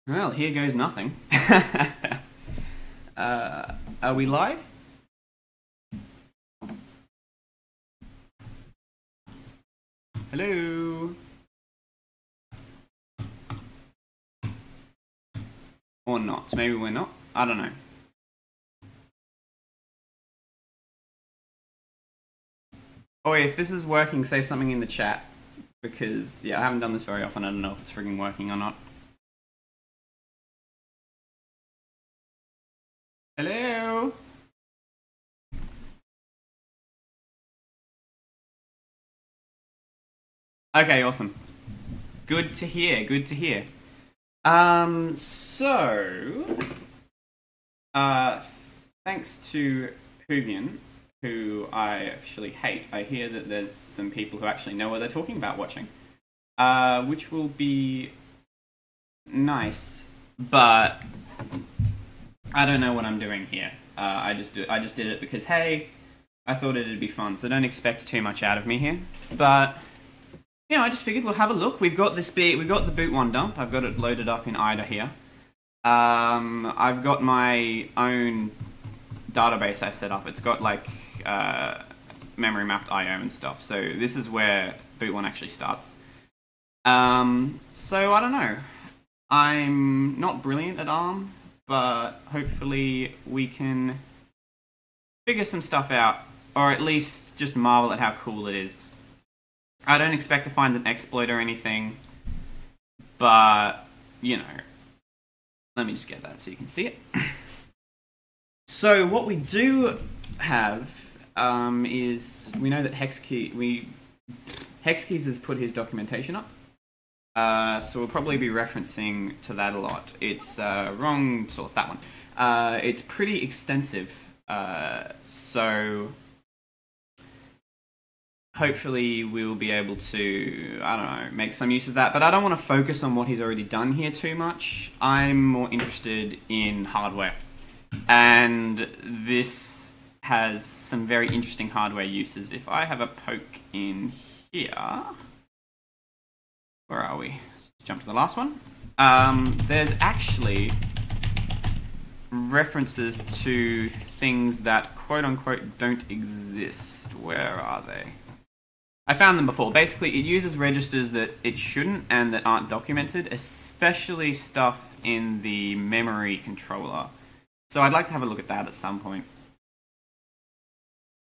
Well, here goes nothing. Are we live? Hello? Or not. Maybe we're not. I don't know. Oh, if this is working, say something in the chat. Because, yeah, I haven't done this very often. I don't know if it's frigging working or not. Hello? Okay, awesome. Good to hear, good to hear. So... thanks to Hoovian, who I officially hate, I hear that there's some people who actually know what they're talking about watching. Which will be nice, but I don't know what I'm doing here. I just did it because, hey, I thought it'd be fun, so don't expect too much out of me here. But I just figured we'll have a look. We've got the boot1 dump. I've got it loaded up in IDA here. I've got my own database I set up. It's got like memory mapped IO and stuff. So this is where boot1 actually starts. So I don't know. I'm not brilliant at ARM, but hopefully we can figure some stuff out, or at least just marvel at how cool it is. I don't expect to find an exploit or anything, but, let me just get that so you can see it. So what we do have is, we know that Hexkeys has put his documentation up. So we'll probably be referencing to that a lot. It's wrong source, that one. It's pretty extensive, so hopefully we'll be able to, I don't know, make some use of that. But I don't want to focus on what he's already done here too much. I'm more interested in hardware. And this has some very interesting hardware uses. If I have a poke in here... Where are we? Let's jump to the last one. There's actually references to things that quote-unquote don't exist. Where are they? I found them before. Basically, it uses registers that it shouldn't and that aren't documented, especially stuff in the memory controller. So I'd like to have a look at that at some point.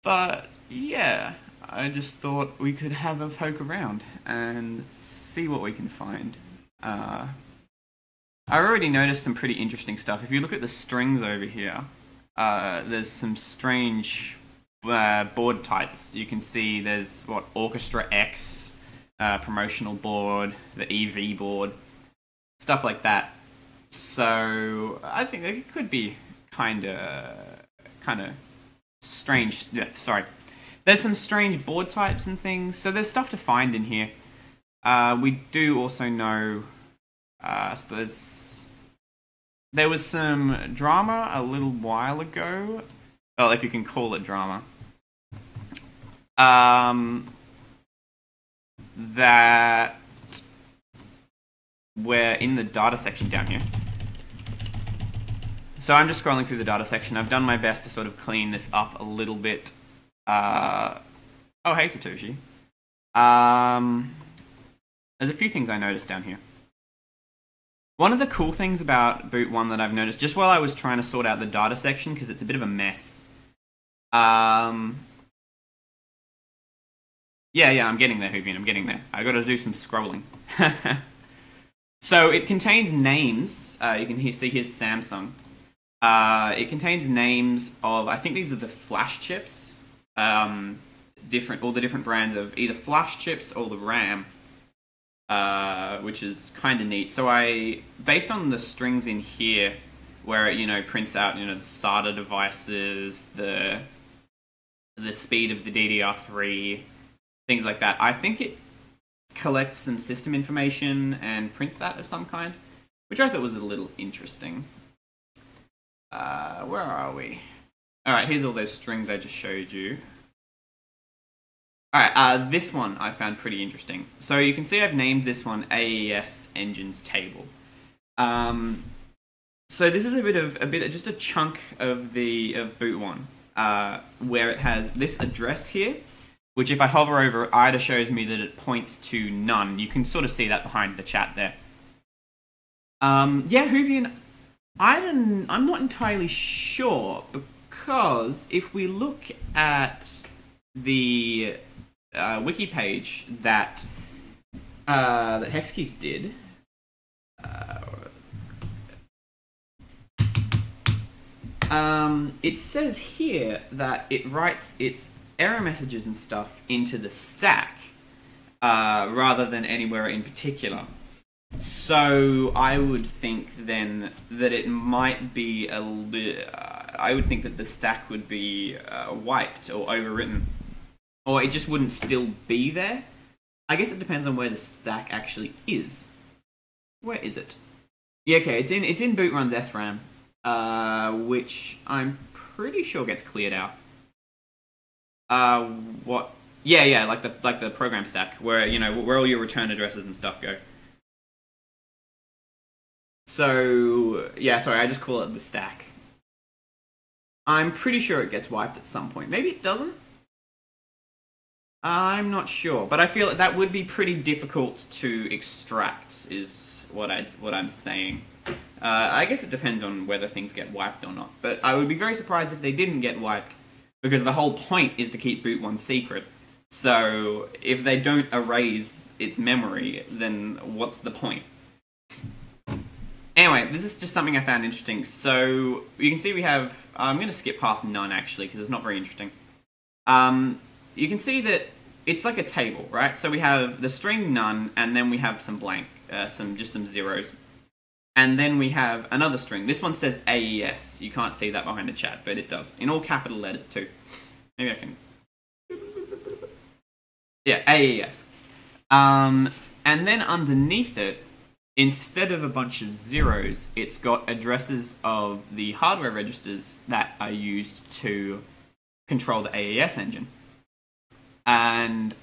But, yeah, I just thought we could have a poke around and see what we can find. I already noticed some pretty interesting stuff. If you look at the strings over here, there's some strange board types. You can see there's, Orchestra X, promotional board, the EV board, stuff like that. So I think it could be kind of strange. Yeah, sorry. There's some strange board types and things, so there's stuff to find in here. We do also know, so there was some drama a little while ago. Well, if you can call it drama. That we're in the data section down here. So I'm just scrolling through the data section. I've done my best to sort of clean this up a little bit. Oh, hey, Satoshi. There's a few things I noticed down here. One of the cool things about boot1 that I've noticed, just while I was trying to sort out the data section, because it's a bit of a mess. Yeah, I'm getting there, Hoovian, I'm getting there. I gotta do some scrolling. So it contains names. You can see here's Samsung. It contains names of, I think these are the flash chips. All the different brands of either flash chips or the RAM. Which is kind of neat. So based on the strings in here, where it, prints out, the SATA devices, the speed of the DDR3, things like that, I think it collects some system information and prints that of some kind, which I thought was a little interesting. Where are we? Alright, here's all those strings I just showed you. Alright, this one I found pretty interesting. So you can see I've named this one AES Engines Table. So this is just a chunk of boot1, where it has this address here, which if I hover over, either shows me that it points to none. You can sort of see that behind the chat there. Yeah, Hoovian, I'm not entirely sure, because if we look at the wiki page that Hexkeys did, it says here that it writes its error messages and stuff into the stack rather than anywhere in particular. So I would think then that it might be I would think that the stack would be wiped or overwritten, or it just wouldn't still be there. I guess it depends on where the stack actually is. Where is it? Yeah, okay, it's in boot1's SRAM, which I'm pretty sure gets cleared out. What? Yeah, like the program stack, where where all your return addresses and stuff go. So yeah, sorry, I just call it the stack. I'm pretty sure it gets wiped at some point. Maybe it doesn't. I'm not sure, but I feel that would be pretty difficult to extract, is what I'm saying. I guess it depends on whether things get wiped or not, but I would be very surprised if they didn't get wiped, because the whole point is to keep boot1 secret. So if they don't erase its memory, then what's the point? Anyway, this is just something I found interesting. So you can see we have... I'm going to skip past none, actually, because it's not very interesting. You can see that it's like a table, right? So we have the string none, and then we have some blank, just some zeros. And then we have another string. This one says AES. You can't see that behind the chat, but it does. In all capital letters, too. Maybe I can... Yeah, AES. And then underneath it, instead of a bunch of zeros, it's got addresses of the hardware registers that are used to control the AES engine. And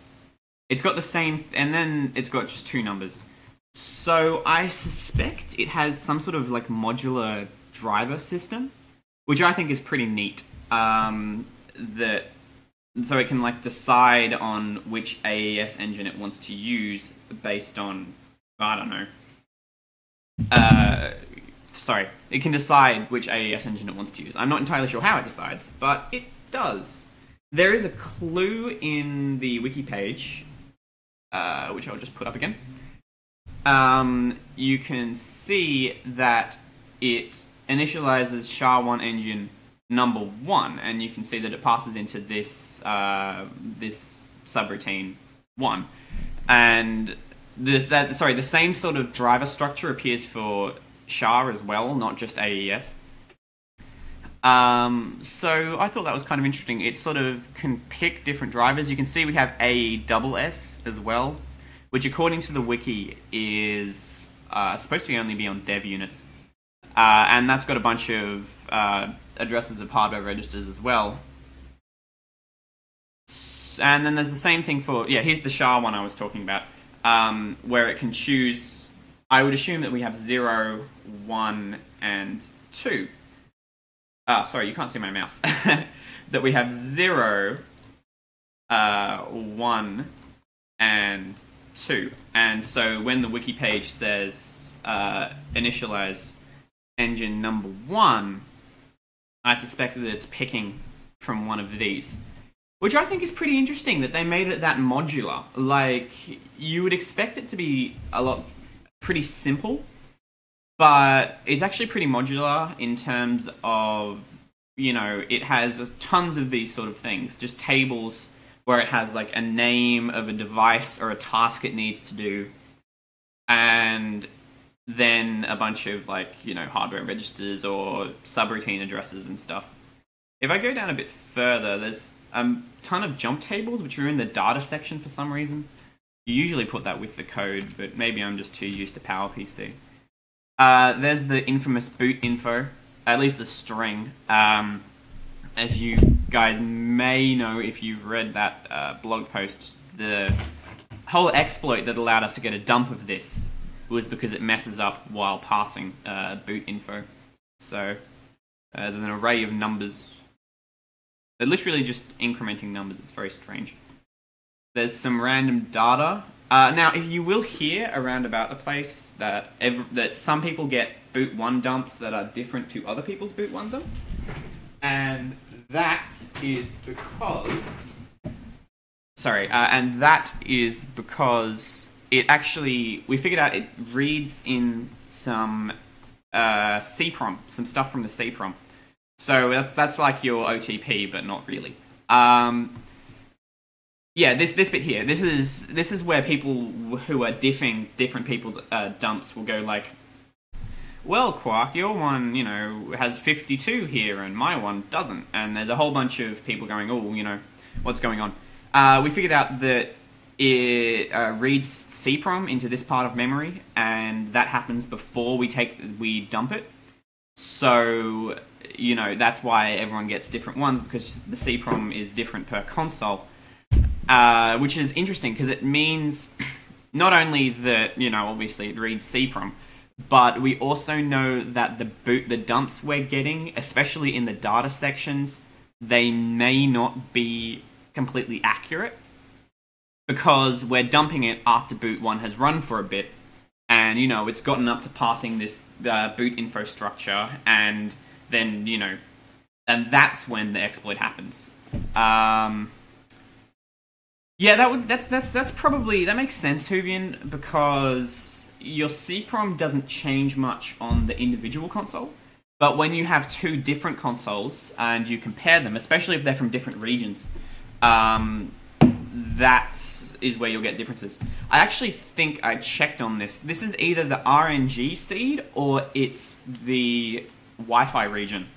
it's got the same... and then it's got just two numbers. So I suspect it has some sort of like modular driver system, which I think is pretty neat. So it can like decide on which AES engine it wants to use based on, I don't know. Sorry, it can decide which AES engine it wants to use. I'm not entirely sure how it decides, but it does. There is a clue in the wiki page, which I'll just put up again. You can see that it initializes SHA-1 engine number 1, and you can see that it passes into this this subroutine 1, and the same sort of driver structure appears for SHA as well, not just AES. So I thought that was kind of interesting. It sort of can pick different drivers. You can see we have AES as well, which according to the wiki is supposed to only be on dev units. And that's got a bunch of addresses of hardware registers as well. And then there's the same thing for... yeah, here's the SHA one I was talking about, where it can choose... I would assume that we have 0, 1, and 2. Sorry, you can't see my mouse. That we have 0, 1, and 2. And so when the wiki page says initialize engine number 1, I suspect that it's picking from one of these. Which I think is pretty interesting, that they made it that modular. Like, you would expect it to be pretty simple, but it's actually pretty modular in terms of, it has tons of these sort of things. Just tables where it has like a name of a device or a task it needs to do, and then a bunch of hardware registers or subroutine addresses and stuff. If I go down a bit further, there's a ton of jump tables which are in the data section for some reason. You usually put that with the code, but maybe I'm just too used to PowerPC. There's the infamous boot info, at least the string. As you guys may know if you've read that blog post, the whole exploit that allowed us to get a dump of this was because it messes up while passing boot info. So there's an array of numbers. They're literally just incrementing numbers. It's very strange. There's some random data. Now, if you will hear around about the place that some people get boot1 dumps that are different to other people's boot1 dumps, and that is because... and that is because it actually... We figured out it reads in some CPROM, some stuff from the CPROM. So that's like your OTP, but not really. Yeah, this bit here. This is where people who are different people's dumps will go like, well, Quark, your one, has 52 here, and my one doesn't. And there's a whole bunch of people going, oh, what's going on? We figured out that it reads CPROM into this part of memory, and that happens before we dump it. So, that's why everyone gets different ones, because the CPROM is different per console. Which is interesting, because it means not only that, obviously it reads CPROM, but we also know that the dumps we're getting, especially in the data sections, they may not be completely accurate, because we're dumping it after boot1 has run for a bit, and, it's gotten up to passing this boot info structure, and then, and that's when the exploit happens. Yeah, that makes sense, Huvian, because your CPROM doesn't change much on the individual console, but when you have two different consoles and you compare them, especially if they're from different regions, that is where you'll get differences. I actually think I checked on this. This is either the RNG seed or it's the Wi-Fi region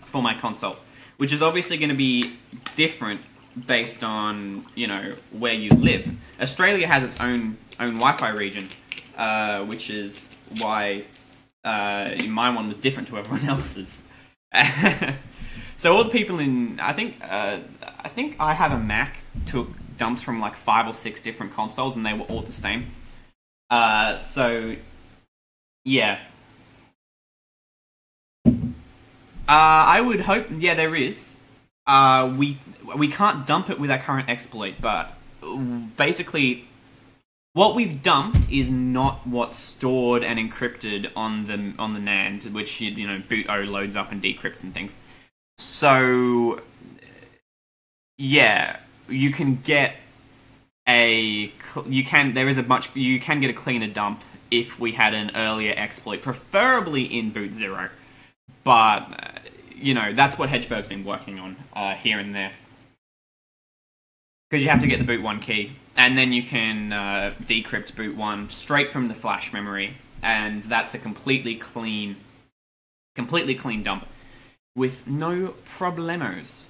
for my console, which is obviously going to be different based on, where you live. Australia has its own Wi-Fi region, which is why my one was different to everyone else's. So all the people in... I think I have a Mac took dumps from like 5 or 6 different consoles, and they were all the same. So, yeah. I would hope... Yeah, there is. We can't dump it with our current exploit, but basically what we've dumped is not what's stored and encrypted on the NAND, which boot0 loads up and decrypts and things. So yeah, you can get a cleaner dump if we had an earlier exploit, preferably in boot0, but that's what Hedgeberg's been working on here and there. Because you have to get the boot1 key, and then you can decrypt boot1 straight from the flash memory, and that's a completely clean dump with no problemos.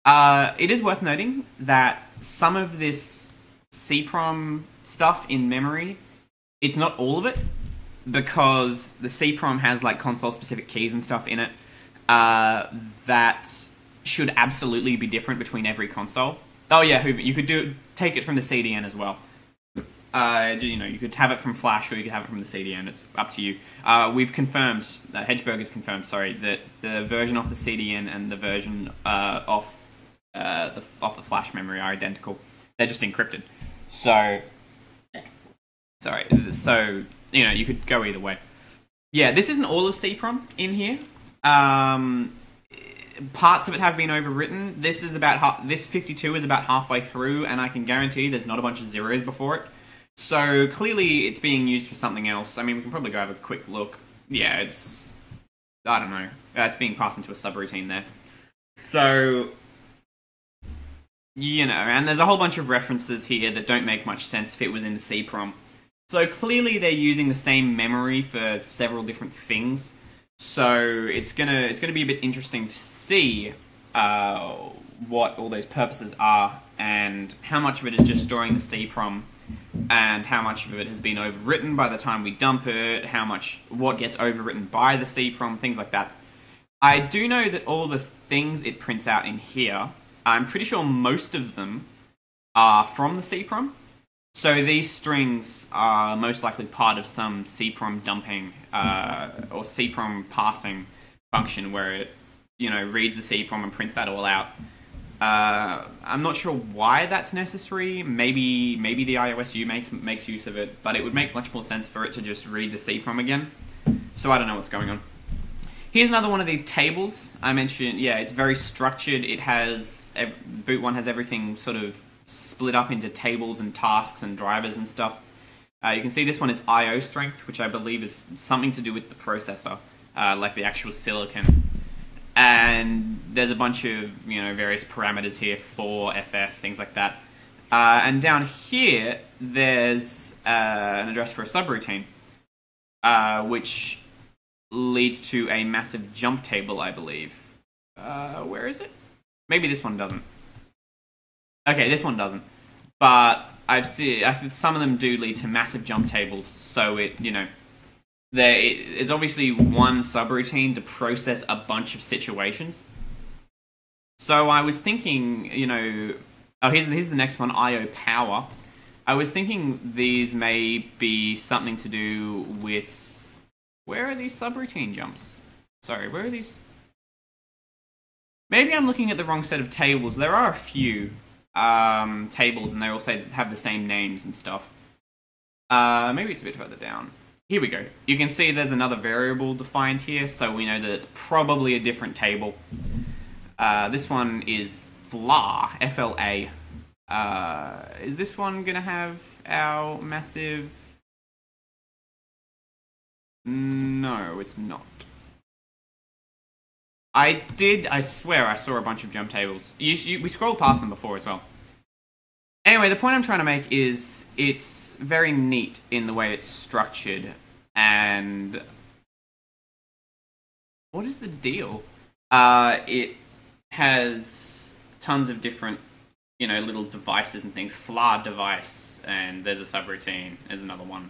It is worth noting that some of this CPROM stuff in memory, it's not all of it, because the CPROM has like console-specific keys and stuff in it that should absolutely be different between every console. Oh yeah, you could take it from the CDN as well. You could have it from Flash or you could have it from the CDN. It's up to you. We've confirmed, Hedgeberg has confirmed, sorry, that the version off the CDN and the version off the Flash memory are identical. They're just encrypted. So, you could go either way. Yeah, this isn't all of CPROM in here. Parts of it have been overwritten. This 52 is about halfway through, and I can guarantee there's not a bunch of zeros before it. So clearly it's being used for something else. I mean, we can probably go have a quick look. Yeah, I don't know. It's being passed into a subroutine there. So, and there's a whole bunch of references here that don't make much sense if it was in the CPROM. So clearly they're using the same memory for several different things. So it's gonna be a bit interesting to see what all those purposes are, and how much of it is just storing the CPROM, and how much of it has been overwritten by the time we dump it, what gets overwritten by the CPROM, things like that. I do know that all the things it prints out in here, I'm pretty sure most of them are from the CPROM. So these strings are most likely part of some CPROM dumping or CPROM parsing function where it, reads the CPROM and prints that all out. I'm not sure why that's necessary. Maybe the iOSU makes use of it, but it would make much more sense for it to just read the CPROM again. So I don't know what's going on. Here's another one of these tables I mentioned. Yeah, it's very structured. It has boot1 has everything sort of split up into tables and tasks and drivers and stuff. You can see this one is I/O strength, which I believe is something to do with the processor, like the actual silicon. And there's a bunch of various parameters here for FF, things like that. And down here, there's an address for a subroutine, which leads to a massive jump table, I believe. Where is it? Maybe this one doesn't. Okay, this one doesn't. But I think some of them do lead to massive jump tables, so it's obviously one subroutine to process a bunch of situations. So I was thinking, here's the next one, I/O power. I was thinking these may be something to do with... Where are these subroutine jumps? Sorry, where are these? Maybe I'm looking at the wrong set of tables. There are a few tables, and they all have the same names and stuff. Maybe it's a bit further down. Here we go. You can see there's another variable defined here, so we know that it's probably a different table. This one is FLA, F-L-A. Is this one going to have our massive... No, it's not. I swear I saw a bunch of jump tables. We scrolled past them before as well. Anyway, the point I'm trying to make is it's very neat in the way it's structured, and what is the deal? It has tons of different, little devices and things. FLA device, and there's a subroutine, there's another one,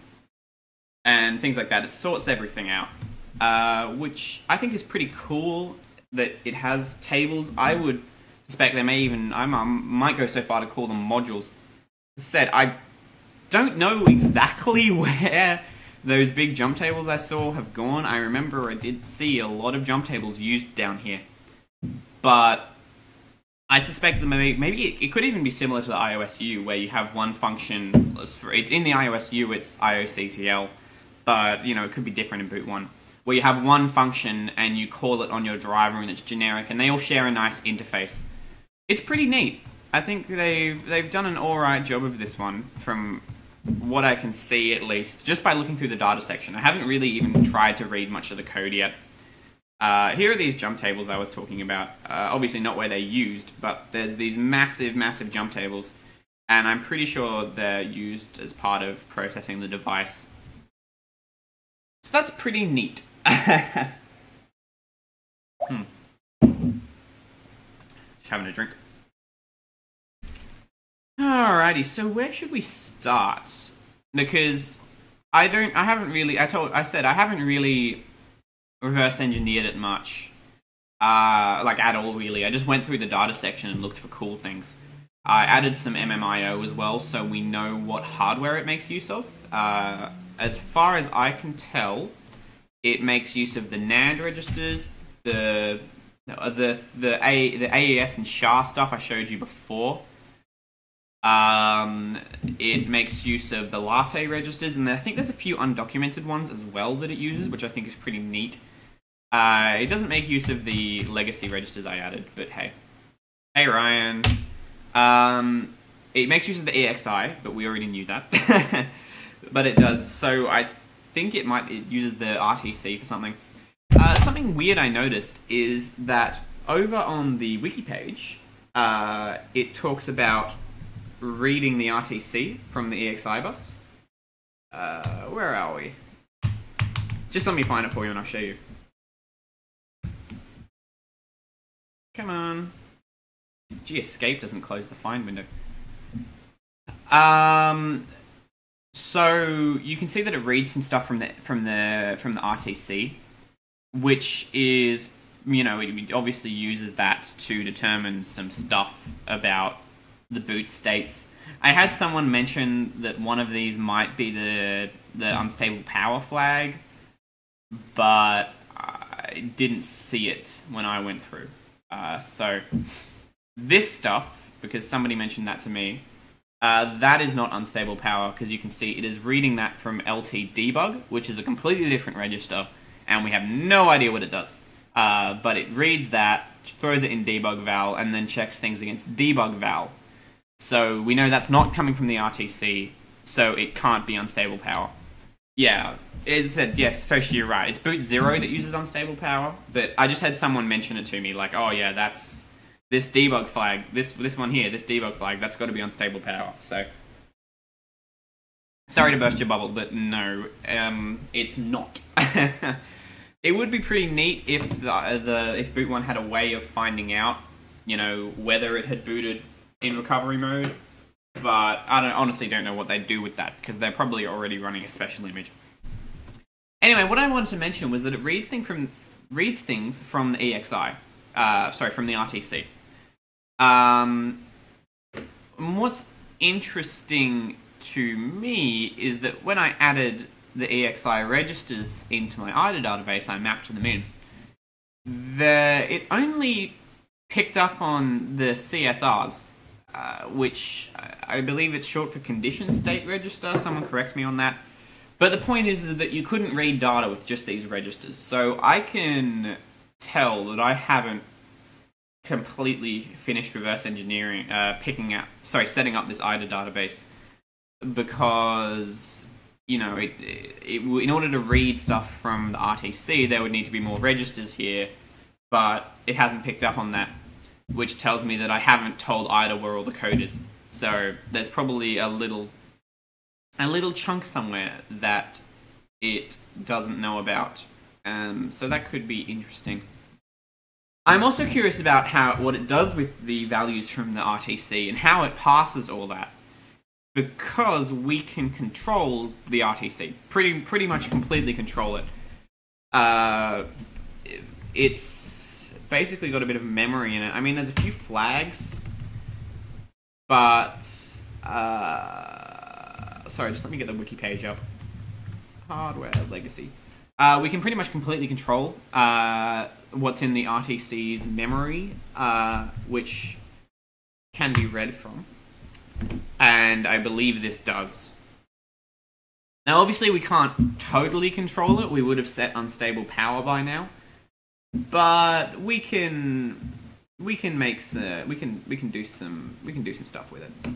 and things like that. It sorts everything out, which I think is pretty cool that it has tables. I would suspect they may even, I might go so far to call them modules. As said, I don't know exactly where those big jump tables I saw have gone. I remember I did see a lot of jump tables used down here. But I suspect that maybe it could even be similar to the iOSU, where you have one function. It's in the iOSU, it's IOCTL, but it could be different in boot1. Where you have one function and you call it on your driver and it's generic, and they all share a nice interface. It's pretty neat. I think they've done an alright job of this one, from what I can see at least, just by looking through the data section. I haven't really even tried to read much of the code yet. Here are these jump tables I was talking about. Obviously not where they're used, but there's these massive, massive jump tables, and I'm pretty sure they're used as part of processing the device. So that's pretty neat. Just having a drink. Alrighty, so where should we start? Because I haven't really reverse engineered it much. Like at all really. I just went through the data section and looked for cool things. I added some MMIO as well, so we know what hardware it makes use of. As far as I can tell, it makes use of the NAND registers, the AES and SHA stuff I showed you before. It makes use of the latte registers, and I think there's a few undocumented ones as well that it uses, which I think is pretty neat. It doesn't make use of the legacy registers I added, but hey. Hey Ryan. It makes use of the EXI, but we already knew that. But it does, so I think it uses the RTC for something. Something weird I noticed is that over on the wiki page, it talks about reading the RTC from the EXI bus. Where are we? Just let me find it for you and I'll show you. Come on. Gee, escape doesn't close the find window. So you can see that it reads some stuff from the RTC, which is, it obviously uses that to determine some stuff about the boot states. I had someone mention that one of these might be the unstable power flag, but I didn't see it when I went through. So this stuff, because somebody mentioned that to me, that is not unstable power, because you can see it is reading that from LT debug, which is a completely different register, and we have no idea what it does. But it reads that, throws it in debug val, and then checks things against debug val. So we know that's not coming from the RTC, so it can't be unstable power. Yeah, as I said, yes, Toshi, you're right. It's boot 0 that uses unstable power, but I just had someone mention it to me, like, oh yeah, that's this debug flag, this one here, this debug flag, that's got to be unstable power. So, sorry to burst your bubble, but no, it's not. It would be pretty neat if if boot 1 had a way of finding out, whether it had booted in recovery mode. But I honestly don't know what they'd do with that, because they're probably already running a special image. Anyway, what I wanted to mention was that it reads things from the EXI. From the RTC. What's interesting to me is that when I added the EXI registers into my IDA database, I mapped them in. It only picked up on the CSRs, which I believe it's short for condition state register. Someone correct me on that. But the point is that you couldn't read data with just these registers. So I can tell that I haven't completely finished reverse engineering, setting up this IDA database, because in order to read stuff from the RTC, there would need to be more registers here, but it hasn't picked up on that, which tells me that I haven't told IDA where all the code is. So there's probably a little chunk somewhere that it doesn't know about. So that could be interesting. I'm also curious about what it does with the values from the RTC and how it passes all that, because we can control the RTC, pretty much completely control it. It's basically got a bit of memory in it. I mean, there's a few flags, but sorry, just let me get the wiki page up. Hardware legacy. We can pretty much completely control what's in the RTC's memory, which can be read from. And I believe this does. Now, obviously, we can't totally control it. We would have set unstable power by now, but we can make we can do some stuff with it. Do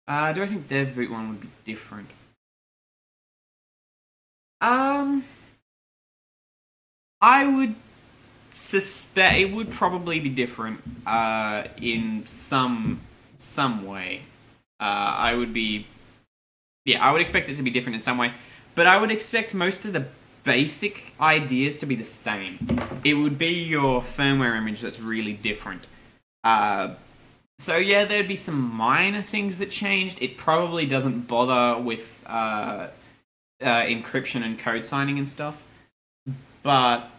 I think dev boot 1 would be different? I would suspect it would probably be different in some way. I would expect it to be different in some way, but I would expect most of the basic ideas to be the same. It would be your firmware image that's really different. So yeah, there'd be some minor things that changed. It probably doesn't bother with encryption and code signing and stuff, but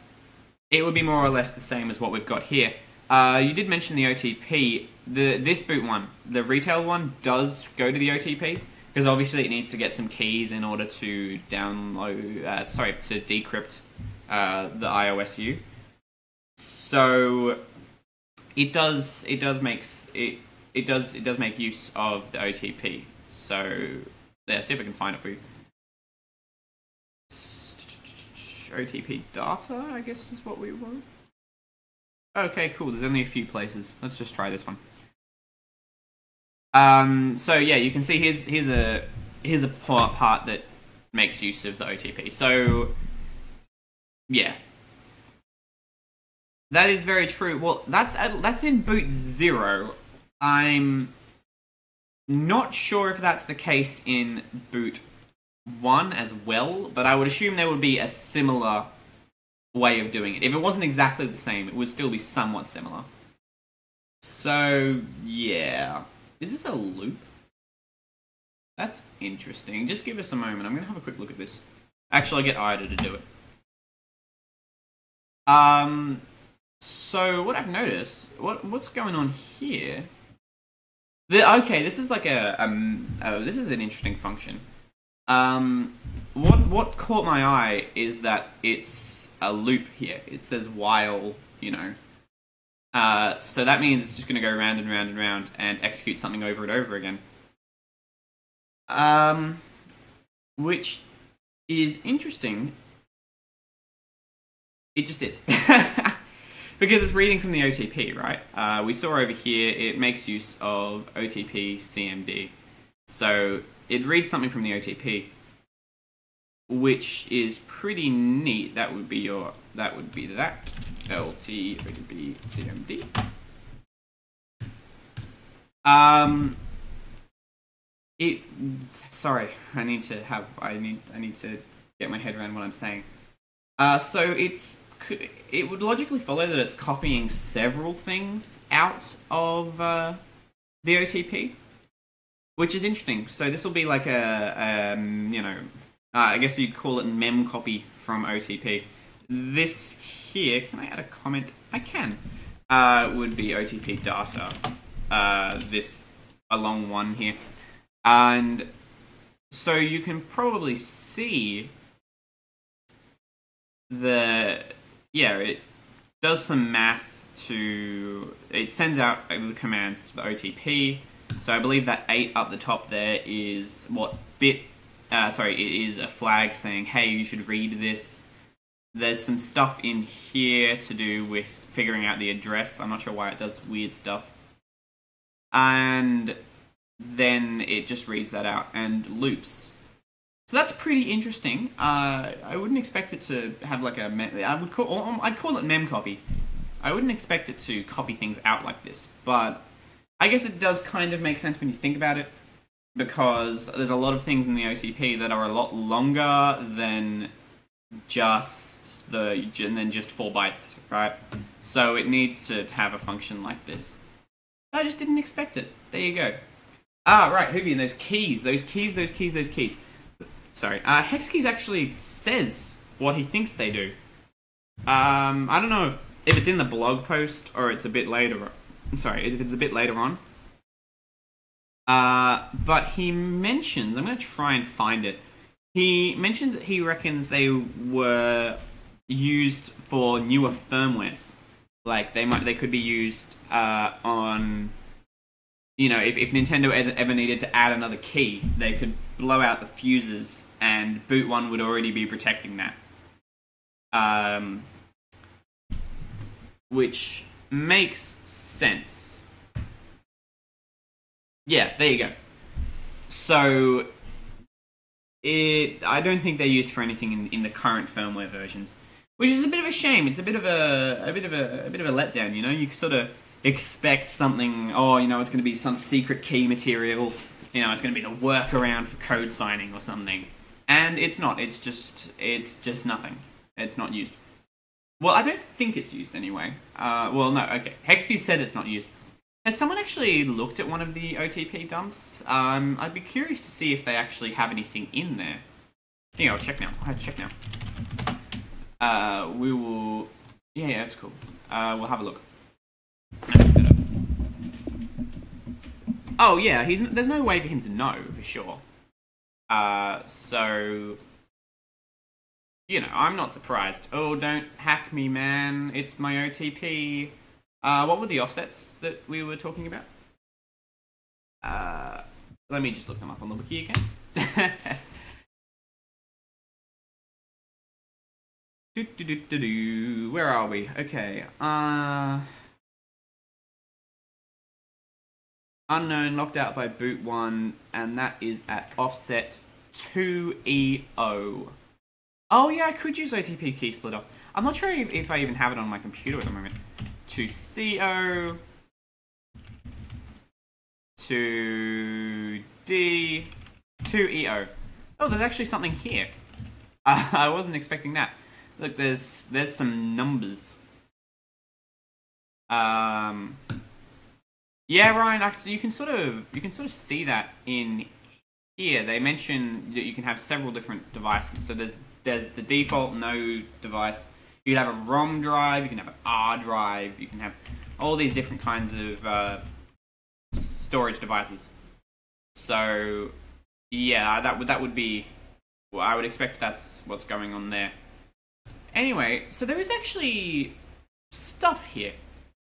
it would be more or less the same as what we've got here. You did mention the OTP. This boot one, the retail one, does go to the OTP, because obviously it needs to get some keys in order to download, to decrypt the iOS-U. So it does make use of the OTP. So yeah, see if I can find it for you. OTP data, I guess, is what we want. Okay, cool. There's only a few places. Let's just try this one. So yeah, you can see here's a part that makes use of the OTP. So yeah, that is very true. Well, that's in boot 0. I'm not sure if that's the case in boot 1 as well, but I would assume there would be a similar way of doing it. If it wasn't exactly the same, it would still be somewhat similar. So yeah, is this a loop? That's interesting. Just give us a moment. I'm gonna have a quick look at this. Actually, I'll get Ida to do it. So what I've noticed, what's going on here Okay, this is like this is an interesting function. What caught my eye is that it's a loop here. It says while, you know. So that means it's just going to go round and round and round and execute something over and over again. Which is interesting. It just is. Because it's reading from the OTP, right? We saw over here it makes use of OTP CMD. So it reads something from the OTP, which is pretty neat. That would be that. LT OTP CMD. Sorry, I need to get my head around what I'm saying. So it would logically follow that it's copying several things out of the OTP, which is interesting. So this will be like I guess you'd call it mem copy from OTP. This here, can I add a comment? I can. Would be OTP data. This along one here. And so you can probably see it does some math it sends out the commands to the OTP. So I believe that 8 up the top there is what bit, it is a flag saying, hey, you should read this. There's some stuff in here to do with figuring out the address. I'm not sure why it does weird stuff. And then it just reads that out and loops. So that's pretty interesting. I wouldn't expect it to have like I'd call it mem copy. I wouldn't expect it to copy things out like this, but I guess it does kind of make sense when you think about it, because there's a lot of things in the OTP that are a lot longer than just 4 bytes, right? So it needs to have a function like this. I just didn't expect it. There you go. Right, Hoovy, and those keys. Sorry, hex keys actually says what he thinks they do. I don't know if it's in the blog post or it's a bit later. Sorry, if it's a bit later on. But he mentions, I'm going to try and find it. He mentions that he reckons they were used for newer firmwares. Like they could be used on, if Nintendo ever needed to add another key, they could blow out the fuses and boot1 would already be protecting that. Which makes sense. Yeah, there you go. So I don't think they're used for anything in the current firmware versions, which is a bit of a shame. It's a bit of a letdown. You sort of expect something. Oh, it's going to be some secret key material. It's going to be the workaround for code signing or something, and it's not. It's just nothing. It's not used. Well, I don't think it's used anyway. Well, no. Okay, Hexkey said it's not used. Has someone actually looked at one of the OTP dumps? I'd be curious to see if they actually have anything in there. I think I'll check now. I'll have to check now. We will... Yeah, that's cool. We'll have a look. Oh, yeah, there's no way for him to know, for sure. So... I'm not surprised. Oh, don't hack me, man. It's my OTP. What were the offsets that we were talking about? Let me just look them up on the wiki again. Where are we? Okay. Unknown, locked out by boot1, and that is at offset 2EO. Oh yeah, I could use OTP key splitter. I'm not sure if I even have it on my computer at the moment. 2CO, 2D, 2EO. Oh, there's actually something here. I wasn't expecting that. Look, there's some numbers. Yeah, Ryan. So you can sort of see that in here. They mention that you can have several different devices. So there's the default no device. You can have a ROM drive. You can have an R drive. You can have all these different kinds of storage devices. So yeah, that would be. Well, I would expect that's what's going on there. Anyway, so there is actually stuff here.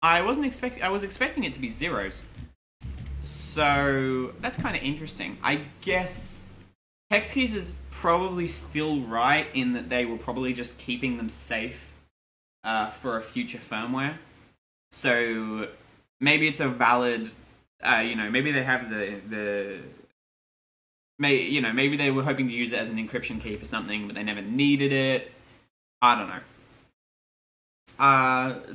I was expecting it to be zeros. So that's kind of interesting. I guess hex keys is probably still right in that they were probably just keeping them safe for a future firmware. So maybe it's a valid, maybe they have maybe they were hoping to use it as an encryption key for something, but they never needed it. I don't know.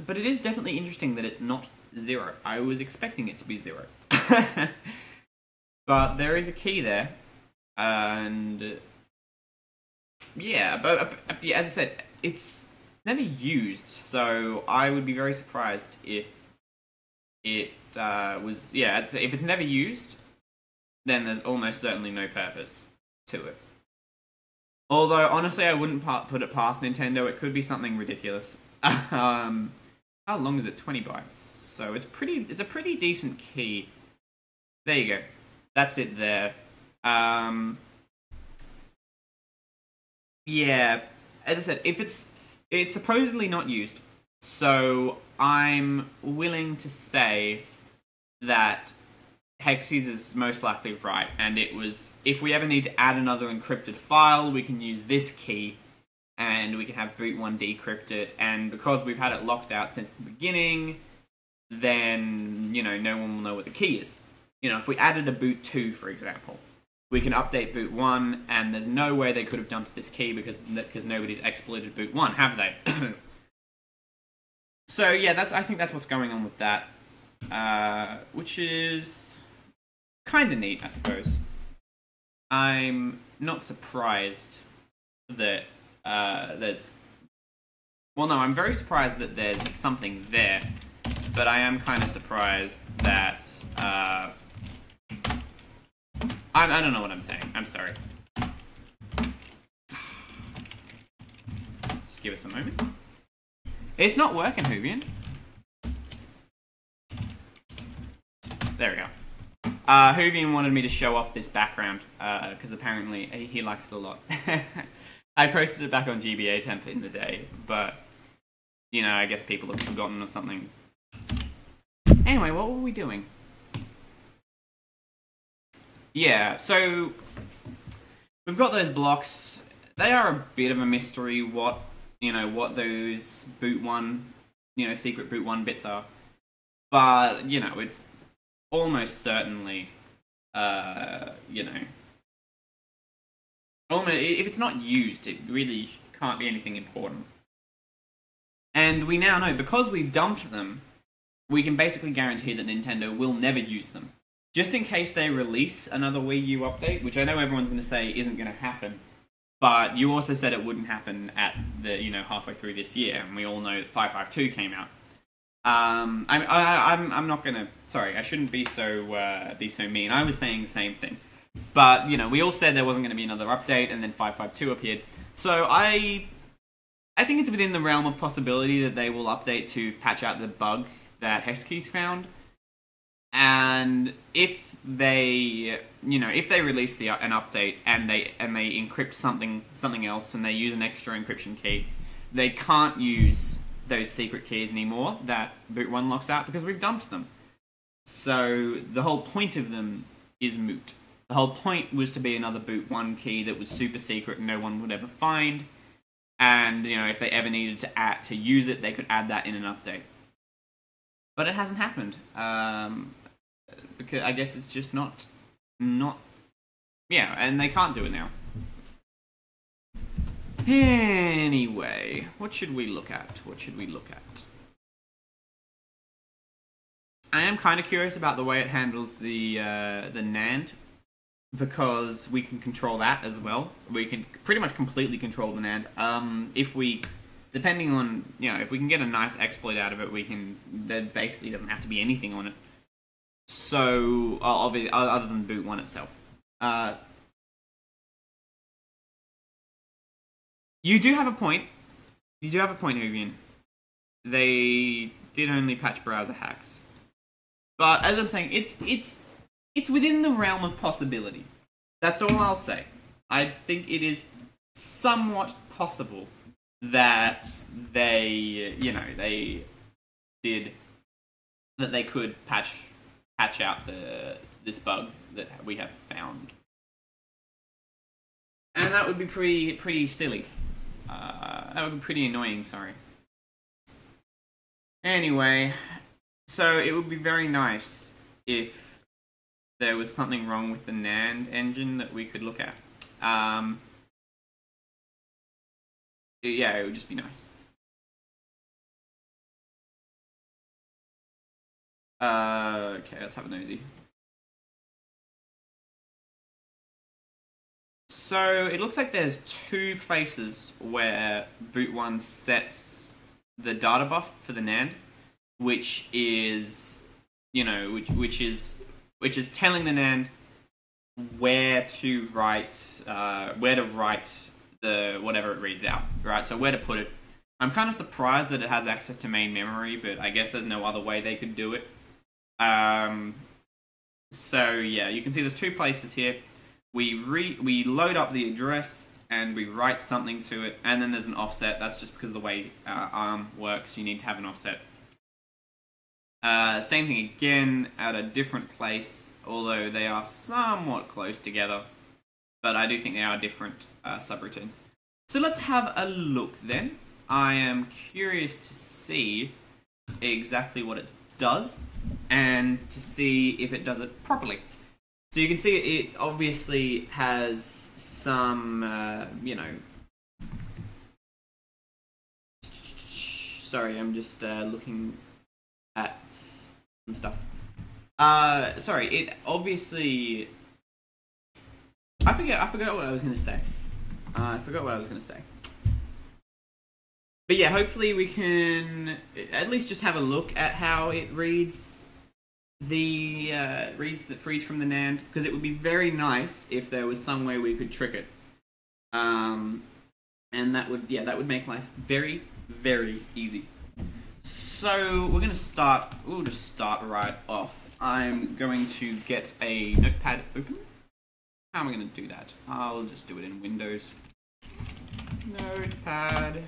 But it is definitely interesting that it's not 0. I was expecting it to be 0. But there is a key there. And yeah, but as I said, it's never used, so I would be very surprised if it was, yeah, if it's never used, then there's almost certainly no purpose to it. Although, honestly, I wouldn't put it past Nintendo. It could be something ridiculous. How long is it? 20 bytes. So it's a pretty decent key. There you go. That's it there. Yeah, as I said, if it's supposedly not used, so I'm willing to say that hex keys is most likely right, and it was, if we ever need to add another encrypted file, we can use this key, and we can have boot1 decrypt it, and because we've had it locked out since the beginning, then, no one will know what the key is. If we added a boot2, for example, we can update boot1, and there's no way they could have dumped this key because nobody's exploited boot1, have they? So yeah, I think that's what's going on with that, which is kind of neat, I suppose. I'm not surprised that there's. Well, no, I'm very surprised that there's something there, but I am kind of surprised that. I don't know what I'm saying. I'm sorry. Just give us a moment. It's not working, Hoovian. There we go. Hoovian wanted me to show off this background, because apparently he likes it a lot. I posted it back on GBA Temp in the day, but, I guess people have forgotten or something. Anyway, what were we doing? Yeah, so we've got those blocks. They are a bit of a mystery what those boot1, secret boot1 bits are. But, it's almost certainly, almost, if it's not used, it really can't be anything important. And we now know, because we've dumped them, we can basically guarantee that Nintendo will never use them. Just in case they release another Wii U update, which I know everyone's going to say isn't going to happen, but you also said it wouldn't happen at the, halfway through this year, and we all know that 552 came out. I'm not going to, sorry, I shouldn't be so mean. I was saying the same thing. But, we all said there wasn't going to be another update, and then 552 appeared. So I think it's within the realm of possibility that they will update to patch out the bug that hex keys found. And if they, if they release an update and they encrypt something else and they use an extra encryption key, they can't use those secret keys anymore that boot1 locks out because we've dumped them. So the whole point of them is moot. The whole point was to be another boot1 key that was super secret and no one would ever find. And if they ever needed to use it, they could add that in an update. But it hasn't happened. Because I guess it's just not. Yeah, and they can't do it now. Anyway, what should we look at? I am kind of curious about the way it handles the NAND, because we can control that as well. We can pretty much completely control the NAND. If we, depending on, if we can get a nice exploit out of it, there basically doesn't have to be anything on it. So, obviously, other than boot1 itself. You do have a point. Hoovian. They did only patch browser hacks. But, as I'm saying, it's it's within the realm of possibility. That's all I'll say. I think it is somewhat possible that they could patch out this bug that we have found, and that would be pretty silly. That would be pretty annoying. Sorry. Anyway, so it would be very nice if there was something wrong with the NAND engine that we could look at. Yeah, it would just be nice. Okay, let's have a nosy. So it looks like there's two places where boot1 sets the data buff for the NAND, which is, which is telling the NAND where to write the whatever it reads out, right? So where to put it. I'm kind of surprised that it has access to main memory, but I guess there's no other way they could do it. So yeah, you can see there's two places here. We load up the address and we write something to it, and then there's an offset. That's just because of the way ARM works. You need to have an offset. Same thing again at a different place, although they are somewhat close together. But I do think they are different subroutines. So let's have a look then. I am curious to see exactly what it does and to see if it does it properly. So you can see it obviously has some, Sorry, I'm just looking at some stuff. Sorry, it obviously... I forgot what I was going to say. But yeah, hopefully we can at least just have a look at how it reads reads from the NAND, because it would be very nice if there was some way we could trick it. And that would make life very, very easy. So we're going to start, we'll just start right off. I'm going to get a notepad open. How am I going to do that? I'll just do it in Windows. Notepad.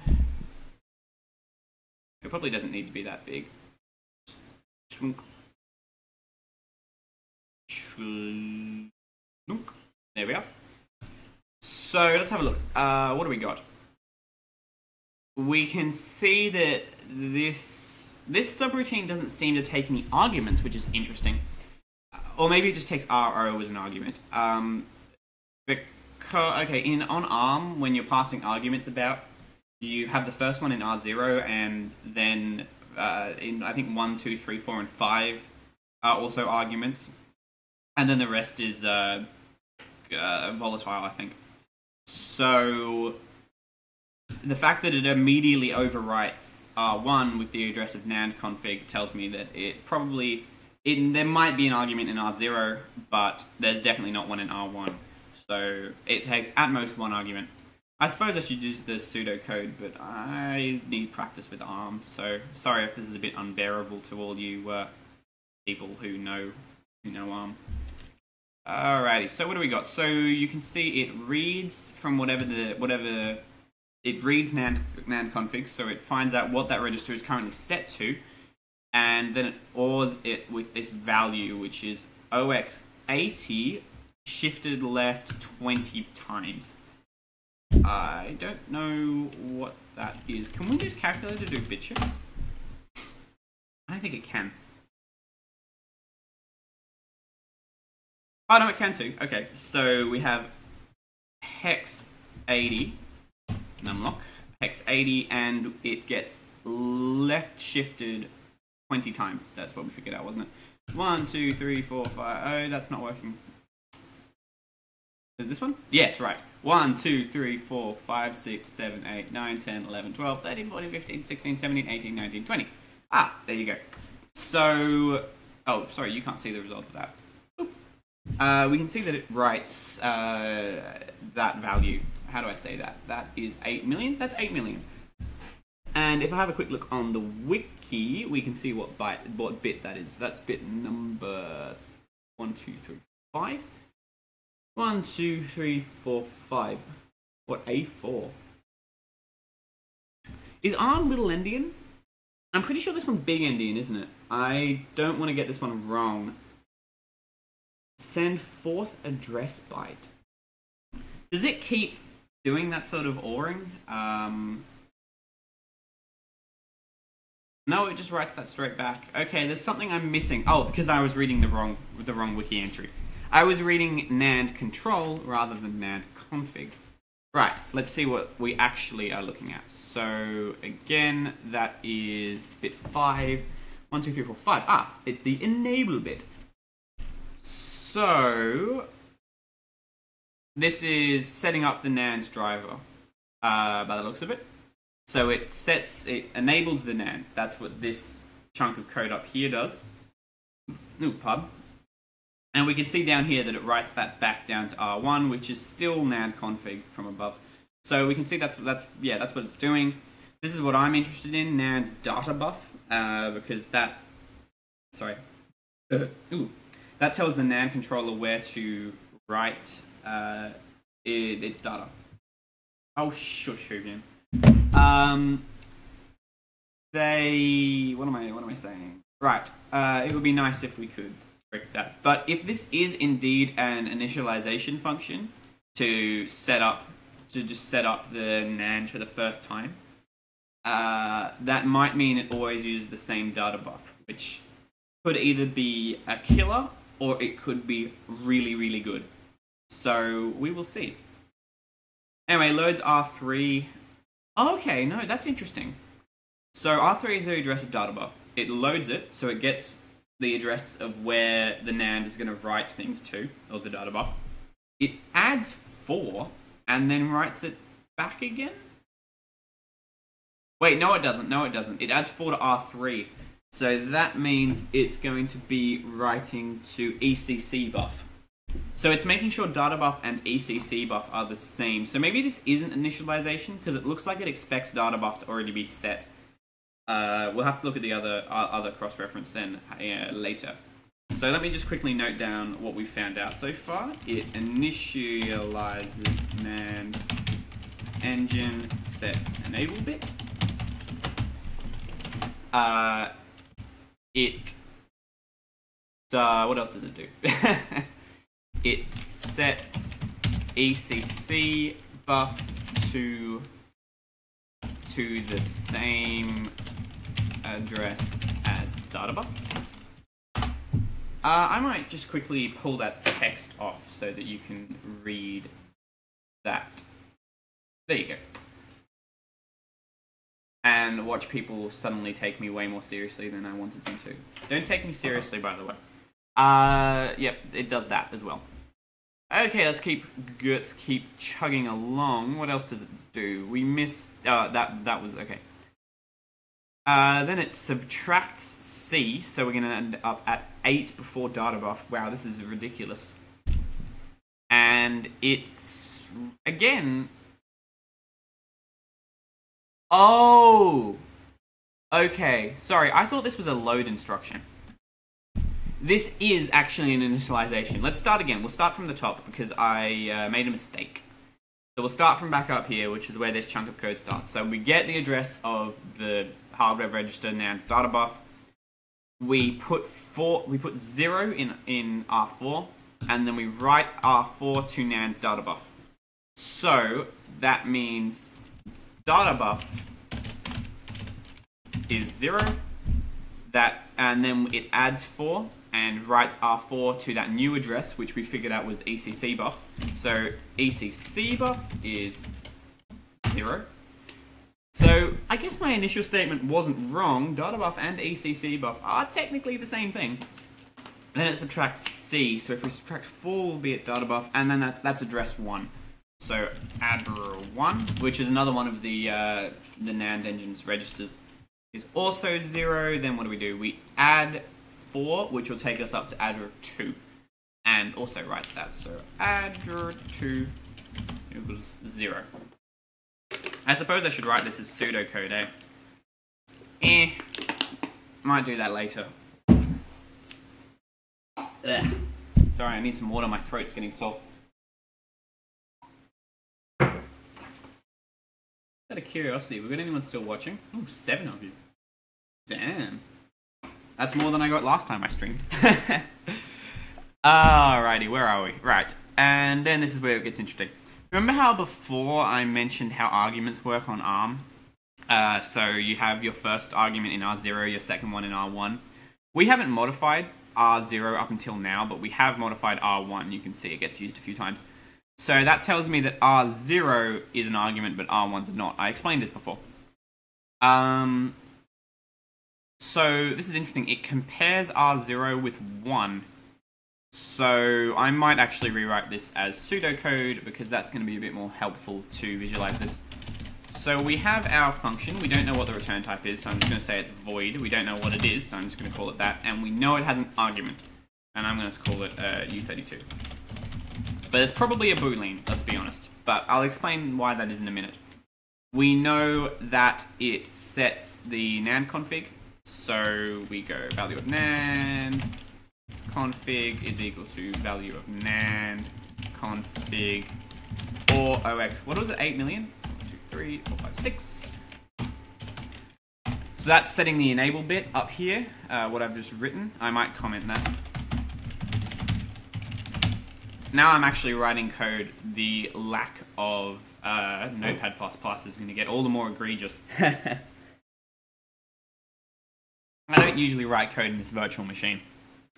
It probably doesn't need to be that big. There we are. So let's have a look. What do we got? We can see that this subroutine doesn't seem to take any arguments, which is interesting. Or maybe it just takes RO as an argument. On ARM, when you're passing arguments about, you have the first one in R0, and then in, I think, 1, 2, 3, 4, and 5 are also arguments. And then the rest is volatile, I think. So the fact that it immediately overwrites R1 with the address of NAND config tells me that it probably... there might be an argument in R0, but there's definitely not one in R1. So it takes at most one argument. I suppose I should use the pseudocode, but I need practice with ARM, so sorry if this is a bit unbearable to all you people who know ARM. Alrighty, so what do we got? So you can see it reads from whatever it reads NAND config, so it finds out what that register is currently set to, and then it ORs it with this value, which is OX80 shifted left 20 times. I don't know what that is. Can we use calculator to do bit shifts? I don't think it can. Oh no, it can too. Okay, so we have hex 80, numlock, hex 80, and it gets left shifted 20 times. That's what we figured out, wasn't it? 1, 2, 3, 4, 5. Oh, that's not working. Is this one? Yes, right. 1, 2, 3, 4, 5, 6, 7, 8, 9, 10, 11, 12, 13, 14, 15, 16, 17, 18, 19, 20. Ah, there you go. So, oh, sorry, you can't see the result of that. We can see that it writes that value. How do I say that? That is 8 million? That's 8 million. And if I have a quick look on the wiki, we can see what bit that is. That's bit number 1, 2, 3, 5. 1, 2, 3, 4, 5. What, A4? Is ARM little endian? I'm pretty sure this one's big endian, isn't it? I don't want to get this one wrong. Send 4th address byte. Does it keep doing that sort of ORing? No, it just writes that straight back. Okay, there's something I'm missing. Oh, because I was reading the wrong wiki entry. I was reading NAND control rather than NAND config. Right, let's see what we actually are looking at. So, again, that is bit 5. 1, 2, 3, 4, 5. Ah, it's the enable bit. So, this is setting up the NAND driver, by the looks of it. So it enables the NAND. That's what this chunk of code up here does. Ooh, pardon. And we can see down here that it writes that back down to R1, which is still NAND config from above. So we can see that's what it's doing. This is what I'm interested in, NAND data buff, because that tells the NAND controller where to write its data. Oh, shush, again. What am I saying? Right, it would be nice if we could trick that. But if this is indeed an initialization function to just set up the NAND for the first time, that might mean it always uses the same data buff, which could either be a killer or it could be really, really good. So we will see. Anyway, loads R3. Oh, okay, no, that's interesting. So R3 is the address of data buff. It loads it, so it gets the address of where the NAND is going to write things to, or the data buff. It adds 4, and then writes it back again? Wait, no it doesn't, It adds 4 to R3. So that means it's going to be writing to ECC buff. So it's making sure data buff and ECC buff are the same. So maybe this isn't initialization, because it looks like it expects data buff to already be set. We'll have to look at the other cross-reference then later. So let me just quickly note down what we found out so far. It initializes NAND engine sets enable bit. What else does it do? It sets ECC buff to the same address as data buff. I might just quickly pull that text off so that you can read that. There you go. And watch people suddenly take me way more seriously than I wanted them to. Don't take me seriously, by the way. Yep, it does that as well. Okay, let's keep chugging along. What else does it do? We missed... that was... Okay. Then it subtracts C, so we're going to end up at 8 before data buff. Wow, this is ridiculous. And it's... Again... Oh! Okay, sorry, I thought this was a load instruction. This is actually an initialization. Let's start again. We'll start from the top because I made a mistake. So we'll start from back up here, which is where this chunk of code starts. So we get the address of the hardware register NAND data buff. We put 0 in R4, and then we write R4 to NAND's data buff. So that means data buff is 0. And then it adds 4 and writes R4 to that new address, which we figured out was ECC buff. So ECC buff is 0. So I guess my initial statement wasn't wrong. Data buff and ECC buff are technically the same thing. Then it subtracts C. So if we subtract 4, we'll be at data buff, and then that's address 1. So addr 1, which is another one of the NAND engine's registers, is also 0. Then what do? We add 4, which will take us up to addr 2, and also write that. So addr 2 equals 0. I suppose I should write this as pseudocode, Might do that later. Ugh. Sorry, I need some water. My throat's getting sore. Out of curiosity, we got anyone still watching? Oh, 7 of you. Damn. That's more than I got last time I streamed. Alrighty, where are we? Right, and then this is where it gets interesting. Remember how before I mentioned how arguments work on ARM? So you have your first argument in R0, your second one in R1. We haven't modified R0 up until now, but we have modified R1. You can see it gets used a few times. So that tells me that R0 is an argument, but R1's not. I explained this before. So this is interesting. It compares R0 with 1. So I might actually rewrite this as pseudocode because that's going to be a bit more helpful to visualize this. So we have our function. We don't know what the return type is, so I'm just going to say it's void. We don't know what it is, so I'm just going to call it that. And we know it has an argument, and I'm going to call it U32. But it's probably a boolean, let's be honest. But I'll explain why that is in a minute. We know that it sets the NAND config. So we go value of NAND config is equal to value of NAND config or OX. What was it? 8 million? 1, 2, 3, 4, 5, 6. So that's setting the enable bit up here, what I've just written. I might comment that. Now I'm actually writing code. The lack of Notepad++ is going to get all the more egregious. I don't usually write code in this virtual machine.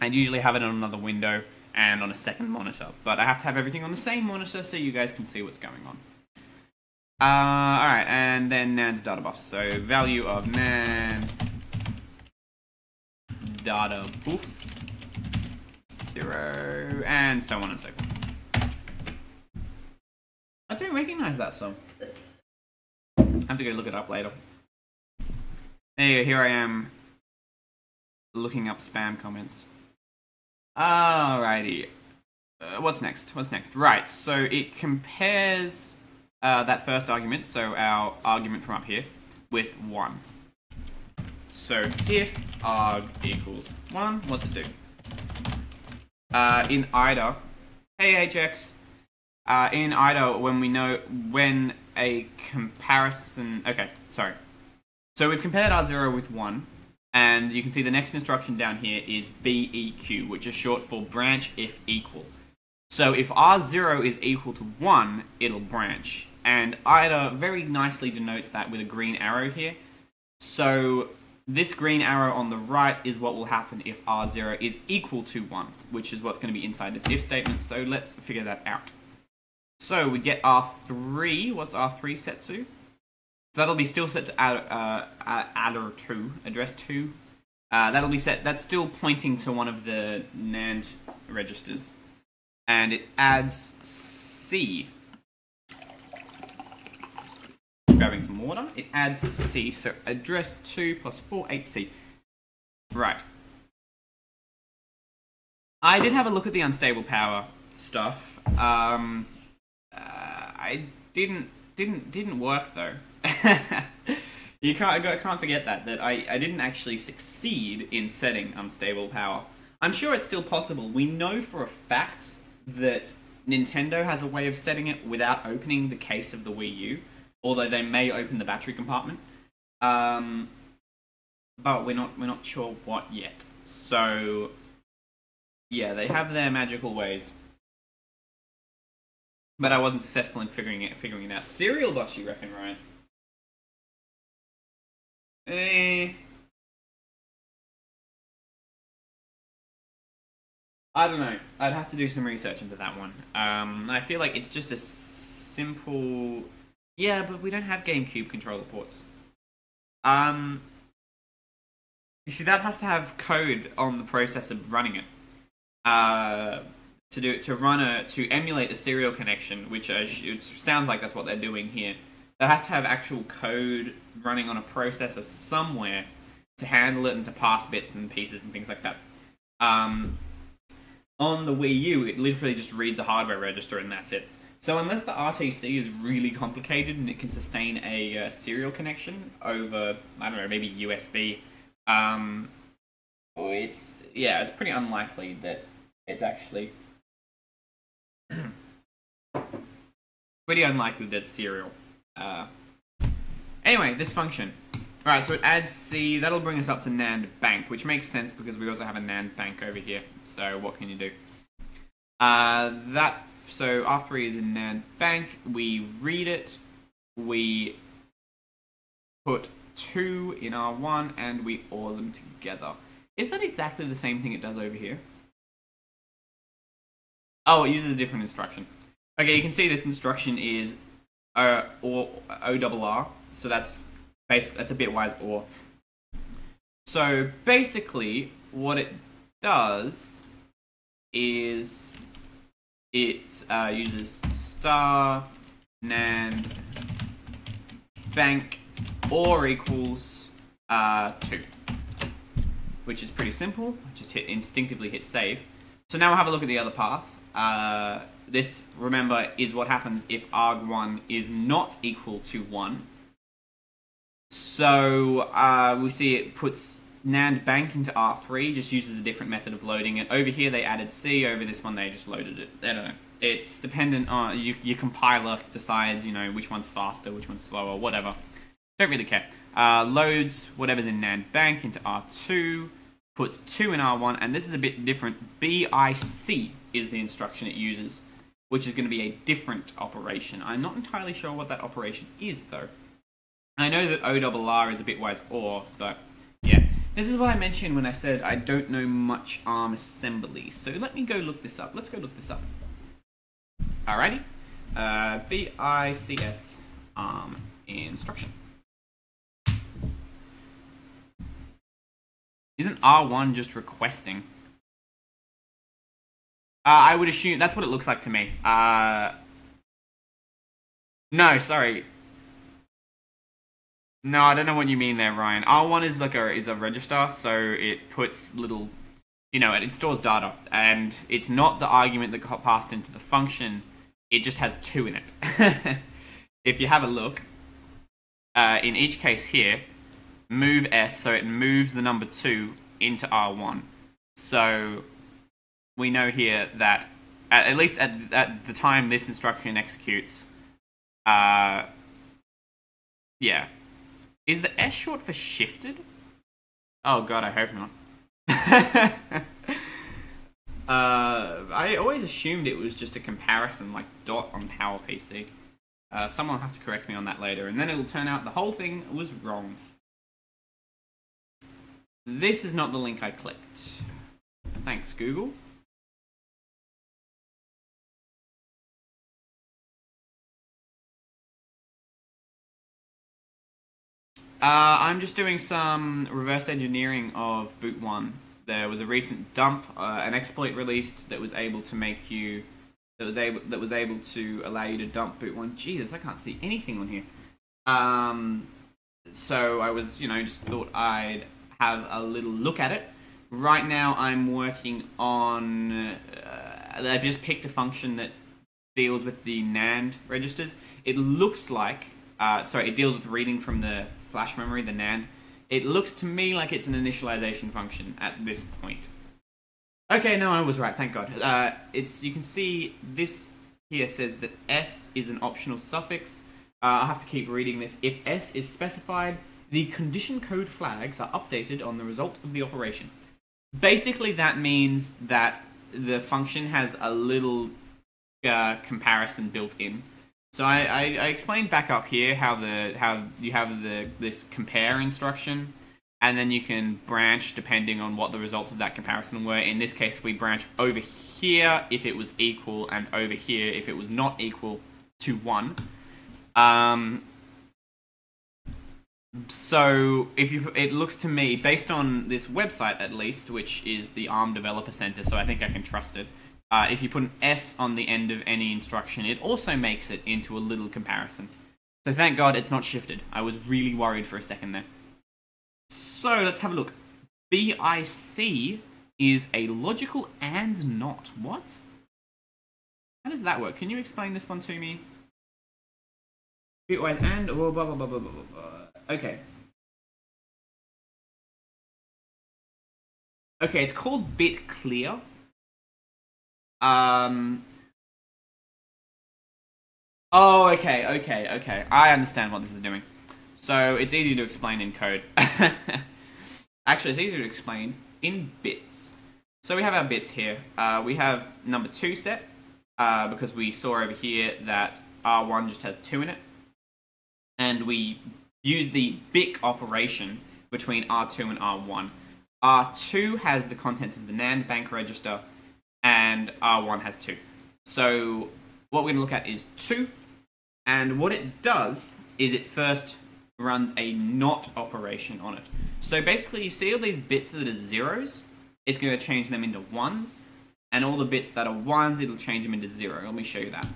I'd usually have it on another window and on a second monitor, but I have to have everything on the same monitor so you guys can see what's going on. Alright, and then NAND's data buff. So value of NAND data buff 0, and so on and so forth. I don't recognize that song. I have to go look it up later. There you go, here I am looking up spam comments. Alrighty. What's next? Right, so it compares that first argument, so our argument from up here, with 1. So if arg equals 1, what's it do? In IDA, hey HX, in IDA, when a comparison, okay, sorry. So we've compared R0 with 1, and you can see the next instruction down here is BEQ, which is short for branch if equal. So if R0 is equal to 1, it'll branch. And IDA very nicely denotes that with a green arrow here. So this green arrow on the right is what will happen if R0 is equal to 1, which is what's going to be inside this if statement. So let's figure that out. So we get R3. What's R3 set to? So that'll be still set to adder 2, address 2. That'll be set. That's still pointing to one of the NAND registers, and it adds C. Grabbing some water. It adds C. So address 2 plus 48C. Right. I did have a look at the unstable power stuff. I didn't work though. You can't forget that I didn't actually succeed in setting unstable power. I'm sure it's still possible. We know for a fact that Nintendo has a way of setting it without opening the case of the Wii U, although they may open the battery compartment. But we're not sure what yet. So yeah, they have their magical ways. But I wasn't successful in figuring it out. Serial bus, you reckon, Ryan? I don't know. I'd have to do some research into that one. I feel like it's just a simple... Yeah, but we don't have GameCube controller ports. You see, that has to have code on the processor running it. To emulate a serial connection, which it sounds like that's what they're doing here. That has to have actual code running on a processor somewhere to handle it and to pass bits and pieces and things like that. On the Wii U, it literally just reads a hardware register and that's it. So unless the RTC is really complicated and it can sustain a serial connection over, I don't know, maybe USB, it's pretty unlikely that it's actually Pretty unlikely that it's serial. Anyway, this function. Alright, so it adds C. That'll bring us up to NAND bank, which makes sense because we also have a NAND bank over here. So what can you do? So R3 is in NAND bank. We read it. We put 2 in R1 and we OR them together. Is that exactly the same thing it does over here? Oh, it uses a different instruction. Okay, you can see this instruction is ORR, so that's a bitwise OR. So basically, what it does is it uses star NAND bank OR equals 2, which is pretty simple. Just instinctively hit save. So now we'll have a look at the other path. This, remember, is what happens if arg1 is not equal to 1. So we see it puts NAND bank into R3, just uses a different method of loading it. Over here they added C, over this one they just loaded it. I don't know. It's dependent on, your compiler decides, which one's faster, which one's slower, whatever. Don't really care. Loads whatever's in NAND bank into R2, puts 2 in R1, and this is a bit different. BIC is the instruction it uses, which is going to be a different operation. I'm not entirely sure what that operation is, though. I know that ORR is a bitwise OR, but yeah. This is what I mentioned when I said I don't know much ARM assembly, so let me go look this up. Let's go look this up. Alrighty. BICS ARM instruction. Isn't R1 just requesting? I would assume that's what it looks like to me. No, sorry. No, I don't know what you mean there, Ryan. R1 is like a register, so it puts little, it stores data, and it's not the argument that got passed into the function. It just has 2 in it. If you have a look, in each case here, move S, so it moves the number 2 into R1. So we know here that, at least at the time this instruction executes, yeah. Is the S short for shifted? Oh god, I hope not. I always assumed it was just a comparison, like dot on PowerPC. Someone will have to correct me on that later, and then it'll turn out the whole thing was wrong. This is not the link I clicked. Thanks, Google. I'm just doing some reverse engineering of boot1. There was a recent dump, an exploit released that was able to make you, that was able to allow you to dump boot1. Jesus, I can't see anything on here. So I was, just thought I'd have a little look at it. Right now, I'm working on. I've just picked a function that deals with the NAND registers. It looks like, it deals with reading from the flash memory, the NAND. It looks to me like it's an initialization function at this point. Okay, no, I was right, thank God. You can see this here says that S is an optional suffix. I'll have to keep reading this. If S is specified, the condition code flags are updated on the result of the operation. Basically, that means that the function has a little comparison built in. So I explained back up here how you have this compare instruction, and then you can branch depending on what the results of that comparison were. In this case, we branch over here if it was equal, and over here if it was not equal to 1. So it looks to me, based on this website at least, which is the ARM Developer Center, so I think I can trust it. If you put an S on the end of any instruction, it also makes it into a little comparison. So thank God it's not shifted. I was really worried for a second there. So let's have a look. BIC is a logical AND not. What? How does that work? Can you explain this one to me? Bitwise AND or blah blah blah blah blah blah. Okay. Okay, it's called bit clear. Oh, okay. I understand what this is doing. So it's easy to explain in code. Actually, it's easier to explain in bits. So we have our bits here. We have number 2 set, because we saw over here that R1 just has 2 in it. And we use the BIC operation between R2 and R1. R2 has the contents of the NAND bank register, and R1 has 2. So what we're going to look at is 2, and what it does is it first runs a NOT operation on it. So basically, you see all these bits that are zeros, it's going to change them into ones, and all the bits that are ones, it'll change them into 0. Let me show you that.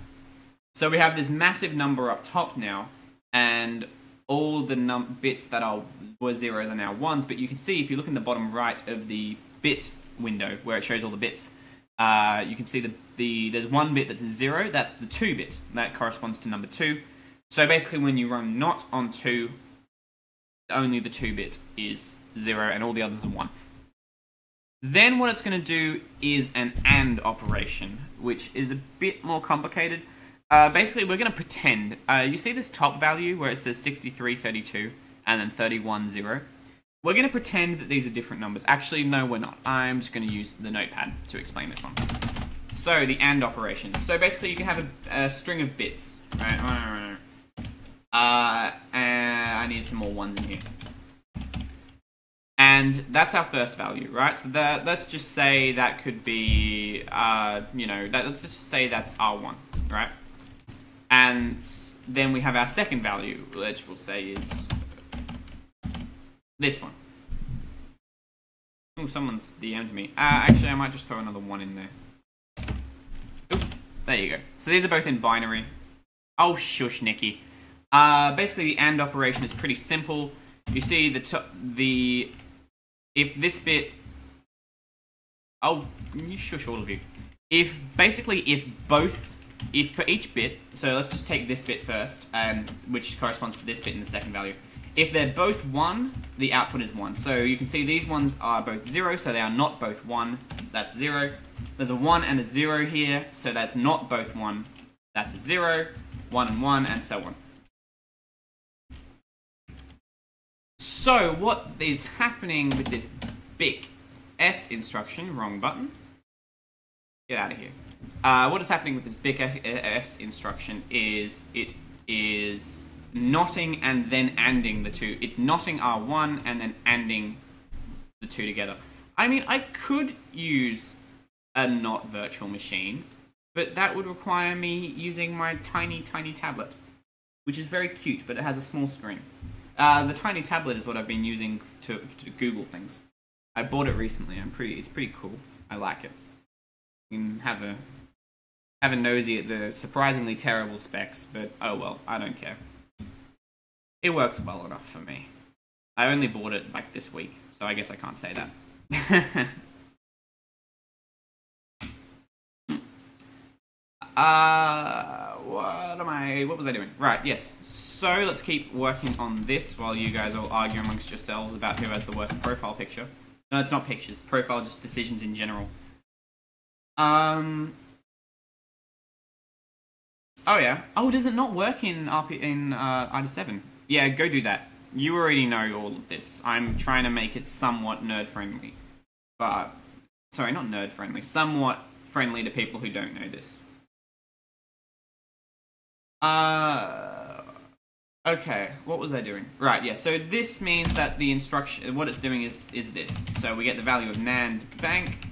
So we have this massive number up top now, and all the bits that were zeros are now ones, but you can see if you look in the bottom right of the bit window where it shows all the bits, you can see there's one bit that's a 0, that's the 2 bit, that corresponds to number 2. So basically when you run NOT on 2, only the 2 bit is 0 and all the others are 1. Then what it's going to do is an AND operation, which is a bit more complicated. Basically, we're going to pretend. You see this top value where it says 6332 and then 310? We're going to pretend that these are different numbers. Actually, no, we're not. I'm just going to use the notepad to explain this one. So, the AND operation. So basically, you can have a string of bits. Right? And I need some more ones in here. And that's our first value, right? So let's just say that could be, let's just say that's R1, right? And then we have our second value, which we'll say is this one. Oh, someone's DM'd me. Actually, I might just throw another 1 in there. Oop, there you go. So these are both in binary. Oh, shush, Nikki. Basically, the AND operation is pretty simple. You see if this bit... Oh, you shush, all of you. If for each bit, so let's just take this bit first, which corresponds to this bit in the second value. If they're both 1, the output is 1. So you can see these ones are both 0, so they are not both 1. That's 0. There's a 1 and a 0 here, so that's not both 1. That's a 0, 1 and 1, and so on. So what is happening with this BIC S instruction, wrong button, get out of here. What is happening with this BIC S instruction is it is knotting and then ANDing the 2. It's knotting R1 and then ANDing the 2 together. I mean, I could use a NOT virtual machine, but that would require me using my tiny tablet, which is very cute, but it has a small screen. The tiny tablet is what I've been using to Google things. I bought it recently. It's pretty cool. I like it. You can have a nosy at the surprisingly terrible specs, but oh well, I don't care. It works well enough for me. I only bought it like this week, so I guess I can't say that. What was I doing? Right, yes. So let's keep working on this while you guys all argue amongst yourselves about who has the worst profile picture. No, it's not pictures. Profile, just decisions in general. Oh yeah. Oh, does it not work in ID7? Yeah, go do that. You already know all of this. I'm trying to make it somewhat nerd-friendly. But, sorry, not nerd-friendly. Somewhat friendly to people who don't know this. Okay, what was I doing? Right, yeah, so this means that the instruction, what it's doing is this. So we get the value of NAND bank.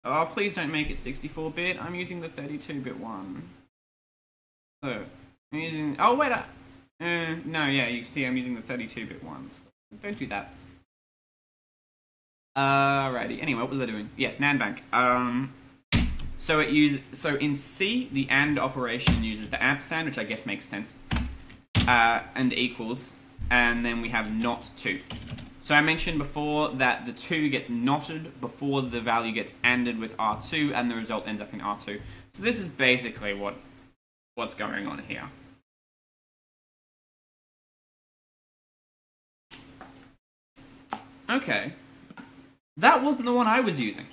Oh, please don't make it 64-bit. I'm using the 32-bit one. So, I'm using, oh wait, no, yeah, you see I'm using the 32-bit one. So don't do that. Alrighty, anyway, what was I doing? Yes, NAND bank. So in C, the AND operation uses the ampersand, which I guess makes sense, and equals, and then we have not 2. So I mentioned before that the 2 gets knotted before the value gets ANDed with R2, and the result ends up in R2. So this is basically what's going on here. Okay. That wasn't the one I was using.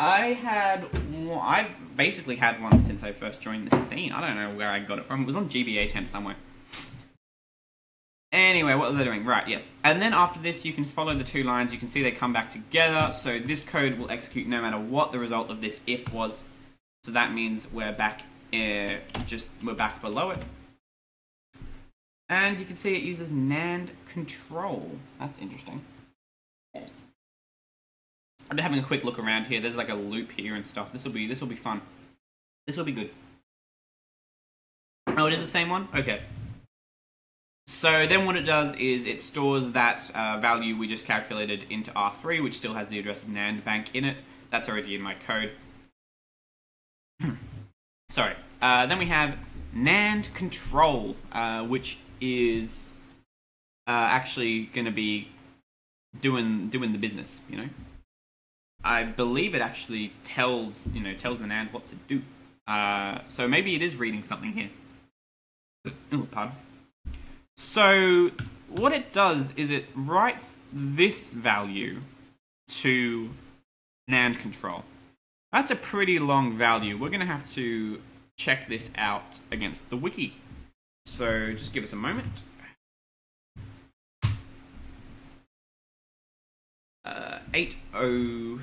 I've basically had one since I first joined the scene. I don't know where I got it from. It was on GBA temp somewhere. Anyway, what was I doing? Right, yes. And then after this, you can follow the two lines. You can see they come back together. So this code will execute no matter what the result of this if was. So that means we're back, we're back below it. And you can see it uses NAND control. That's interesting. I'm having a quick look around here. There's like a loop here and stuff. This will be fun. This will be good. Oh, it is the same one? Okay. So then what it does is it stores that value we just calculated into R3, which still has the address of NAND bank in it. That's already in my code. Sorry. Then we have NAND control, which is actually going to be doing the business, you know. I believe it actually tells the NAND what to do. So maybe it is reading something here. Oh, pardon. So what it does is it writes this value to NAND control. That's a pretty long value. We're going to have to check this out against the wiki. So just give us a moment. 80FF8000.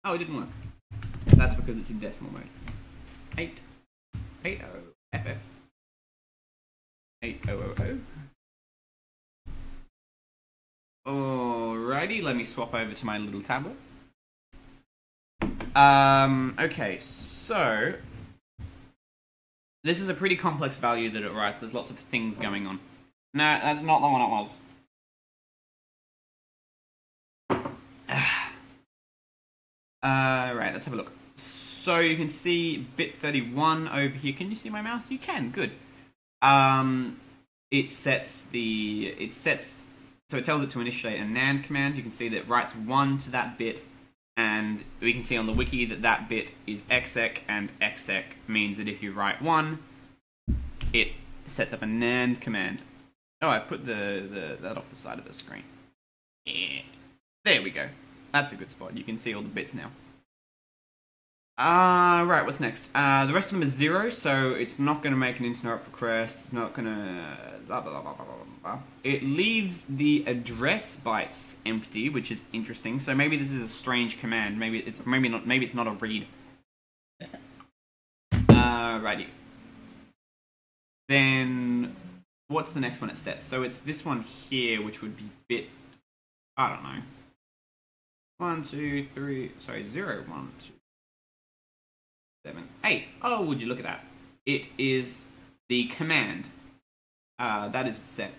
Oh, it didn't work. That's because it's in decimal mode. 80FF8000. Alrighty, let me swap over to my little tablet. Okay, so this is a pretty complex value that it writes. There's lots of things going on. No, that's not the one it was. Right, let's have a look. So you can see bit 31 over here. Can you see my mouse? You can, good. It tells it to initiate a NAND command. You can see that it writes 1 to that bit, and we can see on the wiki that that bit is exec, and exec means that if you write 1, it sets up a NAND command. Oh, I put that off the side of the screen. Yeah. There we go. That's a good spot. You can see all the bits now. Right, what's next? The rest of them is 0, so it's not going to make an interrupt request. It's not going to... blah, blah, blah, blah, blah, blah. It leaves the address bytes empty, which is interesting. So maybe this is a strange command. Maybe it's not a read. Righty. Then what's the next one it sets? So it's this one here, which would be bit... I don't know. 1, 2, 3... Sorry, 0, 1, 2... 7, 8. Oh, would you look at that? It is the command. That is set.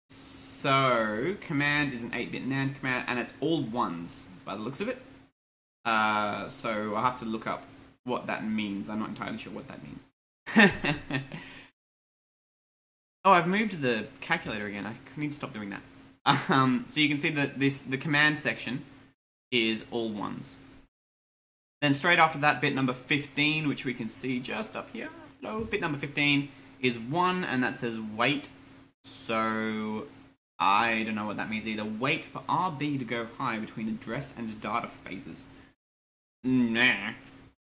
So, command is an 8-bit NAND command, and it's all ones by the looks of it. So, I'll have to look up what that means. I'm not entirely sure what that means. Oh, I've moved the calculator again. I need to stop doing that. So you can see that the command section is all ones. Then straight after that, bit number 15, which we can see just up here. Hello, bit number 15 is 1, and that says wait. So I don't know what that means either. Wait for RB to go high between address and data phases. Nah.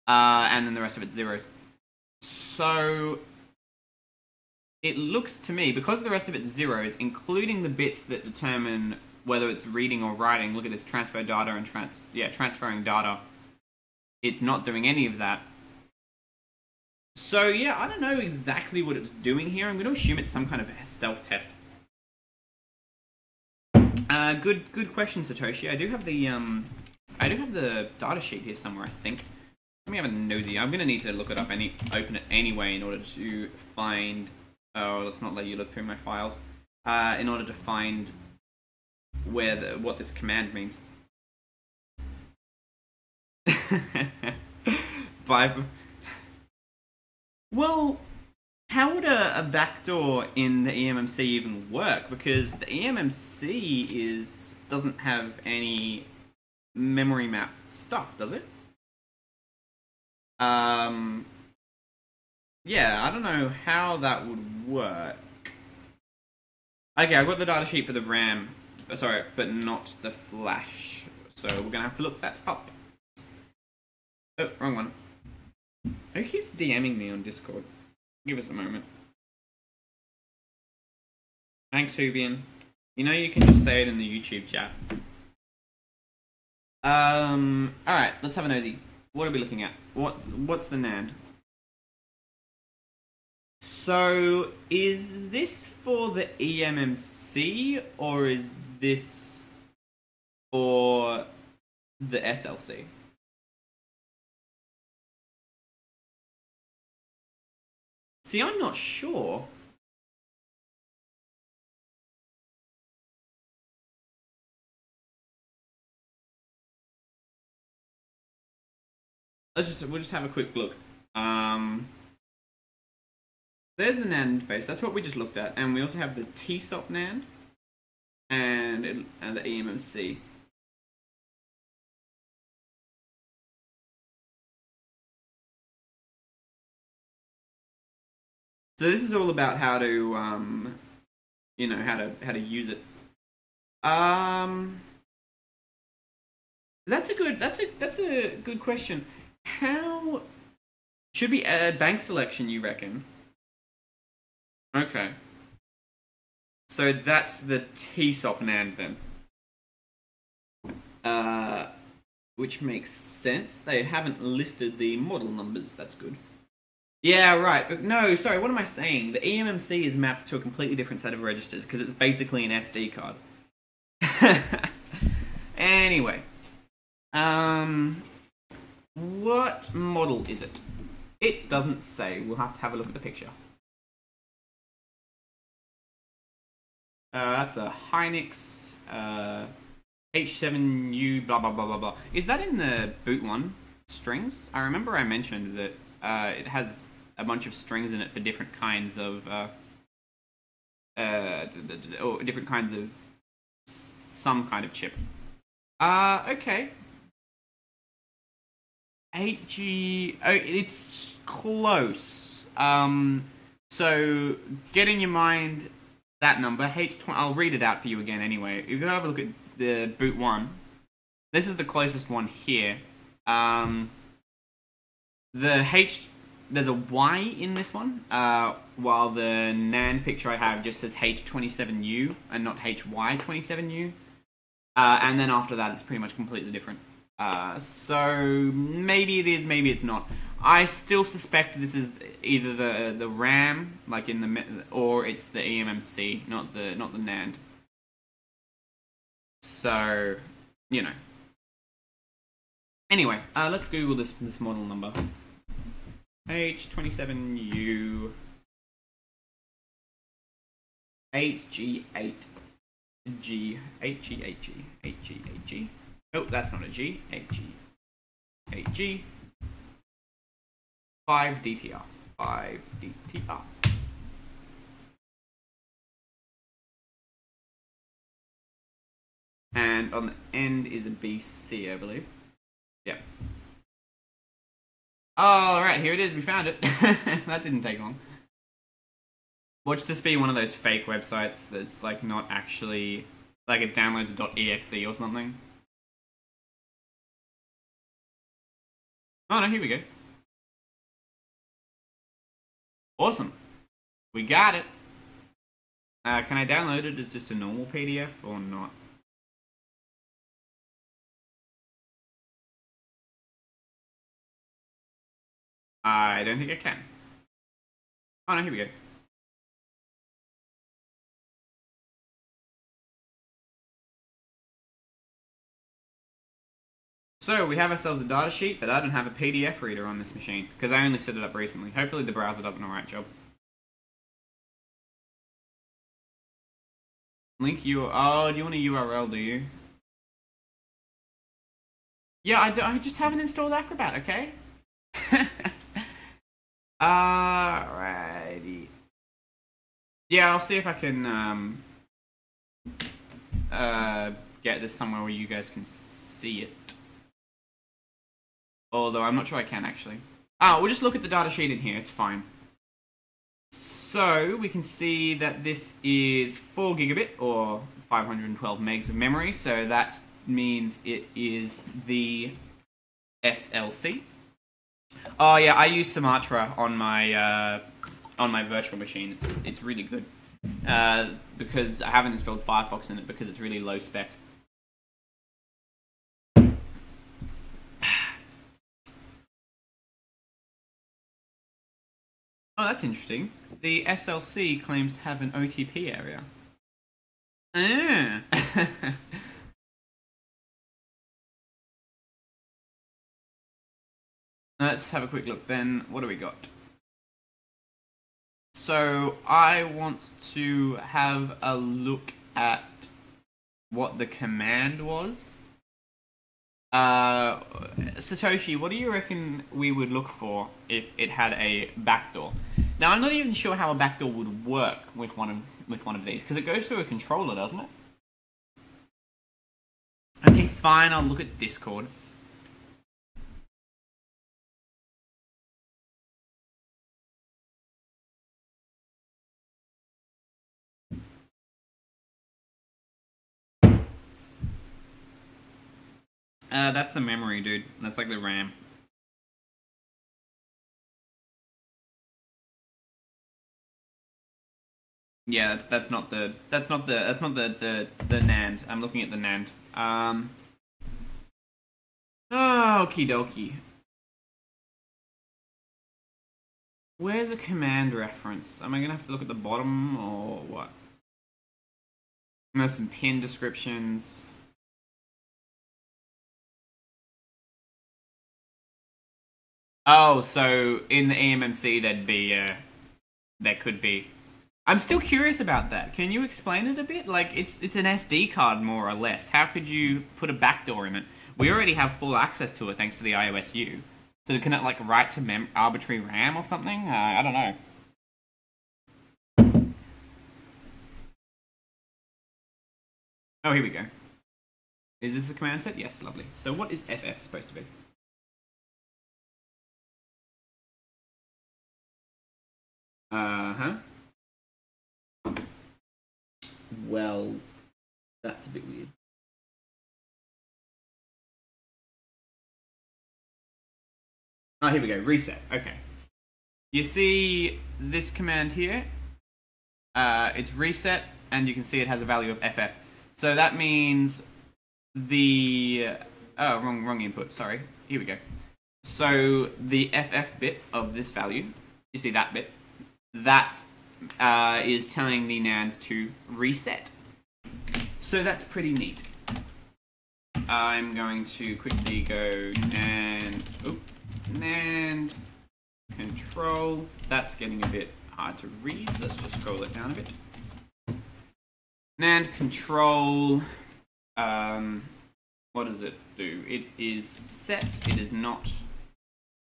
And then the rest of it's zeros. So it looks to me, because the rest of it's zeros, including the bits that determine whether it's reading or writing. Look at this, transfer data and transferring data. It's not doing any of that. So yeah, I don't know exactly what it's doing here. I'm going to assume it's some kind of self-test. Good question, Satoshi. I do have the data sheet here somewhere, I think. Let me have a nosy. I'm going to need to look it up and open it anyway in order to find... Oh, let's not let you look through my files. In order to find what this command means. Well, how would a backdoor in the eMMC even work? Because the eMMC doesn't have any memory map stuff, does it? Yeah, I don't know how that would work. Okay, I've got the datasheet for the RAM, sorry, but not the flash. So we're gonna have to look that up. Oh, wrong one. Who keeps DMing me on Discord? Give us a moment. Thanks, Hubian. You know you can just say it in the YouTube chat. Alright, let's have a nosy. What are we looking at? What's the NAND? So, is this for the eMMC, or is this for the SLC? See, I'm not sure. We'll just have a quick look. There's the NAND face. That's what we just looked at, and we also have the TSOP NAND and the eMMC. So this is all about how to, you know, how to use it. That's a good question. How should we add bank selection, you reckon? Okay. So that's the TSOP NAND then. Which makes sense. They haven't listed the model numbers. That's good. Yeah, right. But no, sorry, what am I saying? The eMMC is mapped to a completely different set of registers because it's basically an SD card. Anyway. What model is it? It doesn't say. We'll have to have a look at the picture. That's a Hynix H7U blah blah blah blah blah. Is that in the boot1 strings? I remember I mentioned that it has a bunch of strings in it for different kinds of or different kinds of some kind of chip. Okay. 8G. Oh, it's close. So get in your mind that number H20. I'll read it out for you again anyway. You go have a look at the boot1. This is the closest one here. There's a Y in this one, while the NAND picture I have just says H27U and not HY27U. And then after that, it's pretty much completely different. So maybe it is, maybe it's not. I still suspect this is either the RAM, like in the, or it's the eMMC, not the NAND. So, you know. Anyway, let's Google this model number. H27U 8G8 8G. Oh, that's not a G. 8G 5DTR. And on the end is a BC, I believe. Yep. Oh, right, here it is. We found it. That didn't take long. Watch this be one of those fake websites that's like not actually, like it downloads .exe or something. Oh no, here we go. Awesome. We got it. Can I download it as just a normal PDF or not? I don't think I can. Oh no, here we go. So we have ourselves a data sheet, but I don't have a PDF reader on this machine because I only set it up recently. Hopefully the browser does an alright job. Link URL. Oh, do you want a URL, do you? Yeah, I just haven't installed Acrobat, okay? Alrighty. Yeah, I'll see if I can get this somewhere where you guys can see it. Although I'm not sure I can actually. We'll just look at the data sheet in here, it's fine. So we can see that this is 4 gigabit or 512 megs of memory, so that's means it is the SLC. Oh yeah, I use Sumatra on my virtual machine. It's really good because I haven't installed Firefox in it because it's really low spec. Oh, that's interesting. The SLC claims to have an OTP area. Let's have a quick look then. What do we got? So I want to have a look at what the command was. Satoshi, what do you reckon we would look for if it had a backdoor? Now I'm not even sure how a backdoor would work with one of these because it goes through a controller, doesn't it? Okay, fine. I'll look at Discord. That's the memory, dude. That's like the RAM. Yeah, that's not the NAND. I'm looking at the NAND. Okie dokie. Where's a command reference? Am I gonna have to look at the bottom or what? And there's some pin descriptions. Oh, so in the eMMC there could be. I'm still curious about that. Can you explain it a bit? Like it's an SD card more or less. How could you put a backdoor in it? We already have full access to it thanks to the iOS U. So can it like write to arbitrary RAM or something? I don't know. Oh, here we go. Is this a command set? Yes, lovely. So what is FF supposed to be? Uh-huh. Well, that's a bit weird. Oh, here we go. Reset. Okay. You see this command here? It's reset, and you can see it has a value of FF. So that means the... Oh, wrong input. Sorry. Here we go. So the FF bit of this value, you see that bit? That is telling the NAND to reset. So that's pretty neat. I'm going to quickly go NAND control. That's getting a bit hard to read. Let's just scroll it down a bit. NAND control. What does it do? It is set. It is not.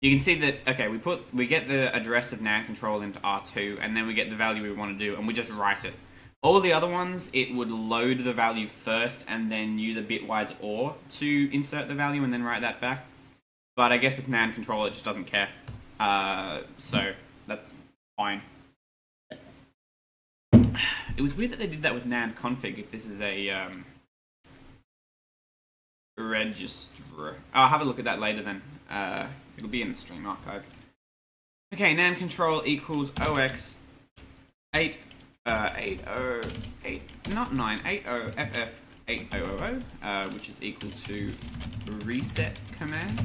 You can see that. Okay, we get the address of NAND control into R2, and then we get the value we want to do, and we just write it. All the other ones, it would load the value first, and then use a bitwise OR to insert the value, and then write that back. But I guess with NAND control, it just doesn't care. So that's fine. It was weird that they did that with NAND config. If this is a register, I'll have a look at that later. Then it'll be in the stream archive. Okay, NAND control equals OX 808 not 980 FF 8000, which is equal to reset command.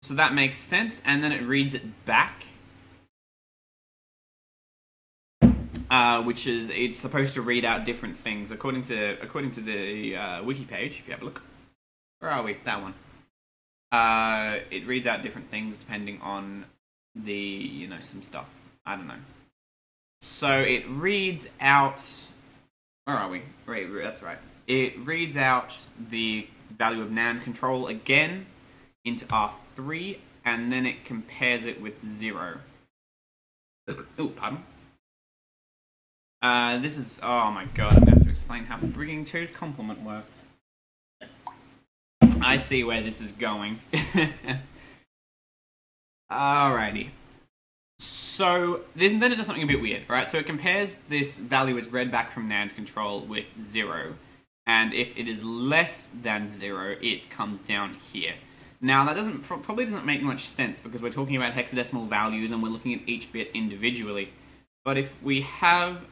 So that makes sense, and then it reads it back, which is it's supposed to read out different things according to the wiki page. If you have a look, where are we? That one. It reads out different things depending on the some stuff. I don't know. So it reads out. Where are we? Right, that's right. It reads out the value of NAND control again into R3, and then it compares it with 0. Oh, pardon. This is... Oh my god, I'm going to have to explain how frigging 2's complement works. I see where this is going. Alrighty. So then it does something a bit weird, right? So it compares this value as read back from NAND control with 0, and if it is less than 0, it comes down here. Now that probably doesn't make much sense because we're talking about hexadecimal values and we're looking at each bit individually. But if we have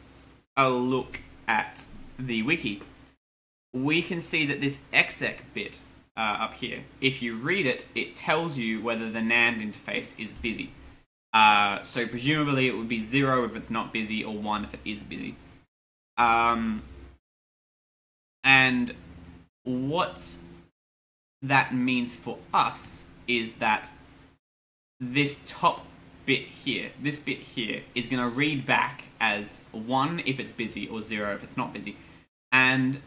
a look at the wiki, we can see that this exec bit up here, if you read it, it tells you whether the NAND interface is busy. So presumably it would be 0 if it's not busy, or 1 if it is busy. And what that means for us is that this top bit here, this bit here, is going to read back as 1 if it's busy, or 0 if it's not busy. And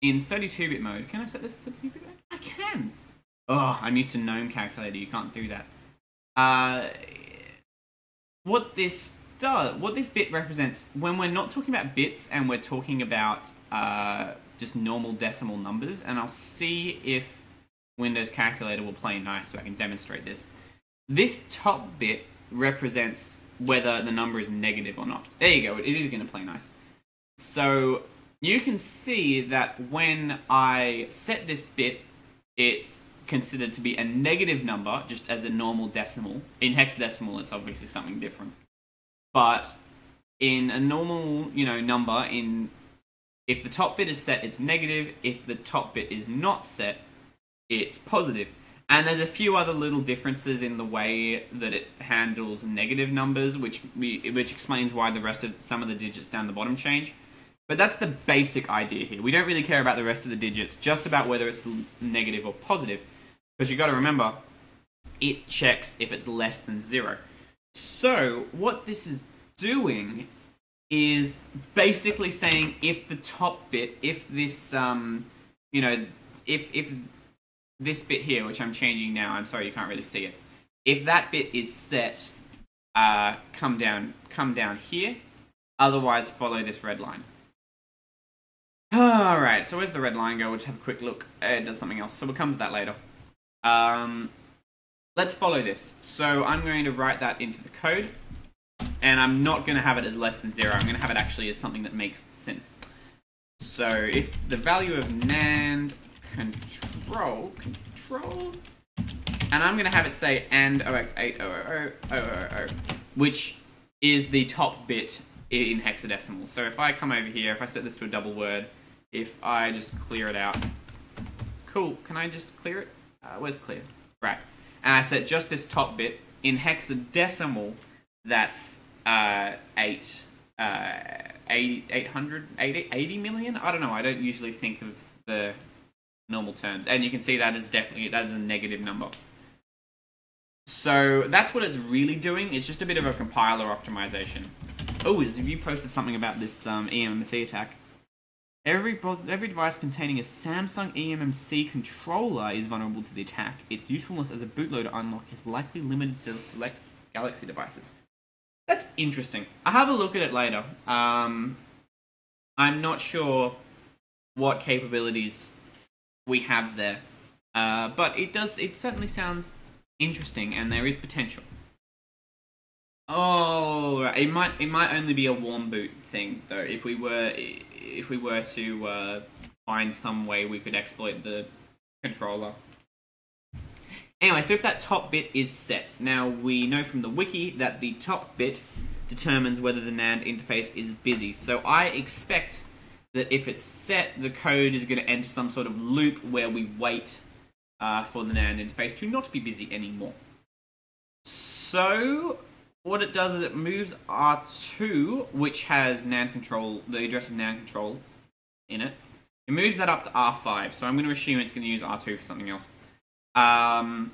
in 32-bit mode, can I set this to 32-bit mode? I can! Oh, I'm used to GNOME calculator, you can't do that. What this bit represents, when we're not talking about bits and we're talking about just normal decimal numbers, and I'll see if Windows Calculator will play nice so I can demonstrate this. This top bit represents whether the number is negative or not. There you go, it is going to play nice. So you can see that when I set this bit, it's considered to be a negative number, just as a normal decimal. In hexadecimal, it's obviously something different. But in a normal, number, if the top bit is set, it's negative. If the top bit is not set, it's positive. And there's a few other little differences in the way that it handles negative numbers, which explains why the rest of some of the digits down the bottom change. But that's the basic idea here. We don't really care about the rest of the digits, just about whether it's negative or positive. Because you've got to remember, it checks if it's less than 0. So what this is doing is basically saying if the top bit, if this, if this bit here, which I'm changing now, I'm sorry you can't really see it, if that bit is set, come down here, otherwise follow this red line. Alright, so where's the red line go? We'll just have a quick look. It does something else, so we'll come to that later. Let's follow this. So I'm going to write that into the code, and I'm not going to have it as less than 0. I'm going to have it actually as something that makes sense. So if the value of NAND control, and I'm going to have it say AND 0x800000, which is the top bit in hexadecimal. So if I come over here, if I set this to a double word, if I just clear it out, cool, can I just clear it? Where's clear? Right. And I set just this top bit in hexadecimal, that's 80 million? I don't know, I don't usually think of the normal terms. And you can see that is that is a negative number. So that's what it's really doing. It's just a bit of a compiler optimization. Oh, have you posted something about this eMMC attack? Every device containing a Samsung eMMC controller is vulnerable to the attack. Its usefulness as a bootloader unlock is likely limited to select Galaxy devices. That's interesting. I'll have a look at it later. I'm not sure what capabilities we have there, but it certainly sounds interesting, and there is potential. Oh, right. It might only be a warm boot thing though. If we were to find some way we could exploit the controller. Anyway, so if that top bit is set, now we know from the wiki that the top bit determines whether the NAND interface is busy. So I expect that if it's set, the code is going to enter some sort of loop where we wait for the NAND interface to not be busy anymore. So what it does is it moves R2, which has NAND control, the address of NAND control in it. It moves that up to R5, so I'm going to assume it's going to use R2 for something else. And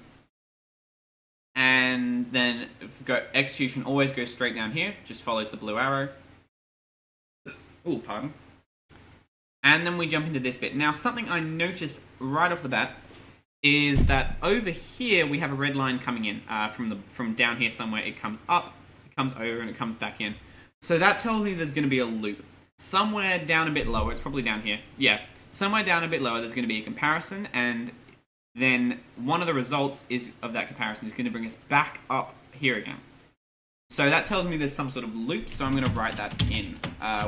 then execution always goes straight down here, just follows the blue arrow. Ooh, pardon. And then we jump into this bit. Now, something I noticed right off the bat is that over here we have a red line coming in from down here somewhere. It comes up, it comes over, and it comes back in. So that tells me there's going to be a loop. Somewhere down a bit lower, it's probably down here. Yeah, somewhere down a bit lower there's going to be a comparison, and then one of the results of that comparison is going to bring us back up here again. So that tells me there's some sort of loop, so I'm going to write that in.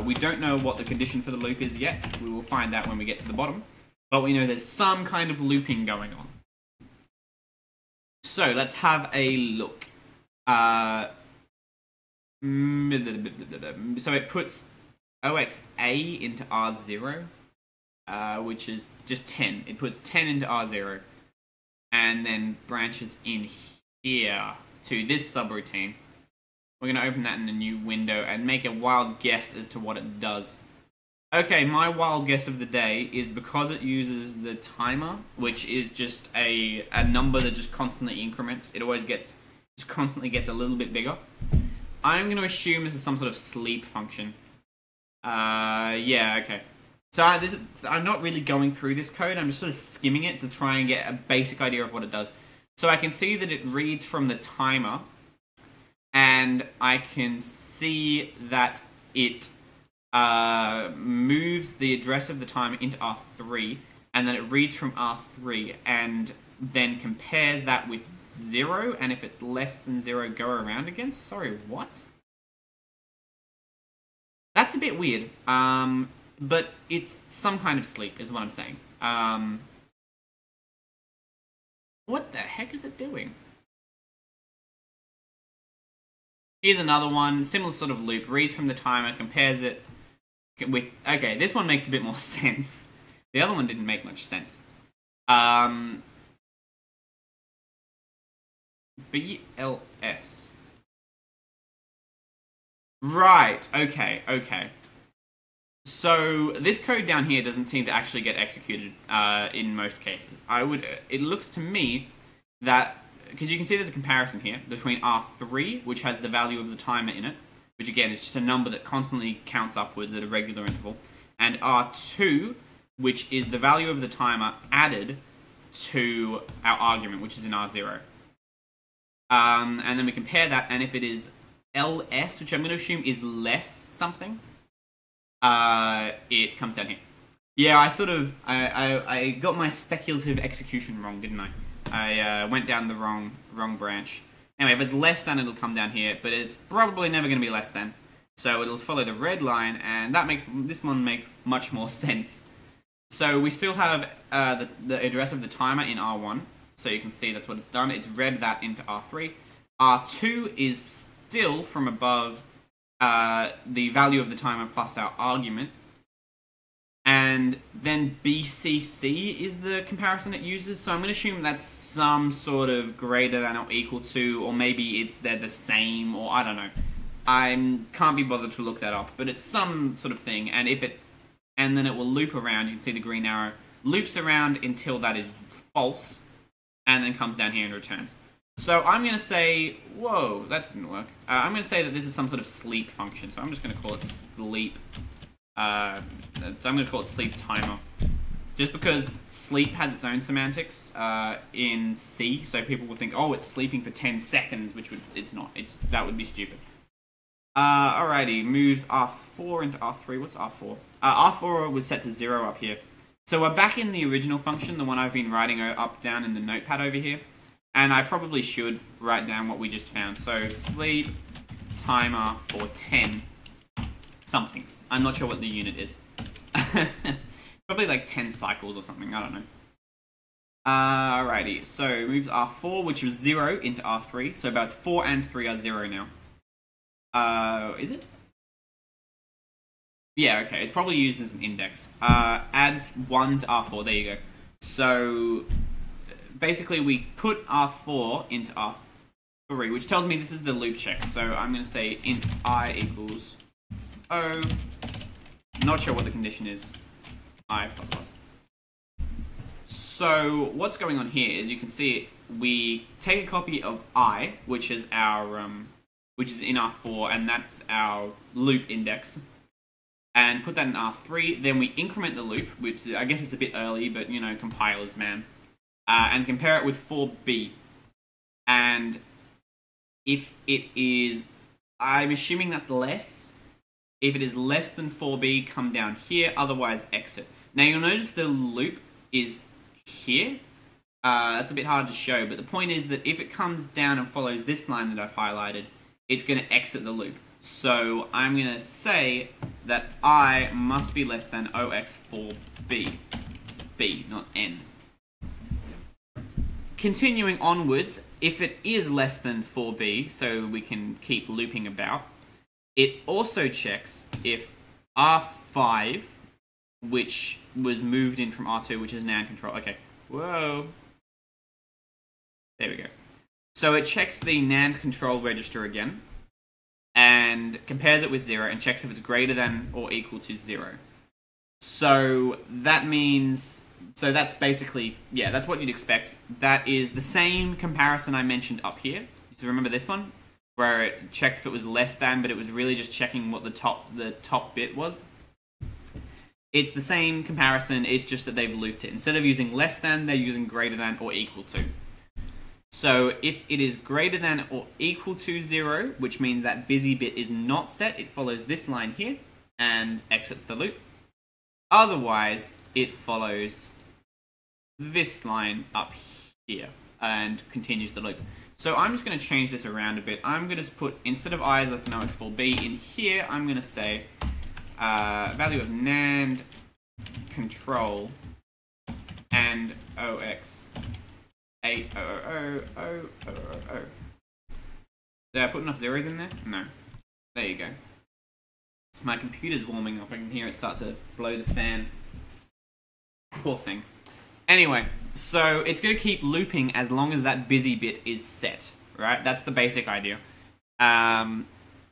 We don't know what the condition for the loop is yet. We will find out when we get to the bottom. But we know there's some kind of looping going on. So let's have a look. So it puts OXA into R0, which is just 10. It puts 10 into R0, and then branches in here to this subroutine. We're going to open that in a new window and make a wild guess as to what it does. Okay, my wild guess of the day is because it uses the timer, which is just a number that just constantly increments. It always just constantly gets a little bit bigger. I'm going to assume this is some sort of sleep function. Yeah, okay. So I'm not really going through this code. I'm just sort of skimming it to try and get a basic idea of what it does. So I can see that it reads from the timer, and I can see that it moves the address of the timer into R3, and then it reads from R3, and then compares that with 0, and if it's less than 0, go around again. Sorry, what? That's a bit weird, but it's some kind of sleep, is what I'm saying. What the heck is it doing? Here's another one, similar sort of loop, reads from the timer, compares it with... Okay, this one makes a bit more sense. The other one didn't make much sense. BLS. Right, okay. So, this code down here doesn't seem to actually get executed in most cases. It looks to me that... Because you can see there's a comparison here between R3, which has the value of the timer in it, which again is just a number that constantly counts upwards at a regular interval, and R2, which is the value of the timer added to our argument, which is in R0. And then we compare that, and if it is LS, which I'm going to assume is less something, it comes down here. Yeah, I got my speculative execution wrong, didn't I? I went down the wrong branch. Anyway, if it's less than, it'll come down here, but it's probably never going to be less than. So it'll follow the red line, and this one makes much more sense. So we still have the address of the timer in R1, so you can see that's what it's done. It's read that into R3. R2 is still from above the value of the timer plus our argument. And then BCC is the comparison it uses, so I'm going to assume that's some sort of greater than or equal to, or maybe they're the same, or I don't know. I can't be bothered to look that up, but it's some sort of thing, and then it will loop around. You can see the green arrow loops around until that is false, and then comes down here and returns. So I'm going to say, whoa, that didn't work. I'm going to say that this is some sort of sleep function, so I'm just going to call it sleep. So I'm going to call it sleep timer, just because sleep has its own semantics in C, so people will think, oh, it's sleeping for 10 seconds, which it's not. That would be stupid. Alrighty, moves R4 into R3. What's R4? R4 was set to 0 up here. So we're back in the original function, the one I've been writing down in the notepad over here, and I probably should write down what we just found. So sleep timer for 10 somethings. I'm not sure what the unit is. Probably like 10 cycles or something, I don't know. Alrighty, so moves R4, which was 0, into R3, so both 4 and 3 are 0 now. Is it? Yeah, okay, it's probably used as an index. Adds 1 to R4, there you go. So, basically we put R4 into R3, which tells me this is the loop check, so I'm going to say int I equals O, not sure what the condition is, I++. So what's going on here is you can see we take a copy of I, which is our which is in R4, and that's our loop index, and put that in R3. Then we increment the loop, which I guess is a bit early, but you know, compilers, man, and compare it with 4b. And if it is, I'm assuming that's less. If it is less than 4b, come down here, otherwise exit. Now you'll notice the loop is here. That's a bit hard to show, but the point is that if it comes down and follows this line that I've highlighted, it's going to exit the loop. So I'm going to say that I must be less than OX4B. B, not N. Continuing onwards, if it is less than 4B, so we can keep looping about, it also checks if R5, which was moved in from R2, which is NAND control. Okay, whoa. There we go. So it checks the NAND control register again, and compares it with 0, and checks if it's greater than or equal to 0. So that means... So that's basically, yeah, that's what you'd expect. That is the same comparison I mentioned up here. So remember this one? Where it checked if it was less than, but it was really just checking what the top bit was. It's the same comparison, it's just that they've looped it. Instead of using less than, they're using greater than or equal to. So if it is greater than or equal to 0, which means that busy bit is not set, it follows this line here and exits the loop. Otherwise, it follows this line up here and continues the loop. So I'm just going to change this around a bit. I'm going to put, instead of I is less than OX4B, in here I'm going to say value of NAND control and OX 8000000. Did I put enough zeros in there? No. There you go. My computer's warming up. I can hear it start to blow the fan. Poor thing. Anyway, so it's going to keep looping as long as that busy bit is set, right? That's the basic idea. And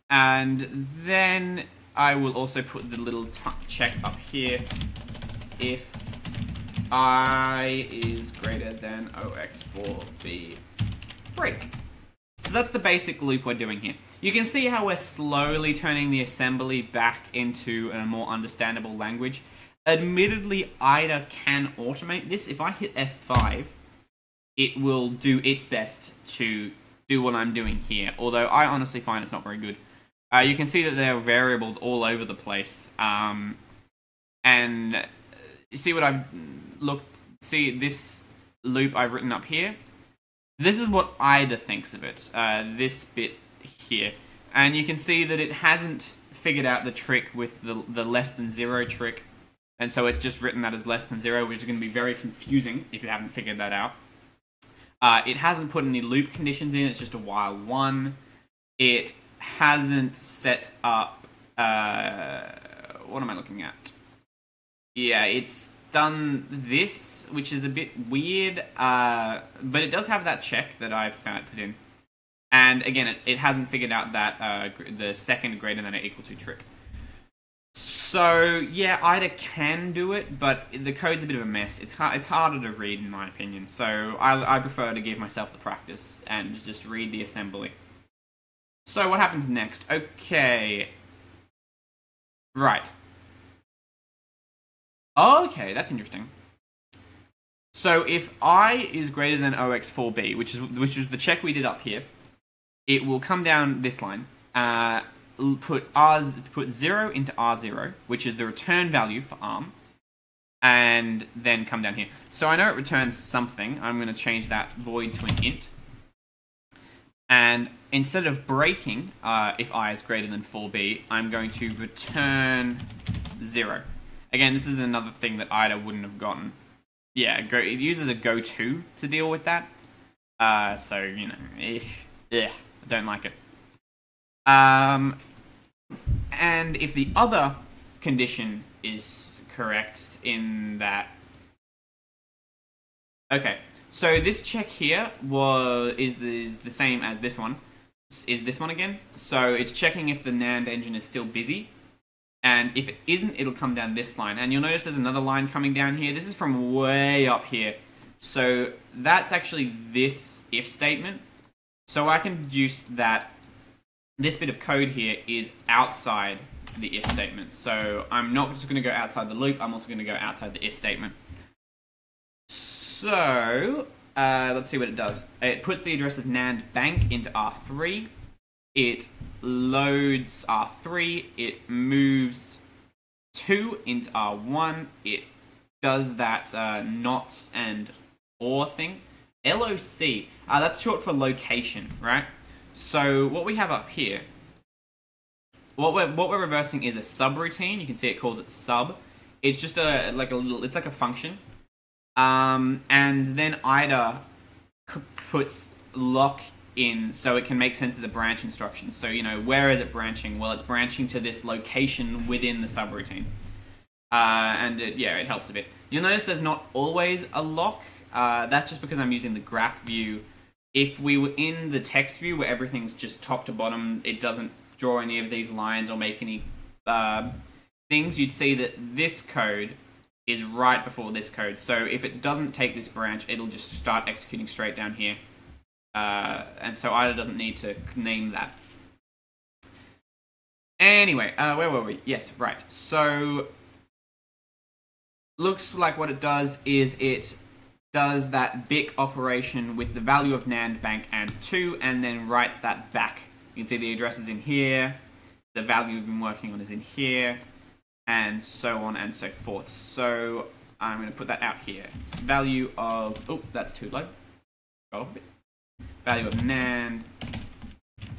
then I will also put the little check up here if I is greater than OX4B break. So that's the basic loop we're doing here. You can see how we're slowly turning the assembly back into a more understandable language. Admittedly, IDA can automate this. If I hit F5, it will do its best to do what I'm doing here, although I honestly find it's not very good. You can see that there are variables all over the place, and you see what I've see this loop I've written up here? This is what IDA thinks of it, this bit here. And you can see that it hasn't figured out the trick with the less than 0 trick. And so it's just written that as less than 0, which is going to be very confusing if you haven't figured that out. It hasn't put any loop conditions in, it's just a while 1. It hasn't set up... what am I looking at? Yeah, it's done this, which is a bit weird, but it does have that check that I've put in. And again, it hasn't figured out that the second greater than or equal to trick. So, yeah, IDA can do it, but the code's a bit of a mess. It's harder to read, in my opinion, so I prefer to give myself the practice and just read the assembly. So, what happens next? Okay. Right. Okay, that's interesting. So, if I is greater than OX4B, which is the check we did up here, it will come down this line. Put 0 into R0, which is the return value for ARM, and then come down here. So I know it returns something. I'm going to change that void to an int. And instead of breaking, if I is greater than 4B, I'm going to return 0. Again, this is another thing that IDA wouldn't have gotten. Yeah, it uses a go-to to deal with that. So, you know, I don't like it. And if the other condition is correct in that... Okay, so this check here is the same as this one. Is this one again? So it's checking if the NAND engine is still busy. And if it isn't, it'll come down this line. And you'll notice there's another line coming down here. This is from way up here. So that's actually this if statement. So I can deduce that this bit of code here is outside the if statement. So I'm not just going to go outside the loop, I'm also going to go outside the if statement. So, let's see what it does. It puts the address of NAND bank into R3. It loads R3. It moves 2 into R1. It does that not and or thing. LOC, that's short for location, right? So what we have up here, what we're reversing is a subroutine. You can see it calls it sub. It's just it's like a function. And then IDA puts lock in so it can make sense of the branch instructions. So, where is it branching? Well, it's branching to this location within the subroutine. It helps a bit. You'll notice there's not always a lock. That's just because I'm using the graph view. If we were in the text view where everything's just top to bottom, it doesn't draw any of these lines or make any things, you'd see that this code is right before this code. So if it doesn't take this branch, it'll just start executing straight down here. And so IDA doesn't need to name that. Anyway, where were we? Yes, right. So looks like what it does is it does that BIC operation with the value of NAND bank and2, and then writes that back. You can see the address is in here, the value we've been working on is in here, and so on and so forth. So I'm going to put that out here. It's value of, oh, that's too low. Go up a bit. Value of NAND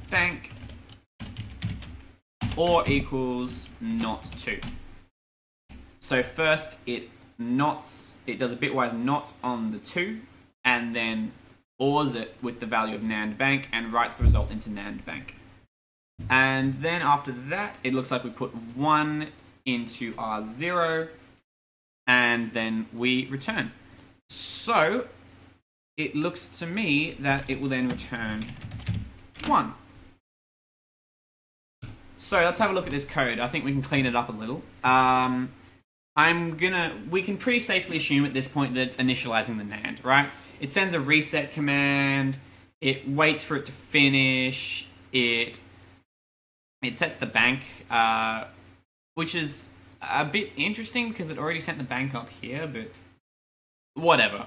bank or equals not 2. So first it does a bitwise not on the 2, and then ORs it with the value of NAND bank and writes the result into NAND bank. And then after that, it looks like we put 1 into R0, and then we return. So it looks to me that it will then return 1. So let's have a look at this code. I think we can clean it up a little. We can pretty safely assume at this point that it's initializing the NAND, right? It sends a reset command, it waits for it to finish, it sets the bank, which is a bit interesting because it already sent the bank up here, but whatever.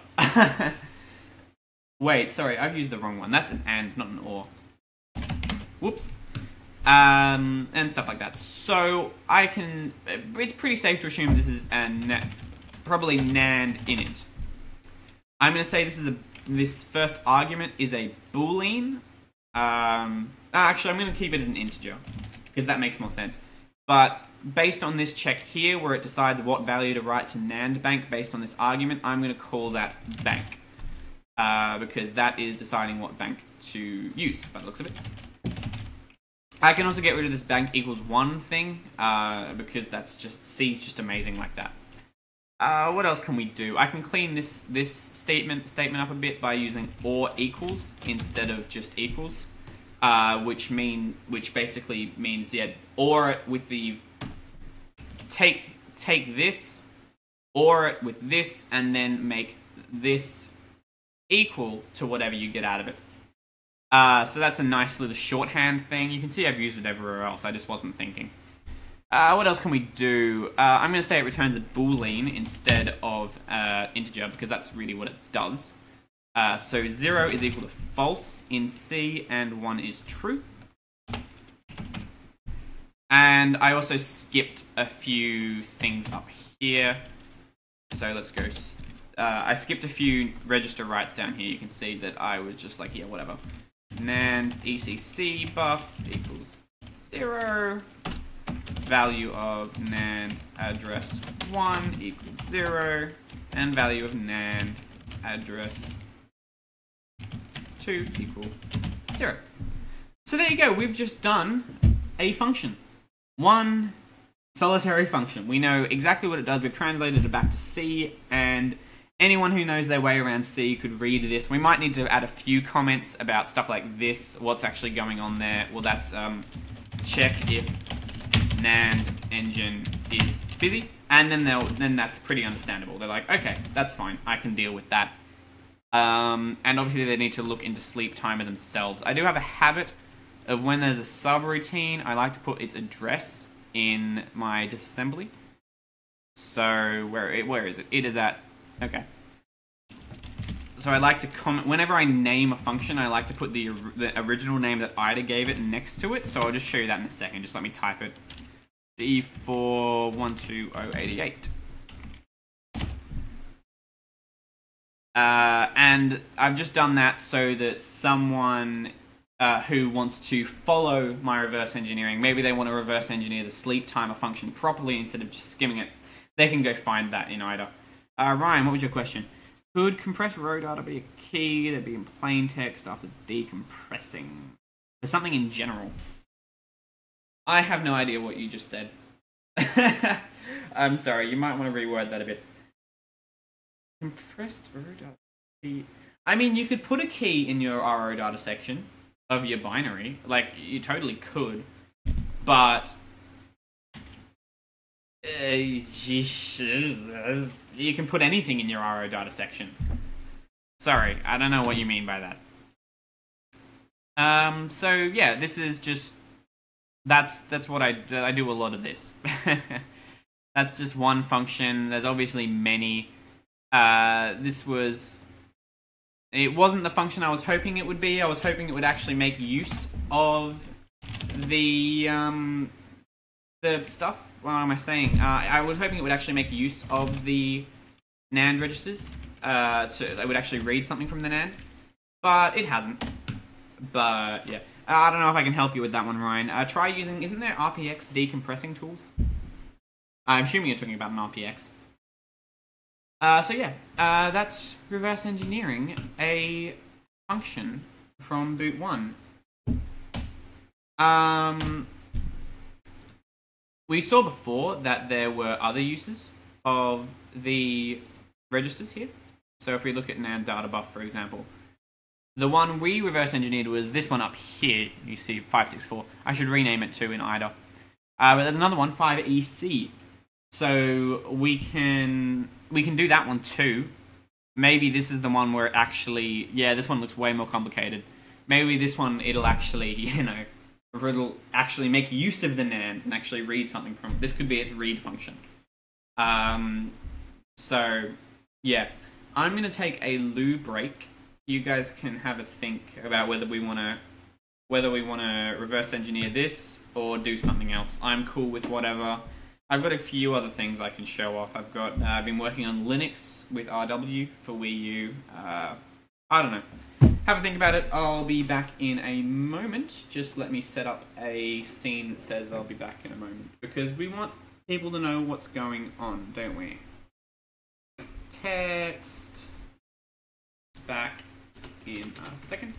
Wait, sorry, I've used the wrong one. That's an AND, not an OR. Whoops. And stuff like that. So it's pretty safe to assume this is probably NAND init. I'm going to say this first argument is a boolean. Actually, I'm going to keep it as an integer because that makes more sense. But based on this check here, where it decides what value to write to NAND bank based on this argument, I'm going to call that bank because that is deciding what bank to use by the looks of it. I can also get rid of this bank equals 1 thing, because that's just, C is just amazing like that. What else can we do? I can clean this statement up a bit by using OR equals instead of just equals, which basically means, yeah, OR it with the, take this, OR it with this, and then make this equal to whatever you get out of it. So that's a nice little shorthand thing. You can see I've used it everywhere else. I just wasn't thinking. What else can we do? I'm going to say it returns a boolean instead of integer because that's really what it does. So 0 is equal to false in C and 1 is true. And I also skipped a few things up here. So let's go. I skipped a few register writes down here. You can see that I was just like, yeah, whatever. NAND ECC buff equals 0. Value of NAND address 1 equals 0. And value of NAND address 2 equals 0. So there you go. We've just done a function. One solitary function. We know exactly what it does. We've translated it back to C, and anyone who knows their way around C could read this. We might need to add a few comments about stuff like this, what's actually going on there. Well, that's check if NAND engine is busy, and then that's pretty understandable. They're like, okay, that's fine, I can deal with that. And obviously they need to look into sleep timer themselves. I do have a habit of when there's a subroutine, I like to put its address in my disassembly. So where is it? It is at, okay. So I like to comment, whenever I name a function, I like to put the original name that IDA gave it next to it. So I'll just show you that in a second. Just let me type it. D412088. And I've just done that so that someone who wants to follow my reverse engineering, maybe they want to reverse engineer the sleep timer function properly instead of just skimming it, they can go find that in IDA. Ryan, what was your question? Could compressed row data be a key that be in plain text after decompressing? For something in general. I have no idea what you just said. I'm sorry, you might want to reword that a bit. Compressed row data. I mean, you could put a key in your RO data section of your binary. Like, you totally could. But you can put anything in your RO data section. Sorry, I don't know what you mean by that. So yeah, this is just that's what I do a lot of this. That's just one function. There's obviously many. It wasn't the function I was hoping it would be. I was hoping it would actually make use of the stuff. What am I saying? I was hoping it would actually make use of the NAND registers. It would actually read something from the NAND, but it hasn't. But yeah, I don't know if I can help you with that one, Ryan. Try using. Isn't there RPX decompressing tools? I'm assuming you're talking about an RPX. So yeah, that's reverse engineering a function from boot1. We saw before that there were other uses of the registers here. So if we look at NAND data buff, for example, the one we reverse engineered was this one up here. You see 564. I should rename it too in IDA. But there's another one, 5EC. So we can do that one too. Maybe this is the one where it actually, yeah, this one looks way more complicated. Maybe this one, it'll actually, it'll actually make use of the NAND and actually read something from it. This could be its read function. So, yeah. I'm going to take a loo break. You guys can have a think about whether we want to reverse engineer this or do something else. I'm cool with whatever. I've got a few other things I can show off. I've been working on Linux with RW for Wii U. I don't know. Have a think about it. I'll be back in a moment. Just let me set up a scene that says I'll be back in a moment, because we want people to know what's going on, don't we? Text. Back in a second.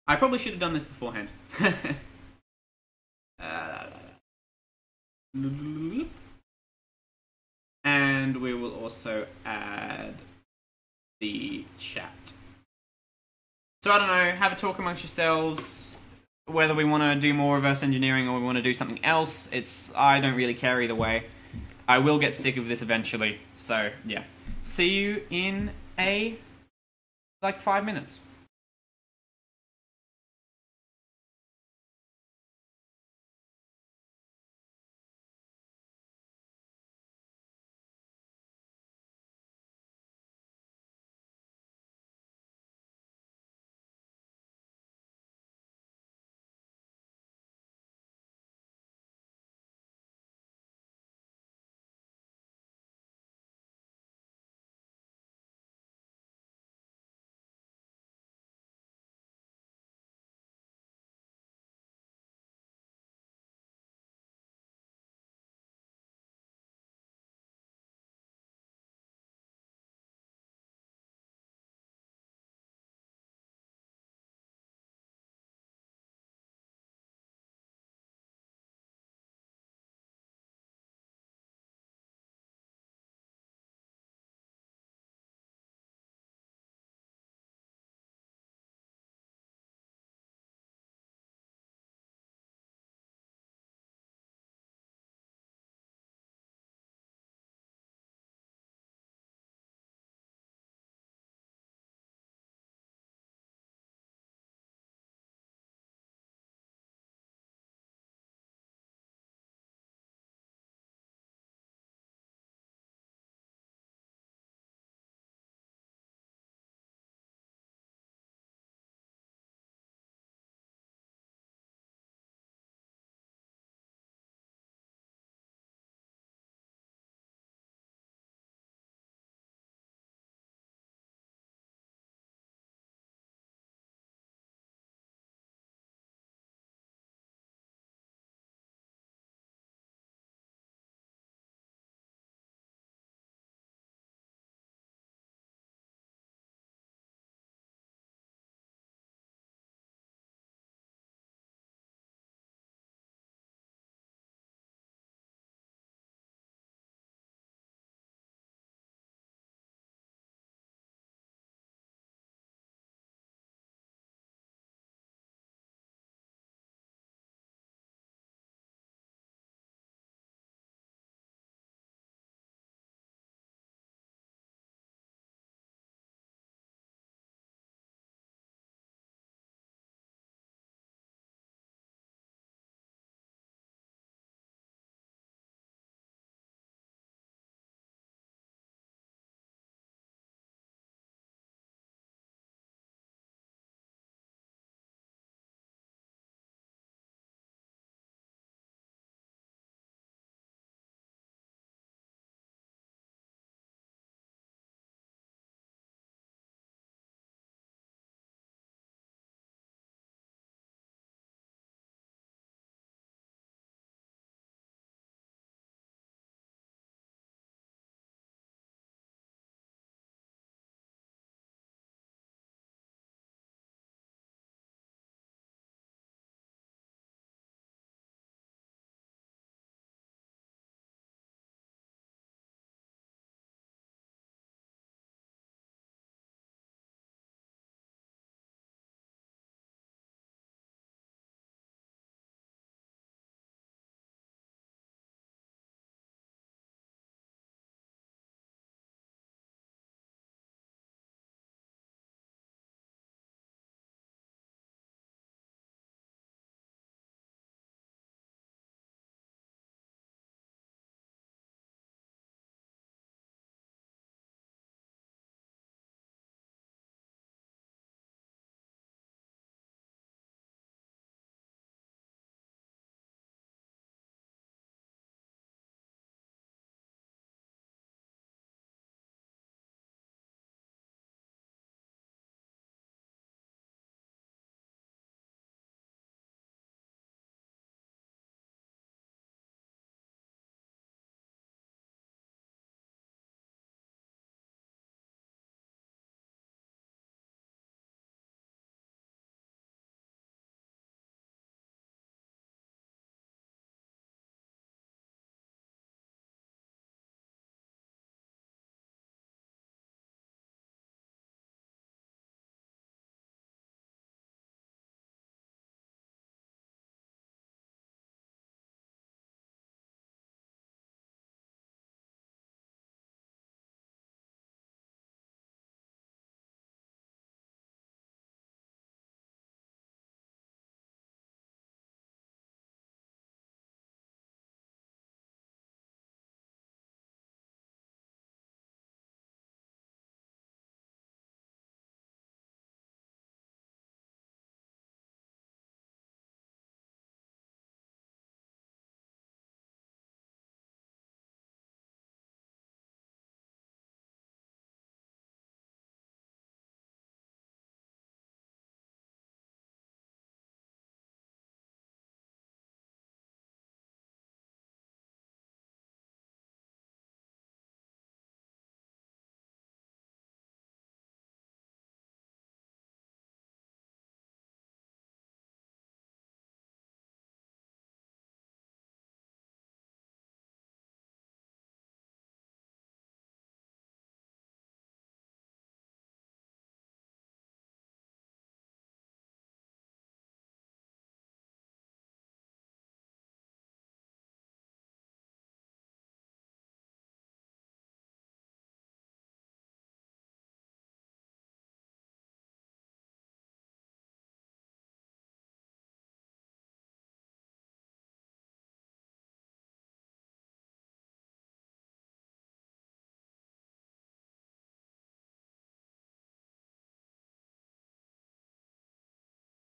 I probably should have done this beforehand. And we will also add the chat. So I don't know, have a talk amongst yourselves whether we want to do more reverse engineering or we want to do something else. I don't really care either way. I will get sick of this eventually. So yeah. See you in 5 minutes.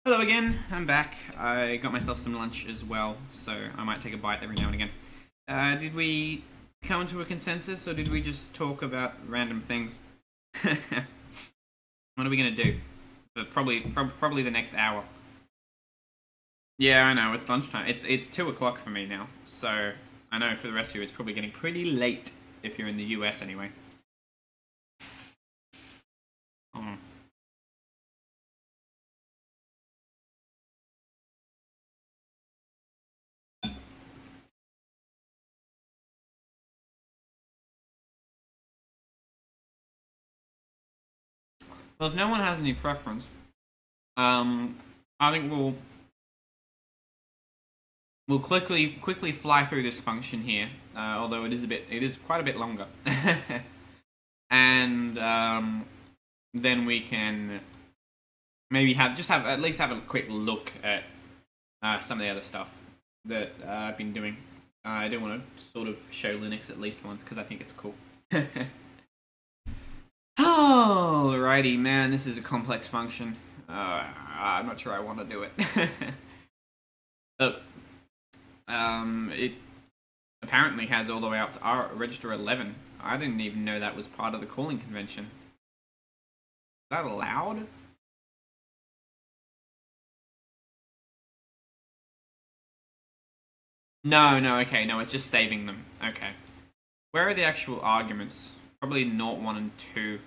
Hello again, I'm back. I got myself some lunch as well, so I might take a bite every now and again. Did we come to a consensus, or did we just talk about random things? What are we gonna do? Probably the next hour. Yeah, I know, it's lunchtime. It's 2 o'clock for me now, so I know for the rest of you it's probably getting pretty late, if you're in the US anyway. Oh. Well, if no one has any preference, I think we'll quickly fly through this function here, although it is quite a bit longer, and then we can maybe at least have a quick look at some of the other stuff that I've been doing. I do want to sort of show Linux at least once because I think it's cool. Alrighty, man, this is a complex function. I'm not sure I want to do it. Look, it apparently has all the way up to register 11. I didn't even know that was part of the calling convention. Is that allowed? No, okay, no, it's just saving them. Okay. Where are the actual arguments? Probably 0, 1, and 2.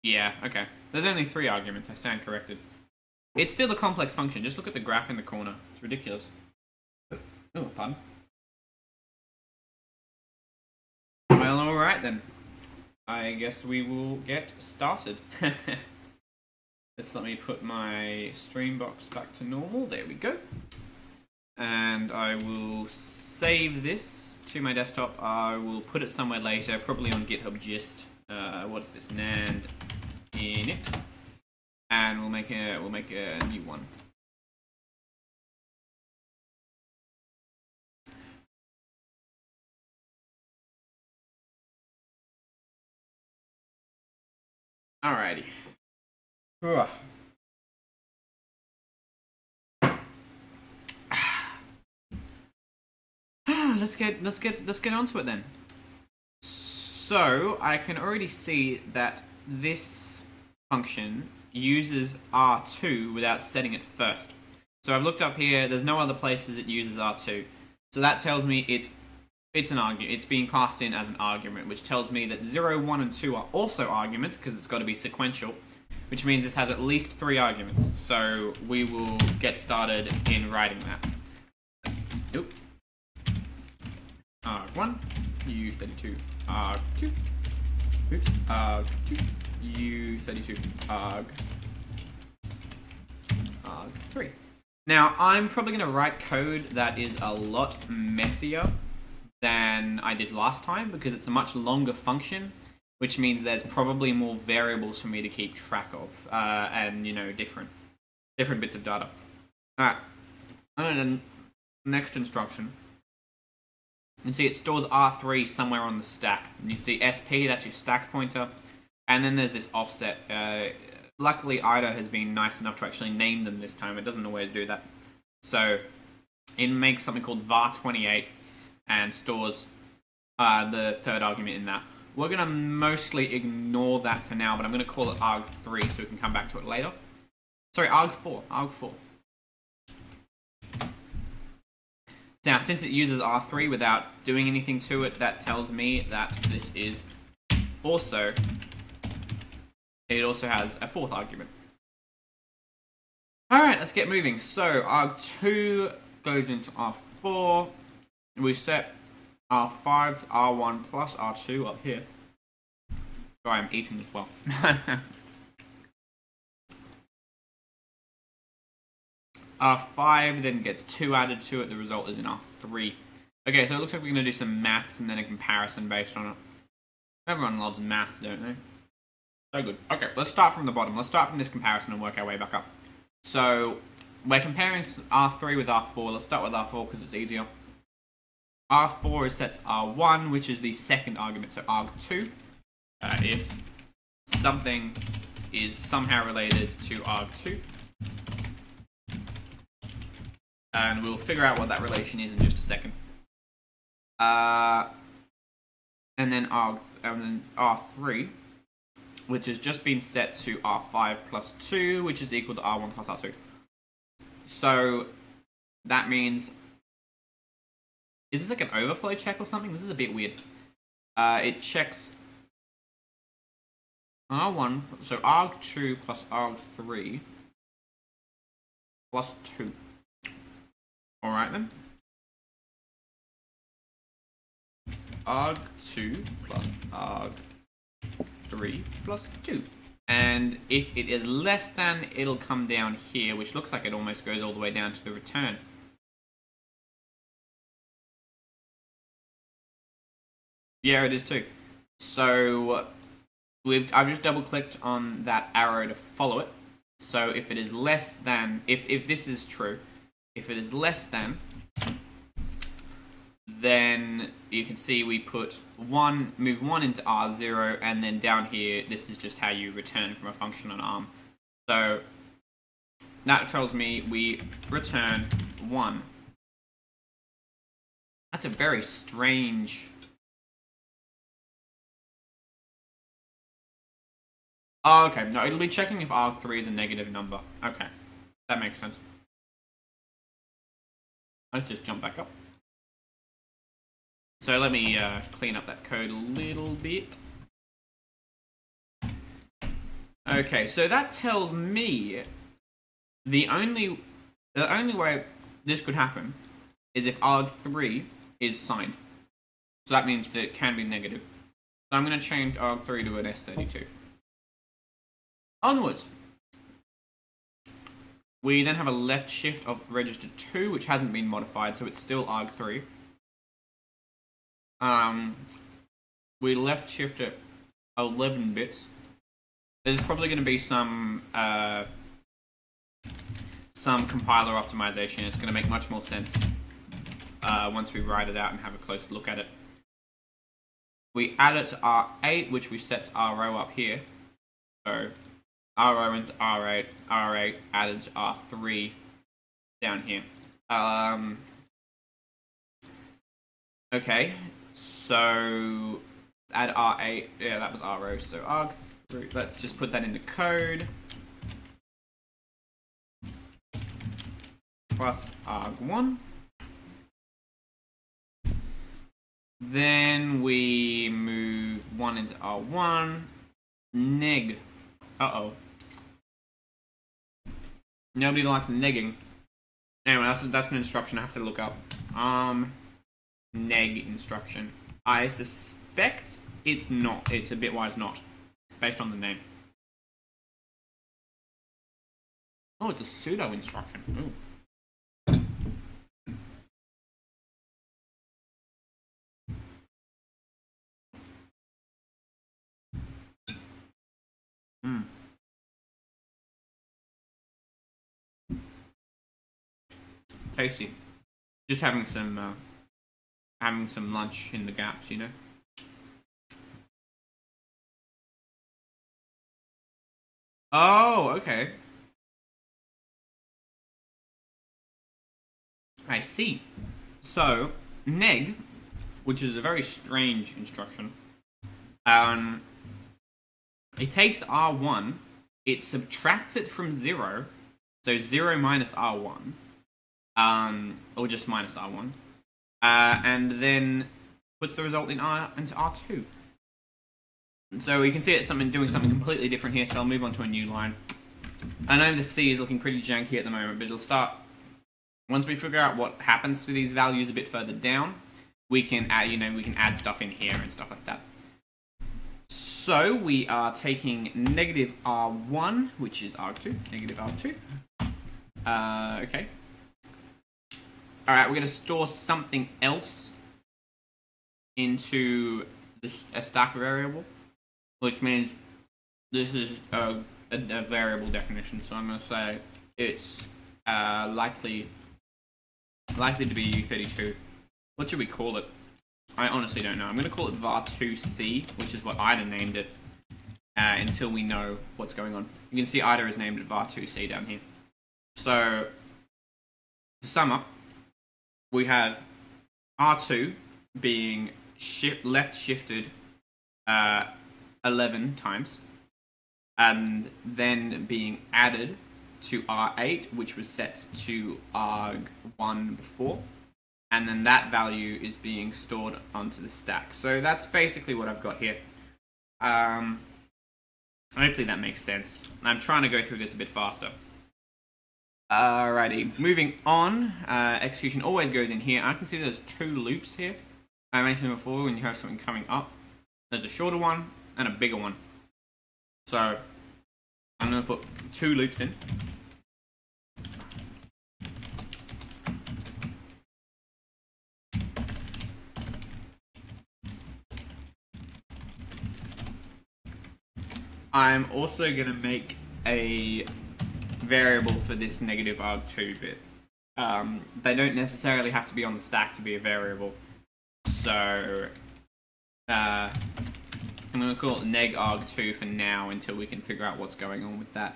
Yeah, okay. There's only 3 arguments, I stand corrected. It's still a complex function, just look at the graph in the corner. It's ridiculous. Oh, pardon. Well, alright then. I guess we will get started. Just let me put my stream box back to normal. There we go. And I will save this to my desktop. I will put it somewhere later, probably on GitHub Gist. What is this? NAND init, and we'll make a new one. Alrighty. Ugh. Let's get onto it then. So I can already see that this function uses R2 without setting it first. So I've looked up here. There's no other places it uses R2. So that tells me it's an argument. It's being passed in as an argument, which tells me that 0, 1, and 2 are also arguments because it's got to be sequential, which means this has at least 3 arguments. So we will get started in writing that. Nope. Arg1, U32, Arg2, oops, Arg2, U32, Arg3. Now, I'm probably going to write code that is a lot messier than I did last time because it's a much longer function, which means there's probably more variables for me to keep track of, and, you know, different bits of data. Alright, and then next instruction. You can see it stores R3 somewhere on the stack. And you see SP, that's your stack pointer. And then there's this offset. Luckily, IDA has been nice enough to actually name them this time. It doesn't always do that. So it makes something called var28 and stores the third argument in that. We're going to mostly ignore that for now, but I'm going to call it arg3 so we can come back to it later. Sorry, arg4. Now, since it uses R3 without doing anything to it, that tells me that this is also... It also has a 4th argument. Alright, let's get moving. So, arg2 goes into R4. We set R5 to R1 plus R2 up here. Sorry, I'm eating as well. R5 then gets 2 added to it. The result is in R3. Okay, so it looks like we're going to do some maths and then a comparison based on it. Everyone loves math, don't they? So good. Okay, let's start from the bottom. Let's start from this comparison and work our way back up. So, we're comparing R3 with R4. Let's start with R4 because it's easier. R4 is set to R1, which is the 2nd argument, so arg2. If something is somehow related to arg2, And we'll figure out what that relation is in just a second. And then R3, which has just been set to R5 plus 2, which is equal to R1 plus R2. So that means, is this like an overflow check or something? This is a bit weird. It checks R1, so R2 plus R3 plus 2. Alright then. arg2 plus arg3 plus 2. And if it is less than, it'll come down here, which looks like it almost goes all the way down to the return. Yeah, it is too. So I've just double clicked on that arrow to follow it. So if it is less than, if this is true, if it is less than, then you can see we put move 1 into R0, and then down here, this is just how you return from a function on ARM. So that tells me we return 1. That's a very strange... Oh, okay. No, it'll be checking if arg3 is a negative number. Okay. That makes sense. Let's just jump back up. So let me clean up that code a little bit. Okay, so that tells me the only way this could happen is if arg3 is signed. So that means that it can be negative. So I'm going to change arg3 to an S32. Onwards. We then have a left shift of register 2, which hasn't been modified, so it's still arg3. We left shift at 11 bits. There's probably going to be some compiler optimization. It's going to make much more sense once we write it out and have a close look at it. We add it to R8, which we set to RO up here. So RO into R8, R8 added to R3 down here. Okay, so add R8, yeah, that was RO, so arg3, let's just put that in the code. Plus arg1. Then we move 1 into R1, neg. Uh-oh. Nobody likes negging. Anyway, that's an instruction I have to look up. Neg instruction. I suspect it's not. It's a bitwise not, based on the name. Oh, it's a pseudo instruction. Ooh. Tasty. Just having some lunch in the gaps, you know. Oh, okay. I see. So, neg, which is a very strange instruction, it takes R1, it subtracts it from 0, so 0 minus R1, or just minus R1, and then puts the result into R2. So you can see it's doing something completely different here, so I'll move on to a new line. I know the C is looking pretty janky at the moment, but it'll start... Once we figure out what happens to these values a bit further down, we can add, we can add stuff in here and stuff like that. So we are taking negative R1, which is arg2, negative R2. Okay. Alright, we're going to store something else into a stack variable, which means this is a variable definition. So I'm going to say it's likely to be U32. What should we call it? I honestly don't know. I'm going to call it var2c, which is what IDA named it, until we know what's going on. You can see IDA is named at var2c down here. So to sum up, we have R2 being left shifted 11 times, and then being added to R8, which was set to arg1 before, and then that value is being stored onto the stack. So that's basically what I've got here. Hopefully that makes sense. I'm trying to go through this a bit faster. Alrighty, moving on. Execution always goes in here. I can see there's 2 loops here. I mentioned before when you have something coming up. There's a shorter one and a bigger one. So I'm going to put 2 loops in. I'm also going to make a variable for this negative arg2 bit. They don't necessarily have to be on the stack to be a variable. So I'm going to call it neg arg2 for now until we can figure out what's going on with that.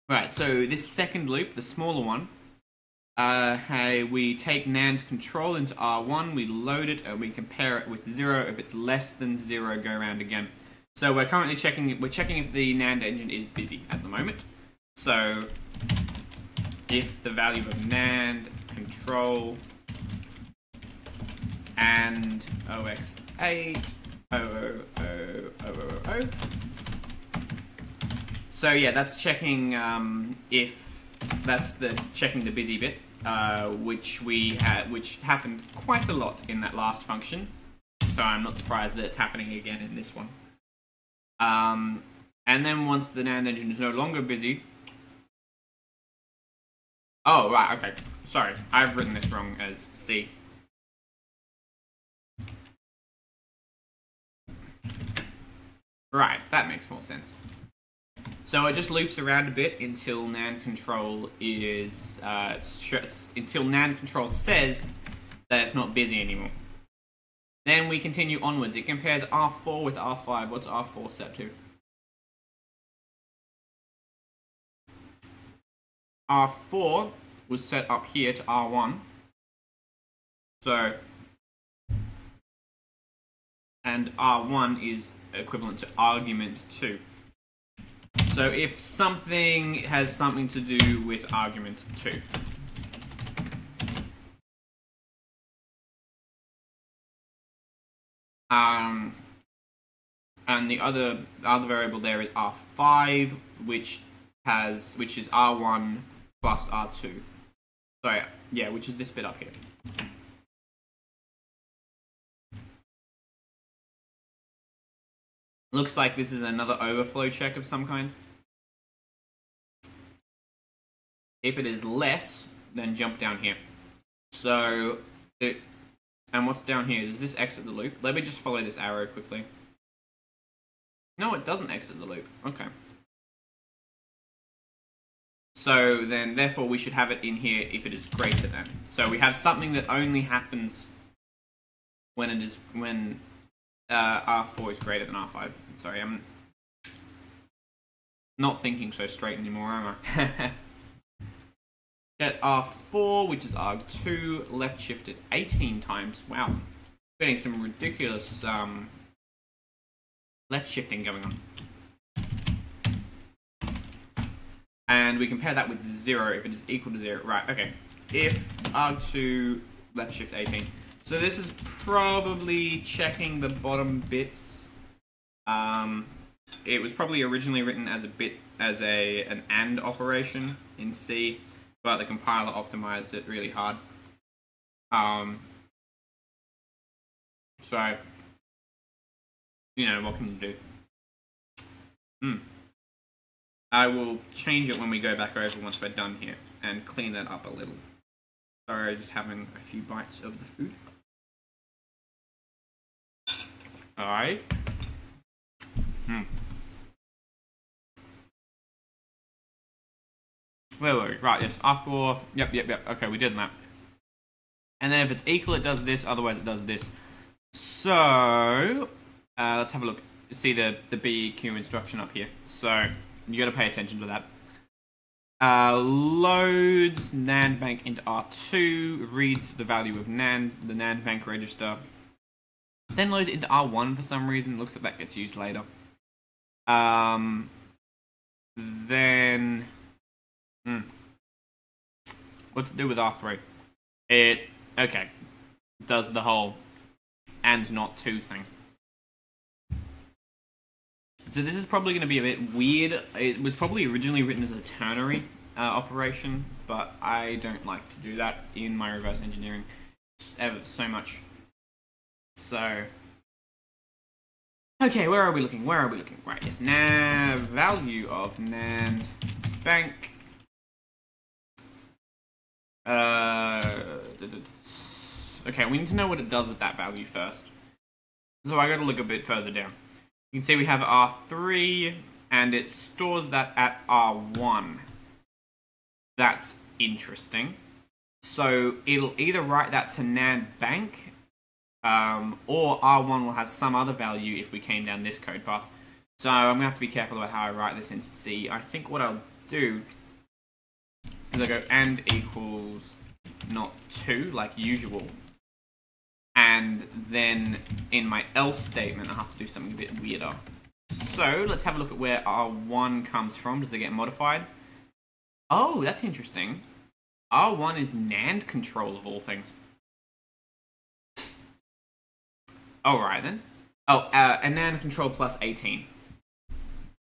Right, so this second loop, the smaller one, we take NAND control into R1, we load it, and we compare it with 0. If it's less than 0, go around again. So we're currently checking if the NAND engine is busy at the moment. So if the value of NAND control and OX8 00000. So yeah, that's checking if that's checking the busy bit, which happened quite a lot in that last function. So I'm not surprised that it's happening again in this one. And then once the NAND engine is no longer busy. Oh right, okay. Sorry, I've written this wrong as C. Right, that makes more sense. So it just loops around a bit until NAND control is until NAND control says that it's not busy anymore. Then we continue onwards. It compares R4 with R5. What's R4 set to? R4 was set up here to R1. So, and R1 is equivalent to argument 2. So if something has something to do with argument 2. And the other variable there is R5, which is R1 plus R2. So yeah, which is this bit up here. Looks like this is another overflow check of some kind. If it is less, then jump down here. So, and what's down here? Does this exit the loop? Let me just follow this arrow quickly. No, it doesn't exit the loop. Okay. So then, therefore, we should have it in here if it is greater than. So we have something that only happens when R4 is greater than R5. Sorry, I'm not thinking so straight anymore, am I? Get R4, which is arg2, left shifted 18 times. Wow. Getting some ridiculous left shifting going on. And we compare that with 0 if it is equal to 0. Right, okay. If arg2 left shift 18. So this is probably checking the bottom bits. It was probably originally written as an AND operation in C, but the compiler optimized it really hard. So, you know, what can you do? I will change it when we go back over once we're done here and clean that up a little. Sorry, just having a few bites of the food. Alright. Where were we? Right, yes, R4. Yep. Okay, we did that. And then if it's equal, it does this. Otherwise, it does this. So, let's have a look. See the BEQ instruction up here. So, you got to pay attention to that. Loads NAND bank into R2, reads the value of NAND, the NAND bank register. Then loads it into R1 for some reason. Looks like that gets used later. Then, what to do with R3? It does the whole and not to thing. So this is probably going to be a bit weird. It was probably originally written as a ternary operation, but I don't like to do that in my reverse engineering ever so much. So, okay, where are we looking? Right, yes, nav value of NAND bank. Okay, we need to know what it does with that value first. So I got to look a bit further down. You can see we have R3, and it stores that at R1. That's interesting. So it'll either write that to NAND bank, or R1 will have some other value if we came down this code path. So I'm going to have to be careful about how I write this in C. I think what I'll do is I go and equals not to, like usual. And then in my else statement, I have to do something a bit weirder. So let's have a look at where R1 comes from. Does it get modified? Oh, that's interesting. R1 is NAND control of all things. Alright then. Oh, a NAND control plus 18.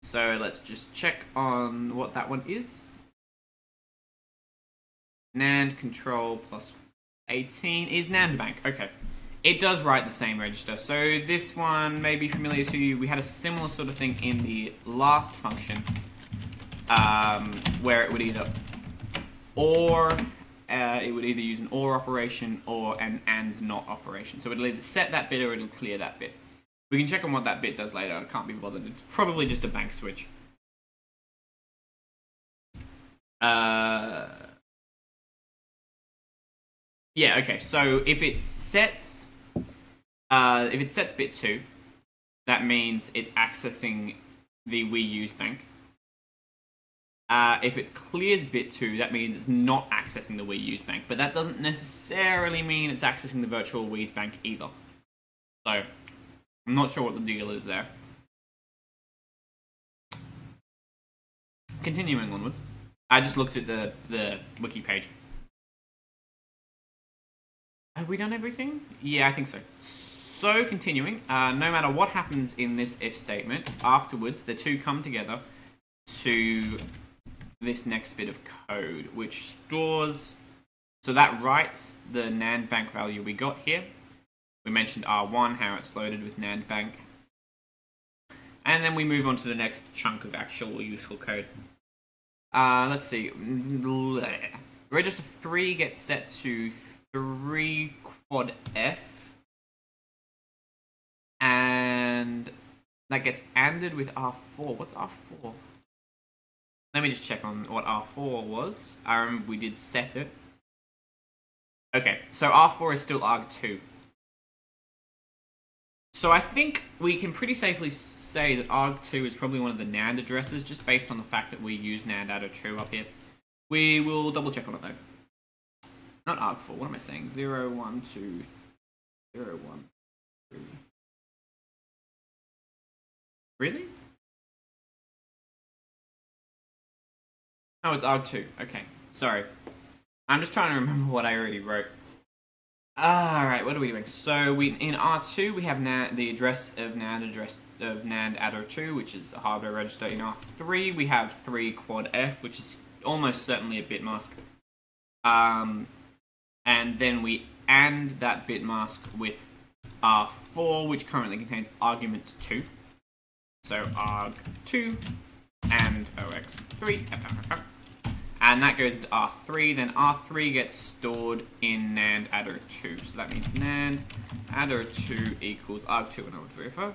So let's just check on what that one is. NAND control plus 18 is NAND bank. Okay. It does write the same register. So this one may be familiar to you. We had a similar sort of thing in the last function, where it would either use an OR operation or an AND NOT operation. So it'll either set that bit or it'll clear that bit. We can check on what that bit does later. I can't be bothered. It's probably just a bank switch. Yeah, okay, so if it sets bit 2, that means it's accessing the Wii U's bank. If it clears bit 2, that means it's not accessing the Wii U's bank, but that doesn't necessarily mean it's accessing the virtual Wii's bank either. So, I'm not sure what the deal is there. Continuing onwards, I just looked at the wiki page. Have we done everything? Yeah, I think so. So, continuing, no matter what happens in this if statement, afterwards the two come together to this next bit of code, which stores... So that writes the NAND bank value we got here. We mentioned R1, how it's loaded with NAND bank. And then we move on to the next chunk of actual useful code. Let's see. Register 3 gets set to 3 quad F, and that gets ANDed with R4. What's R4? Let me just check on what R4 was. I remember we did set it. Okay, so R4 is still arg2. So I think we can pretty safely say that arg2 is probably one of the NAND addresses, just based on the fact that we use NAND adder 2 up here. We will double check on it though. Not arg4, what am I saying? 0, 1, 2, 0, 1, 3. Really? Oh, it's arg2. Okay, sorry. I'm just trying to remember what I already wrote. Alright, what are we doing? So in R2 we have the address of NAND adder 2, which is a hardware register. In R3 we have 3 quad F, which is almost certainly a bit mask. And then we AND that bit mask with R4, which currently contains argument 2. So arg2 and ox3, and that goes into R3. Then R3 gets stored in NAND adder 2. So that means NAND adder 2 equals arg2 and arg3.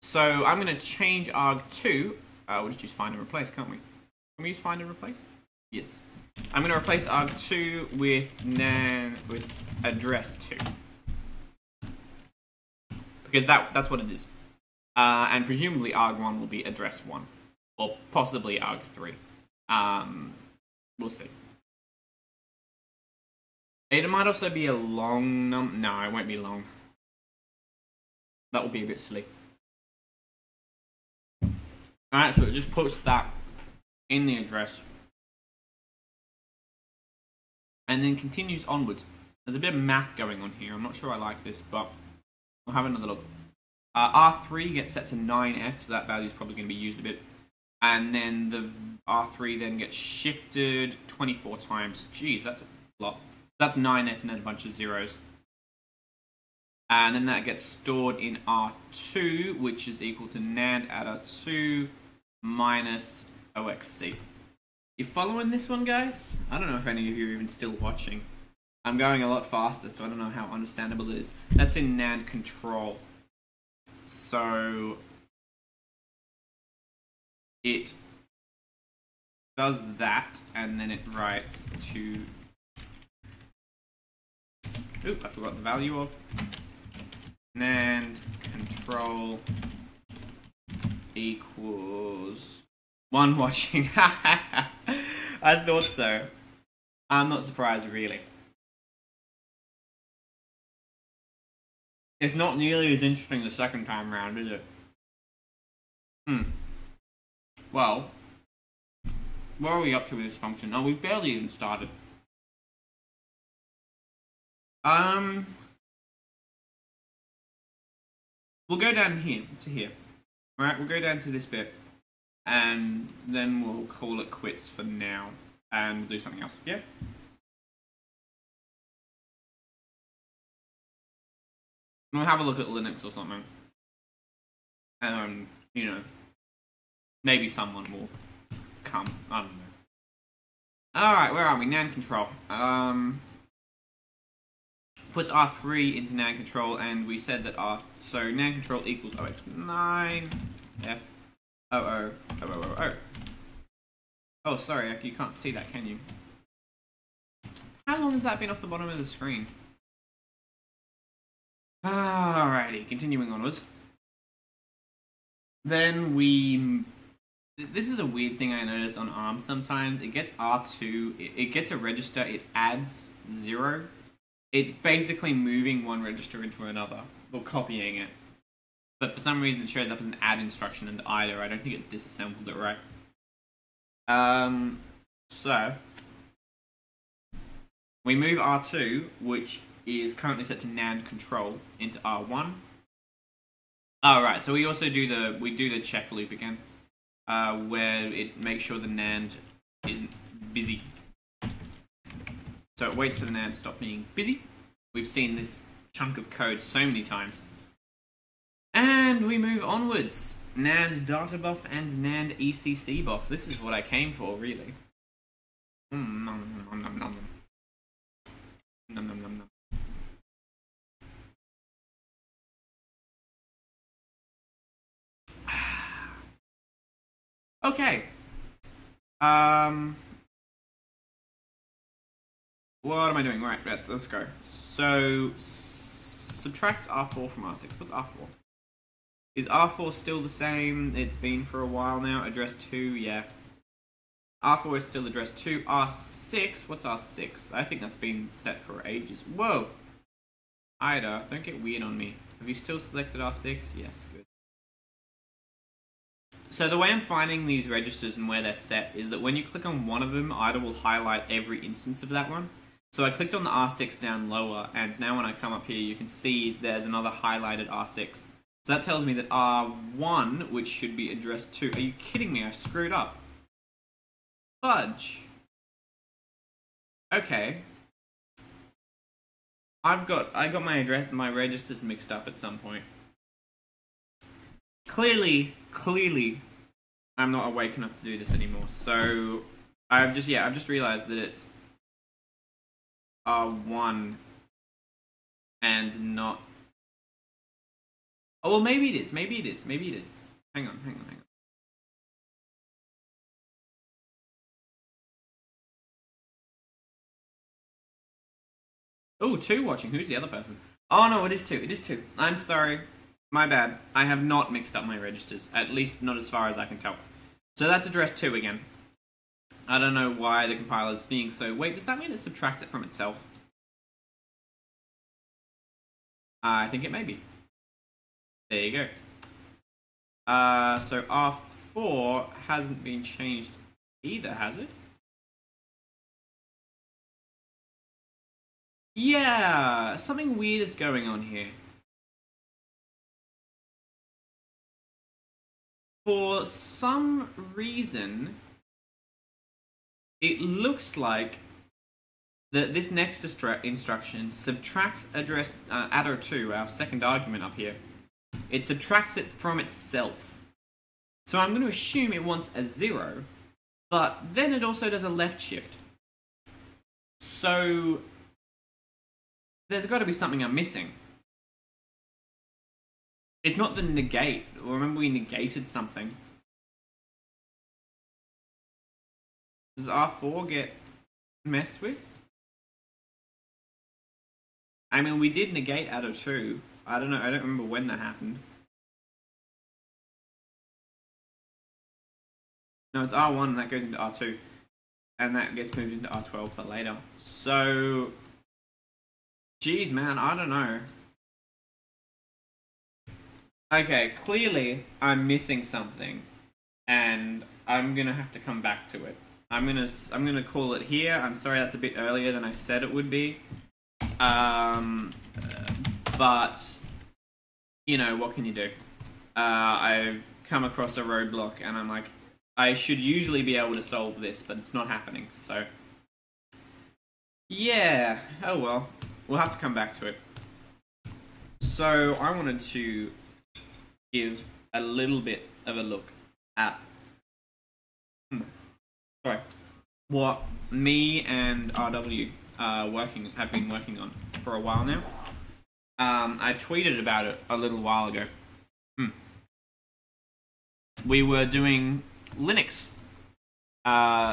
So I'm going to change arg2. We'll just use find and replace, can't we? Can we use find and replace? Yes. I'm going to replace arg2 with with address 2. Because that's what it is. And presumably arg1 will be address 1. Or possibly arg3. We'll see. It might also be a long no, it won't be long. That will be a bit silly. Alright, so it just puts that in the address. And then continues onwards. There's a bit of math going on here. I'm not sure I like this, but we'll have another look. R3 gets set to 9F, so that value is probably going to be used a bit. And then the R3 then gets shifted 24 times. Jeez, that's a lot. That's 9F and then a bunch of zeros. And then that gets stored in R2, which is equal to NAND adder 2 minus OXC. You following this one, guys? I don't know if any of you are even still watching. I'm going a lot faster, so I don't know how understandable it is. That's in NAND control. So it does that, and then it writes to... Oop, I forgot the value of NAND control equals 1 watching. I thought so. I'm not surprised, really. It's not nearly as interesting the second time round, is it? Well, where are we up to with this function? Oh, we've barely even started. We'll go down here to here. Alright, we'll go down to this bit. And then we'll call it quits for now. And we'll do something else. Yeah? We'll have a look at Linux or something. You know, maybe someone will come. I don't know. Alright, where are we? NAND control. Puts R3 into NAND control, and we said that so NAND control equals OX9 F O. Oh, sorry, you can't see that, can you? How long has that been off the bottom of the screen? Alrighty, continuing onwards. Then this is a weird thing I notice on ARM sometimes. It gets R2, it gets a register, it adds 0. It's basically moving one register into another, or copying it. But for some reason it shows up as an add instruction in either. I don't think it's disassembled it right. So we move R2, which is currently set to NAND control, into R1. Oh, right, so we also do the check loop again, where it makes sure the NAND isn't busy. So it waits for the NAND to stop being busy. We've seen this chunk of code so many times. And we move onwards. NAND data buff and NAND ECC buff. This is what I came for, really. Nom nom nom nom nom. Nom nom nom nom. Okay. What am I doing? Right, let's go. So, subtract R4 from R6. What's R4? Is R4 still the same? It's been for a while now. Address 2, yeah. R4 is still address 2. R6, what's R6? I think that's been set for ages. Whoa! Ida, don't get weird on me. Have you still selected R6? Yes, good. So the way I'm finding these registers and where they're set is that when you click on one of them, Ida will highlight every instance of that one. So I clicked on the R6 down lower, and now when I come up here, you can see there's another highlighted R6. So that tells me that R1, which should be address 2... Are you kidding me? I screwed up. Fudge. Okay. I got my registers mixed up at some point. Clearly, I'm not awake enough to do this anymore. So I've just realized that it's R1 and not... Oh, well, maybe it is. Hang on. Oh, two watching. Who's the other person? Oh no, it is two. It is two. I'm sorry. My bad. I have not mixed up my registers. At least not as far as I can tell. So that's address 2 again. I don't know why the compiler's being so... Wait, does that mean it subtracts it from itself? I think it may be. There you go. So R4 hasn't been changed either, has it? Yeah, something weird is going on here. For some reason, it looks like that this next instruction subtracts address adder 2, our second argument up here. It subtracts it from itself. So I'm going to assume it wants a 0, but then it also does a left shift. So there's got to be something I'm missing. It's not the negate. Remember we negated something. Does R4 get messed with? I mean, we did negate adder 2. I don't know. I don't remember when that happened. No, it's R1 and that goes into R2. And that gets moved into R12 for later. So... Geez, man, I don't know. Okay, clearly I'm missing something. And I'm gonna have to come back to it. I'm gonna call it here. I'm sorry that's a bit earlier than I said it would be. But... You know, what can you do? I've come across a roadblock and I'm like, I should usually be able to solve this, but it's not happening, so... Yeah, oh well. We'll have to come back to it. So, I wanted to give a little bit of a look at... what me and RW have been working on for a while now. I tweeted about it a little while ago. We were doing Linux.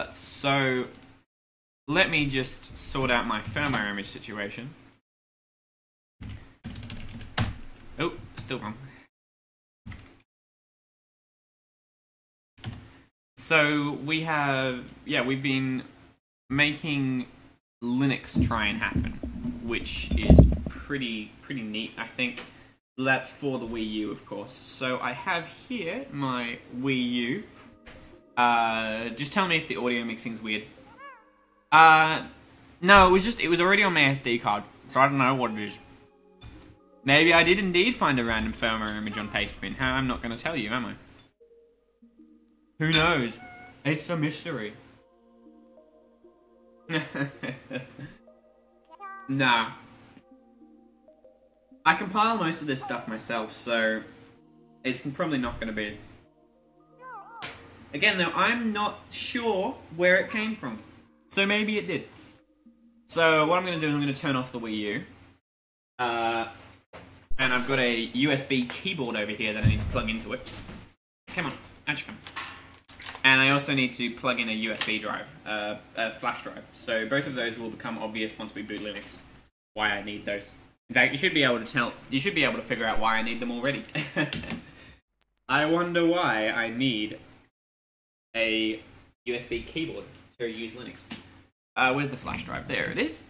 So let me just sort out my firmware image situation. Oh, still wrong. So we have, we've been making Linux try and happen, which is pretty neat, I think. That's for the Wii U, of course. So I have here my Wii U. Just tell me if the audio mixing's weird. No, it was already on my SD card, so I don't know what it is. Maybe I did indeed find a random firmware image on Pastebin. How I'm not going to tell you, am I? Who knows? It's a mystery. Nah. I compile most of this stuff myself, so it's probably not going to be. Again, though, I'm not sure where it came from. So maybe it did. So what I'm going to do is I'm going to turn off the Wii U. And I've got a USB keyboard over here that I need to plug into it. Come on, out you come. And I also need to plug in a USB drive, a flash drive. So both of those will become obvious once we boot Linux. Why I need those. In fact, you should be able to figure out why I need them already. I wonder why I need a USB keyboard to use Linux. Where's the flash drive? There it is.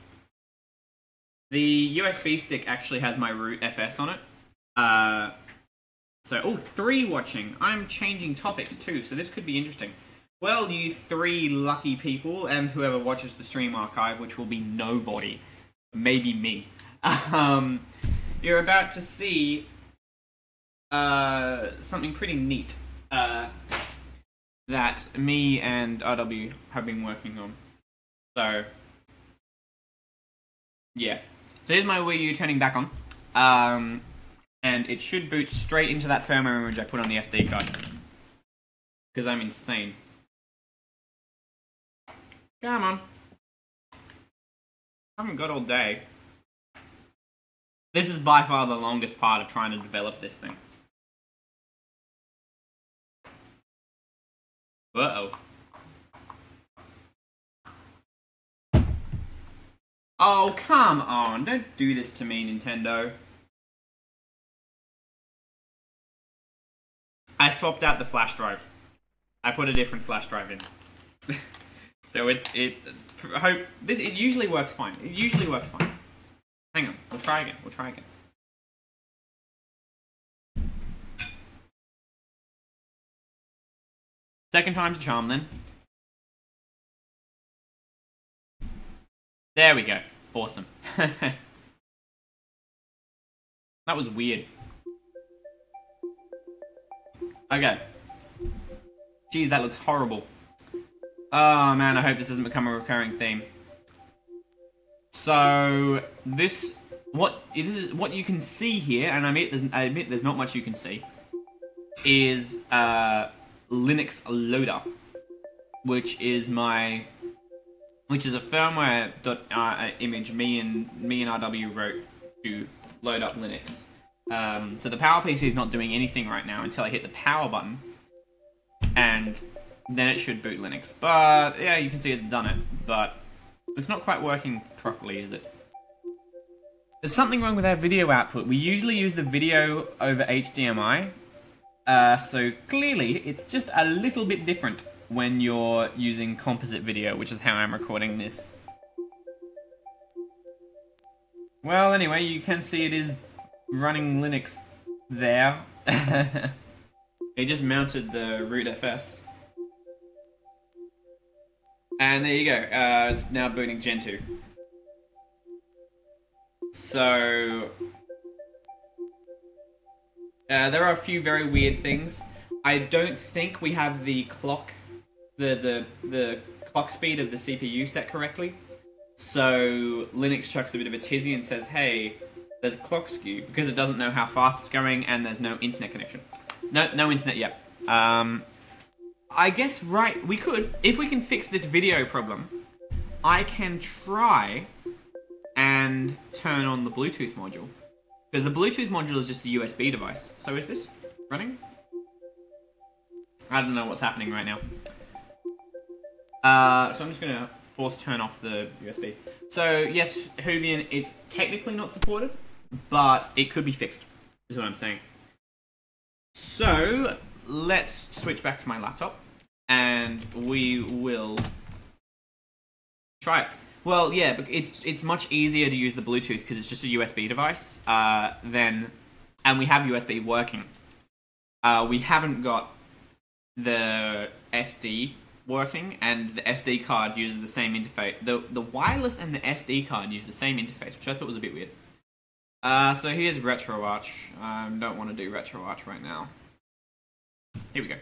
The USB stick actually has my root FS on it. Oh, 3 watching. I'm changing topics too, so this could be interesting. Well, you 3 lucky people, and whoever watches the stream archive, which will be nobody, maybe me. You're about to see something pretty neat that me and RW have been working on. So, yeah. So here's my Wii U turning back on. And it should boot straight into that firmware image I put on the SD card. Because I'm insane. Come on. I haven't got all day. This is by far the longest part of trying to develop this thing. Uh-oh. Oh, come on. Don't do this to me, Nintendo. I swapped out the flash drive. I put a different flash drive in. So it usually works fine. It usually works fine. Hang on, we'll try again. Second time's a charm then. There we go. Awesome. That was weird. Okay. Jeez, that looks horrible. Oh man, I hope this doesn't become a recurring theme. So this is what you can see here, and I admit there's not much you can see. Is Linux loader, which is a firmware image me and RW wrote to load up Linux. So the Power PC is not doing anything right now until I hit the power button, and then it should boot Linux. But yeah, you can see it's done it, but it's not quite working properly, is it? There's something wrong with our video output. We usually use the video over HDMI, so clearly it's just a little bit different when you're using composite video, which is how I'm recording this. Well, anyway, you can see it is running Linux there. It just mounted the root FS. And there you go, it's now booting Gentoo. So there are a few very weird things. I don't think we have the clock, the clock speed of the CPU set correctly. So Linux chucks a bit of a tizzy and says, hey, there's a clock skew, because it doesn't know how fast it's going and there's no internet connection. No internet yet. I guess, right, we could, if we can fix this video problem, I can try and turn on the Bluetooth module. Because the Bluetooth module is just a USB device. So is this running? I don't know what's happening right now. So I'm just going to force turn off the USB. So yes, Hoovian, it's technically not supported, but it could be fixed, is what I'm saying. So let's switch back to my laptop, and we will try it. Well, yeah, but it's much easier to use the Bluetooth because it's just a USB device. And we have USB working. We haven't got the SD working, and the SD card uses the same interface. The wireless and the SD card use the same interface, which I thought was a bit weird. So here's RetroArch. I don't want to do RetroArch right now. Here we go.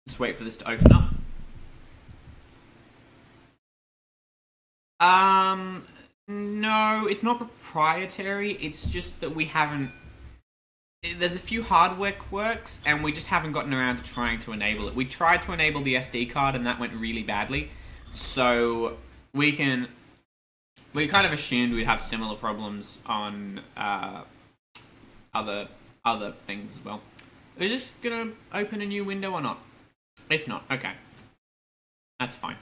Just wait for this to open up. No, it's not proprietary. It's just that we haven't... There's a few hardware quirks, and we just haven't gotten around to trying to enable it. We tried to enable the SD card, and that went really badly. So we kind of assumed we'd have similar problems on other things as well. Is this gonna open a new window or not? It's not. Okay, that's fine.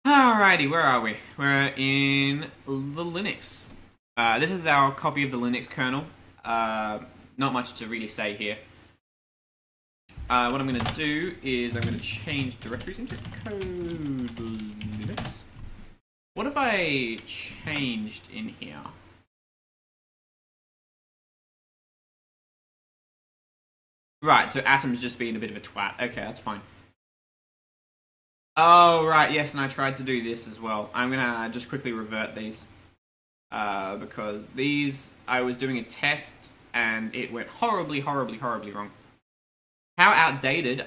Alrighty, where are we? We're in the Linux. This is our copy of the Linux kernel. Not much to really say here. What I'm going to do is I'm going to change directories into code Linux. What have I changed in here? Right, so Atom's just being a bit of a twat. Okay, that's fine. Oh, right, yes, and I tried to do this as well. I'm going to just quickly revert these. Because these, I was doing a test, and it went horribly wrong. How outdated?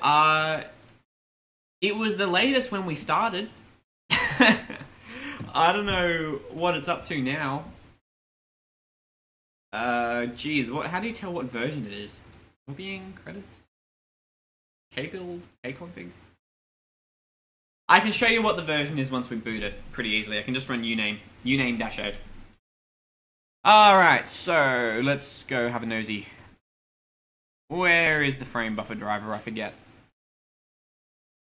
It was the latest when we started. I don't know what it's up to now. Geez, how do you tell what version it is? Copying credits? Kbuild? Kconfig? I can show you what the version is once we boot it pretty easily. I can just run uname -o. Alright, so let's go have a nosy. Where is the framebuffer driver? I forget.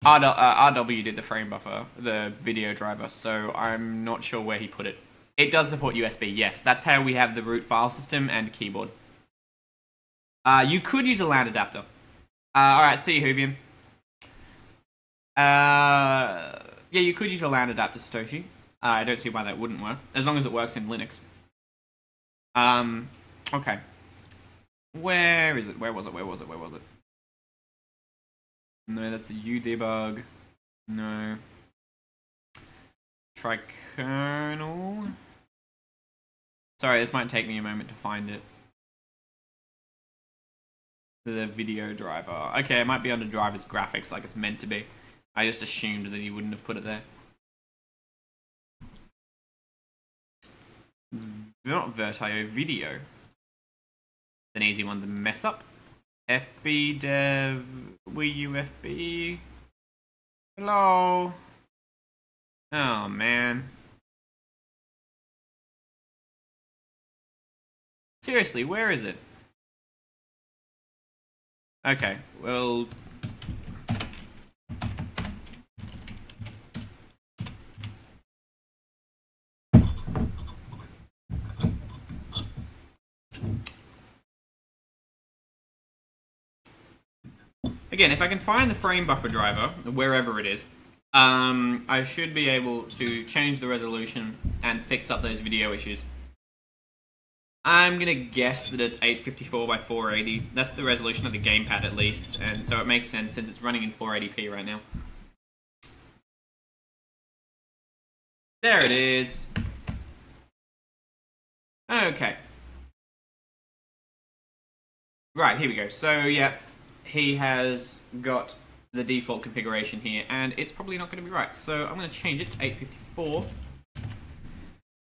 RW did the frame buffer, the video driver, so I'm not sure where he put it. It does support USB, yes. That's how we have the root file system and keyboard. You could use a LAN adapter. Alright, see you, Hoovian. Yeah, you could use a LAN adapter, Satoshi. I don't see why that wouldn't work, as long as it works in Linux. Okay. Where is it? Where was it? No, that's the udebug. No. Try kernel. Sorry, this might take me a moment to find it. The video driver. Okay, it might be under drivers graphics like it's meant to be. I just assumed that he wouldn't have put it there. Not Vertio, video. An easy one to mess up. FB dev Wii U FB. Hello. Oh man. Seriously, where is it? Okay, well. Again, if I can find the frame buffer driver, wherever it is, I should be able to change the resolution and fix up those video issues. I'm gonna guess that it's 854 by 480. That's the resolution of the gamepad at least, and so it makes sense since it's running in 480p right now. There it is. Okay. Right, here we go. So, yeah, he has got the default configuration here, and it's probably not going to be right. So I'm going to change it to 854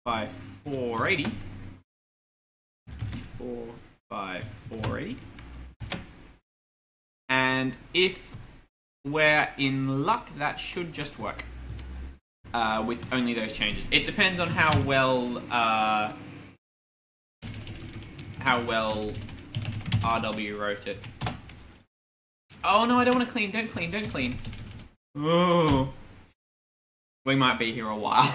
by 480. 4 by 480. And if we're in luck, that should just work with only those changes. It depends on how well RW wrote it. Oh no, I don't want to clean. Don't clean. Don't clean. Oh, we might be here a while.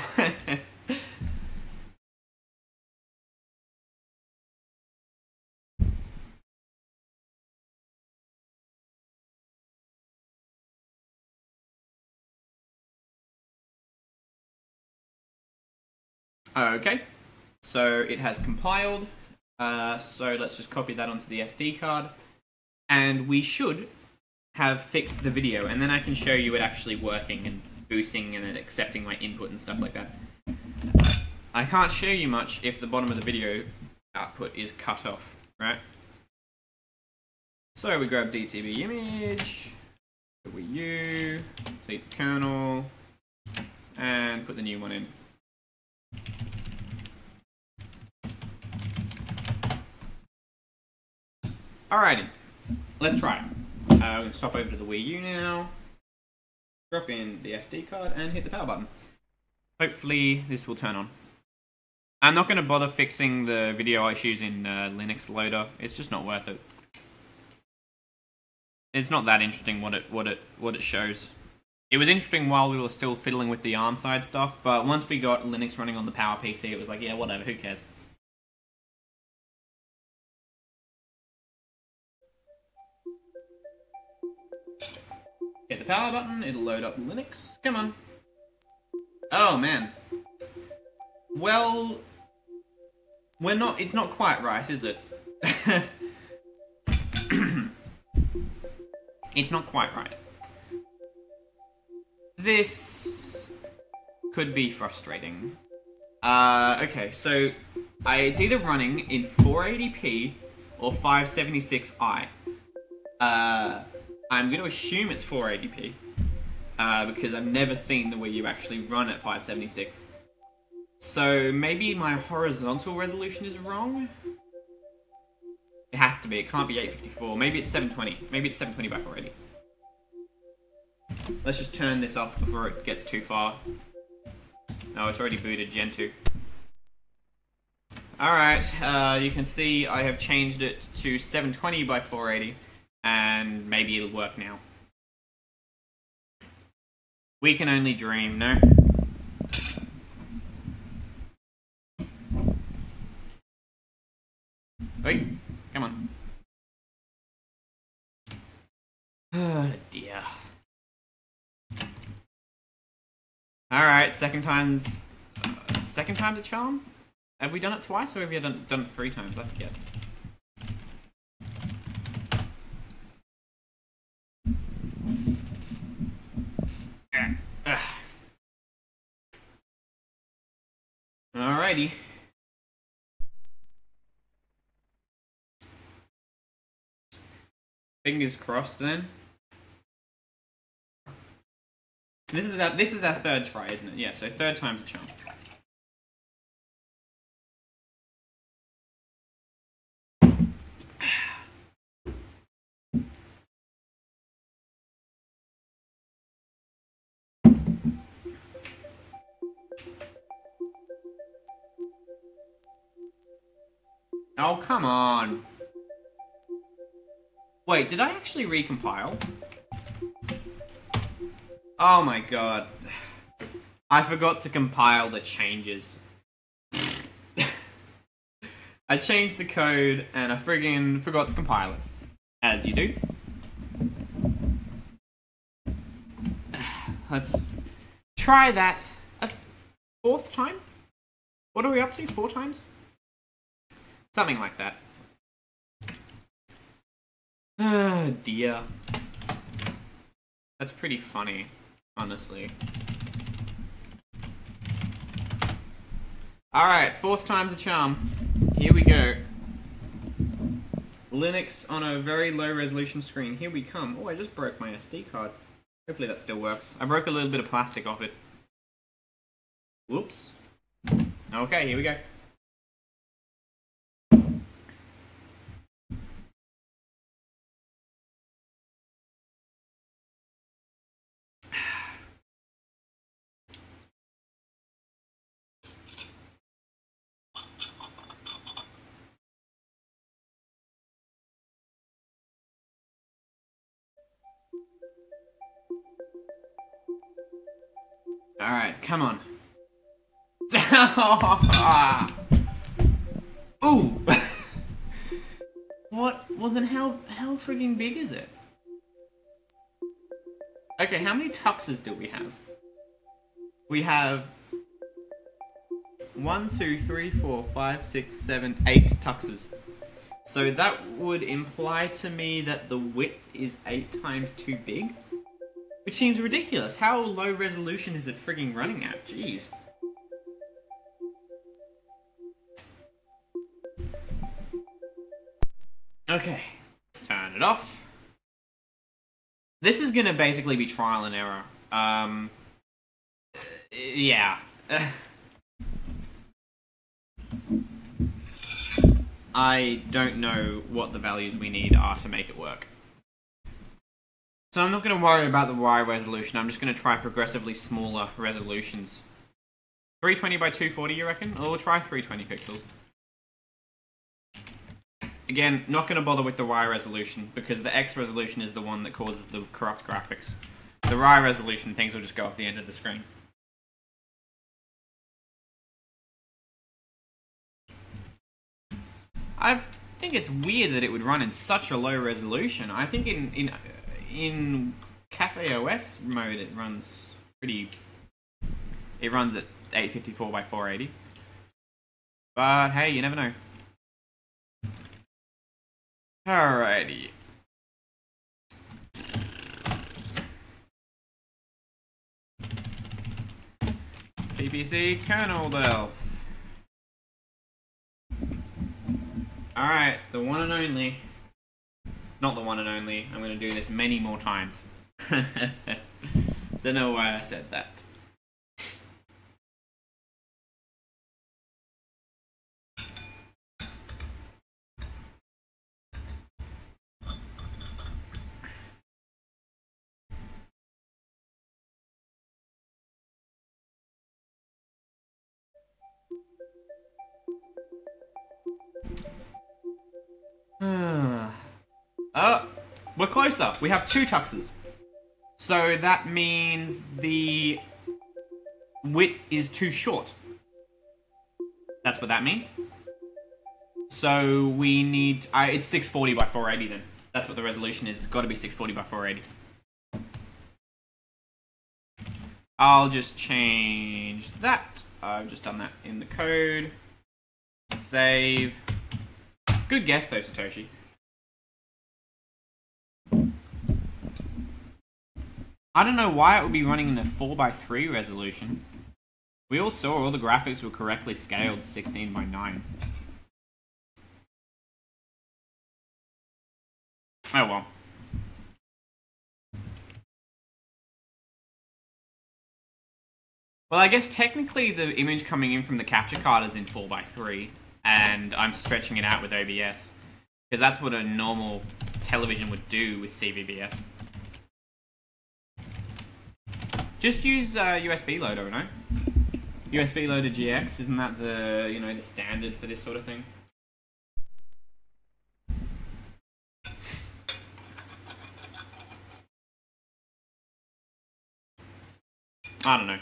Okay, so it has compiled. So let's just copy that onto the SD card, and we should have fixed the video, and then I can show you it actually working and boosting and accepting my input and stuff like that. I can't show you much if the bottom of the video output is cut off, right? So we grab DTB image, Wii U, delete the kernel, and put the new one in. Alrighty, let's try it. I'm going to swap over to the Wii U now, drop in the SD card, and hit the power button. Hopefully this will turn on. I'm not going to bother fixing the video issues in Linux Loader. It's just not worth it. It's not that interesting what it shows. It was interesting while we were still fiddling with the ARM side stuff, but once we got Linux running on the Power PC, it was like, yeah, whatever, who cares? Hit the power button, it'll load up Linux. Come on. Oh, man. Well, it's not quite right, is it? It's not quite right. This could be frustrating. Okay, so it's either running in 480p or 576i. I'm going to assume it's 480p because I've never seen the Wii U actually run at 576. So maybe my horizontal resolution is wrong? It has to be. It can't be 854. Maybe it's 720. Maybe it's 720 by 480. Let's just turn this off before it gets too far. Oh, it's already booted Gentoo. Alright, you can see I have changed it to 720 by 480, and maybe it'll work now. We can only dream, no? Wait, come on. Oh dear. Alright, second time's a charm? Have we done it twice or have we done it 3 times? I forget. Alrighty. Fingers crossed then. This is our third try, isn't it? Yeah, so third time's a charm. Oh, come on. Wait, did I actually recompile? Oh my god. I forgot to compile the changes. I changed the code and I friggin' forgot to compile it. As you do. Let's try that a 4th time? What are we up to? 4 times? Something like that. Oh dear. That's pretty funny, honestly. Alright, 4th time's a charm. Here we go. Linux on a very low resolution screen. Here we come. Oh, I just broke my SD card. Hopefully that still works. I broke a little bit of plastic off it. Whoops. Okay, here we go. Alright, come on. Ooh! What? Well then how frigging big is it? Okay, how many tuxes do we have? We have 1, 2, 3, 4, 5, 6, 7, 8 tuxes. So that would imply to me that the width is 8 times too big? Which seems ridiculous. How low resolution is it frigging running at? Jeez. Okay. Turn it off. This is gonna basically be trial and error. Yeah. I don't know what the values we need are to make it work. So I'm not going to worry about the Y resolution, I'm just going to try progressively smaller resolutions. 320 by 240 you reckon? Or we'll try 320 pixels. Again, not going to bother with the Y resolution, because the X resolution is the one that causes the corrupt graphics. The Y resolution, things will just go off the end of the screen. I think it's weird that it would run in such a low resolution. I think in Cafe OS mode it runs pretty... It runs at 854 by 480. But hey, you never know. Alrighty. PPC kernel delf. Alright, it's the one and only. It's not the one and only. I'm going to do this many more times. Don't know why I said that. Oh, we're closer. We have 2 tuxes. So that means the width is too short. That's what that means. So we need... it's 640 by 480 then. That's what the resolution is. It's got to be 640 by 480. I'll just change that. I've just done that in the code. Save. Good guess though, Satoshi. I don't know why it would be running in a 4:3 resolution. We all saw all the graphics were correctly scaled to 16:9. Oh well. Well, I guess technically the image coming in from the capture card is in 4:3, and I'm stretching it out with OBS, because that's what a normal television would do with CVBS. Just use USB loader, no? USB loader GX, isn't that the, you know, the standard for this sort of thing? I don't know.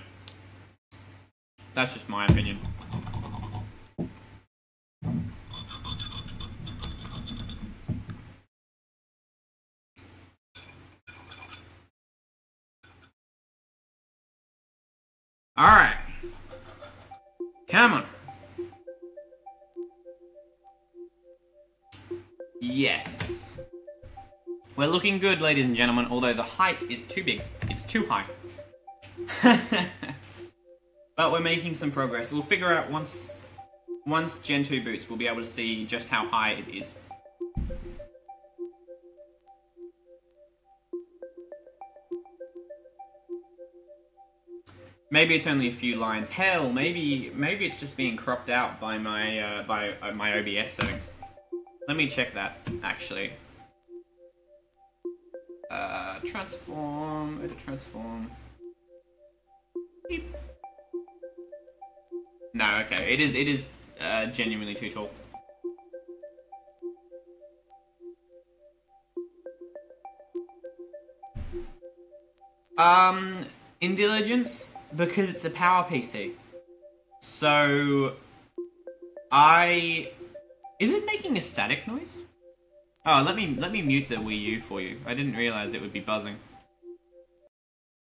That's just my opinion. Alright. Come on. Yes. We're looking good, ladies and gentlemen, although the height is too big. It's too high. But we're making some progress. We'll figure out once Gentoo boots, we'll be able to see just how high it is. Maybe it's only a few lines. Hell, maybe it's just being cropped out by my my OBS settings. Let me check that actually. Transform, edit transform. Beep. No, okay. It is genuinely too tall. In diligence, because it's a power PC. So is it making a static noise? Oh, let me mute the Wii U for you. I didn't realize it would be buzzing.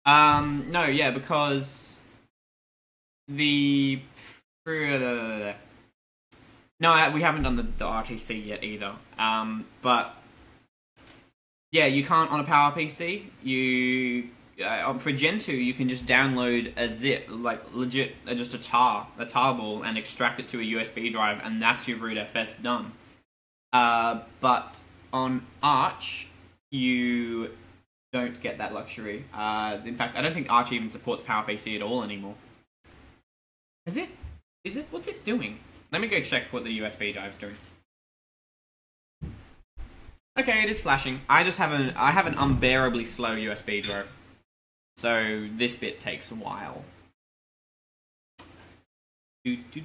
No, yeah, because the no, we haven't done the RTC yet either. But yeah, you can't on a power PC. You for Gentoo, you can just download a zip, like legit, just a tarball, and extract it to a USB drive, and that's your rootfs done. But on Arch, you don't get that luxury. In fact, I don't think Arch even supports PowerPC at all anymore. Is it? What's it doing? Let me go check what the USB drive's doing. Okay, it is flashing. I have an unbearably slow USB drive. So this bit takes a while. It's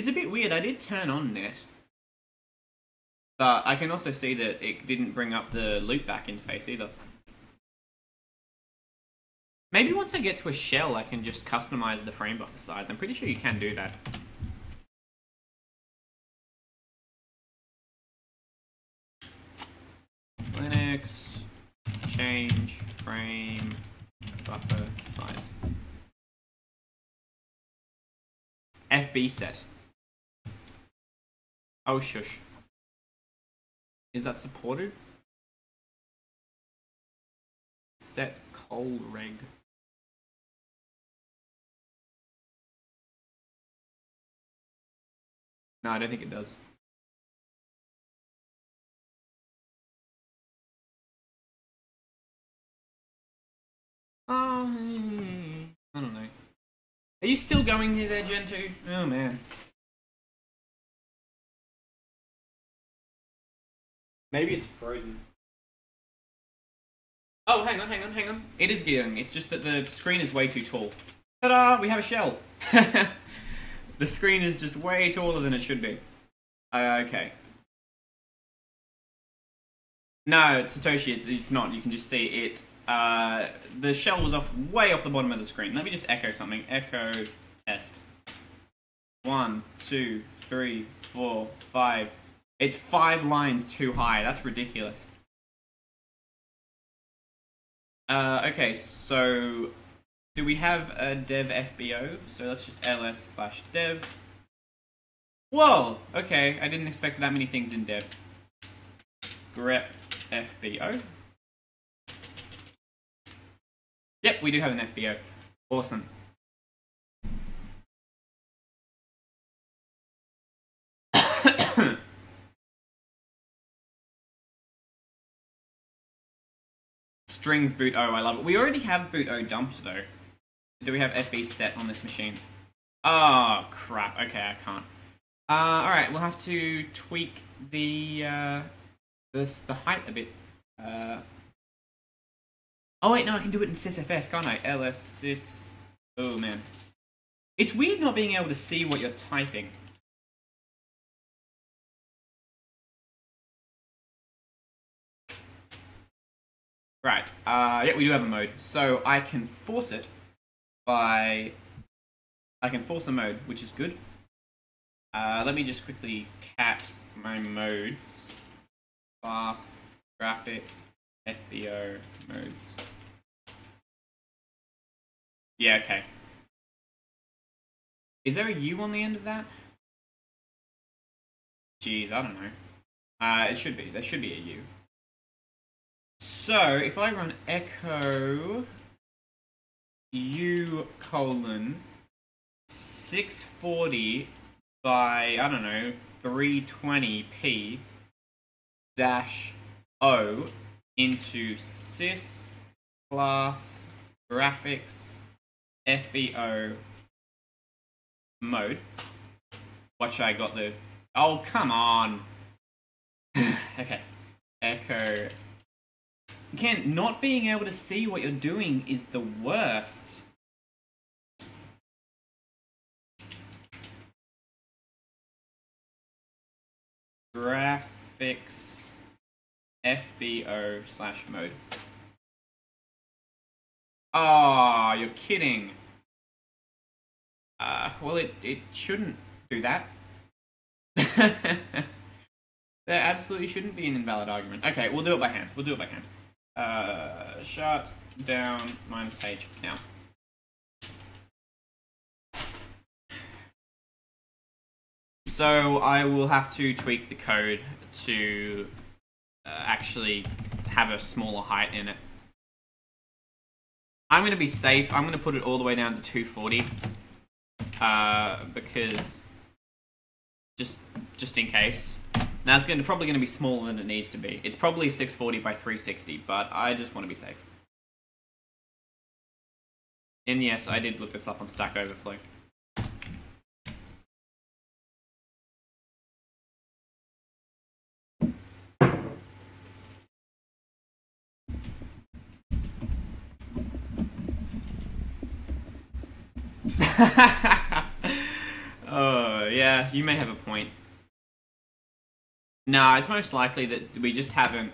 a bit weird. I did turn on net, but I can also see that it didn't bring up the loopback interface either. Maybe once I get to a shell, I can just customize the frame buffer size. I'm pretty sure you can do that. Linux, change frame buffer size. FB set. Oh shush. Is that supported? Set col reg. No, I don't think it does. I don't know. Are you still going here there, Gentoo? Oh man. Maybe it's frozen. Oh, hang on. It is getting. It's just that the screen is way too tall. Ta-da! We have a shell. The screen is just way taller than it should be. Okay. No, Satoshi, it's not. You can just see it. The shell was way off the bottom of the screen. Let me just echo something. Echo test. 1, 2, 3, 4, 5. It's 5 lines too high. That's ridiculous. Okay, so do we have a dev FBO? So let's just ls/dev. Whoa! Okay, I didn't expect that many things in dev. grep FBO. Yep, we do have an FBO. Awesome. Strings boot O, I love it. We already have boot O dumped though. Do we have FB set on this machine? Oh crap, okay, I can't. Alright, we'll have to tweak the height a bit. Oh wait, no, I can do it in sysfs, can't I? ls/sys. Oh man. It's weird not being able to see what you're typing. Right, yeah, we do have a mode. So I can force it by... I can force a mode, which is good. Let me just quickly cat my modes. Class, graphics, FBO, modes. Yeah, okay. Is there a U on the end of that? Jeez, I don't know. It should be. There should be a U. So, if I run echo U colon 640 by, I don't know, 320p dash O into sys class graphics FBO mode. Watch, I got the... Oh, come on. Okay. Echo... Again, not being able to see what you're doing is the worst. Graphics FBO/mode. Oh, you're kidding. Well, it shouldn't do that. There absolutely shouldn't be an invalid argument. Okay, we'll do it by hand. We'll do it by hand. Shut down -h now. So I will have to tweak the code to actually have a smaller height in it. I'm going to be safe. I'm going to put it all the way down to 240 because just in case. Now it's probably going to be smaller than it needs to be. It's probably 640 by 360, but I just want to be safe. And yes, I did look this up on Stack Overflow. Oh, yeah, you may have a point. No, it's most likely that we just haven't...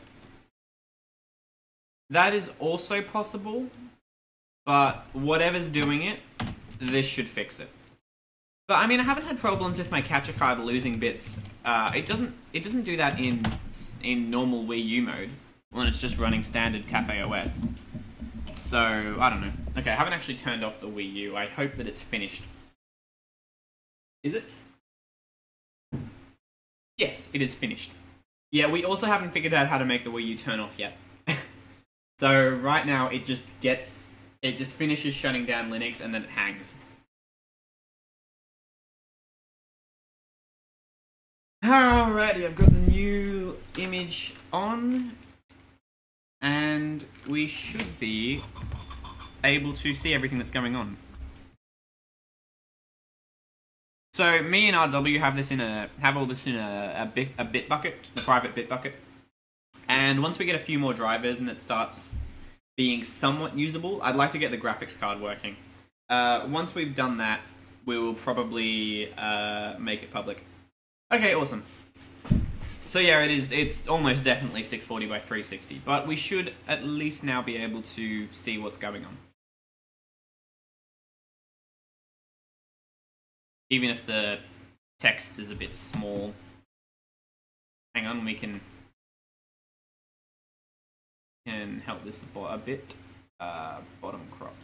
That is also possible, but whatever's doing it, this should fix it. But I mean, I haven't had problems with my capture card losing bits. It doesn't do that in normal Wii U mode when it's just running standard Cafe OS. So I don't know. Okay, I haven't actually turned off the Wii U. I hope that it's finished. Is it? Yes, it is finished. Yeah, we also haven't figured out how to make the Wii U turn off yet. So right now it just finishes shutting down Linux and then it hangs. Alrighty, I've got the new image on and we should be able to see everything that's going on. So me and RW have all this in a bit bucket, a private bit bucket. And once we get a few more drivers and it starts being somewhat usable, I'd like to get the graphics card working. Once we've done that, we will probably make it public. Okay, awesome. So yeah, it's almost definitely 640 by 360, but we should at least now be able to see what's going on. Even if the text is a bit small. Hang on, we can help this a bit. Bottom crop.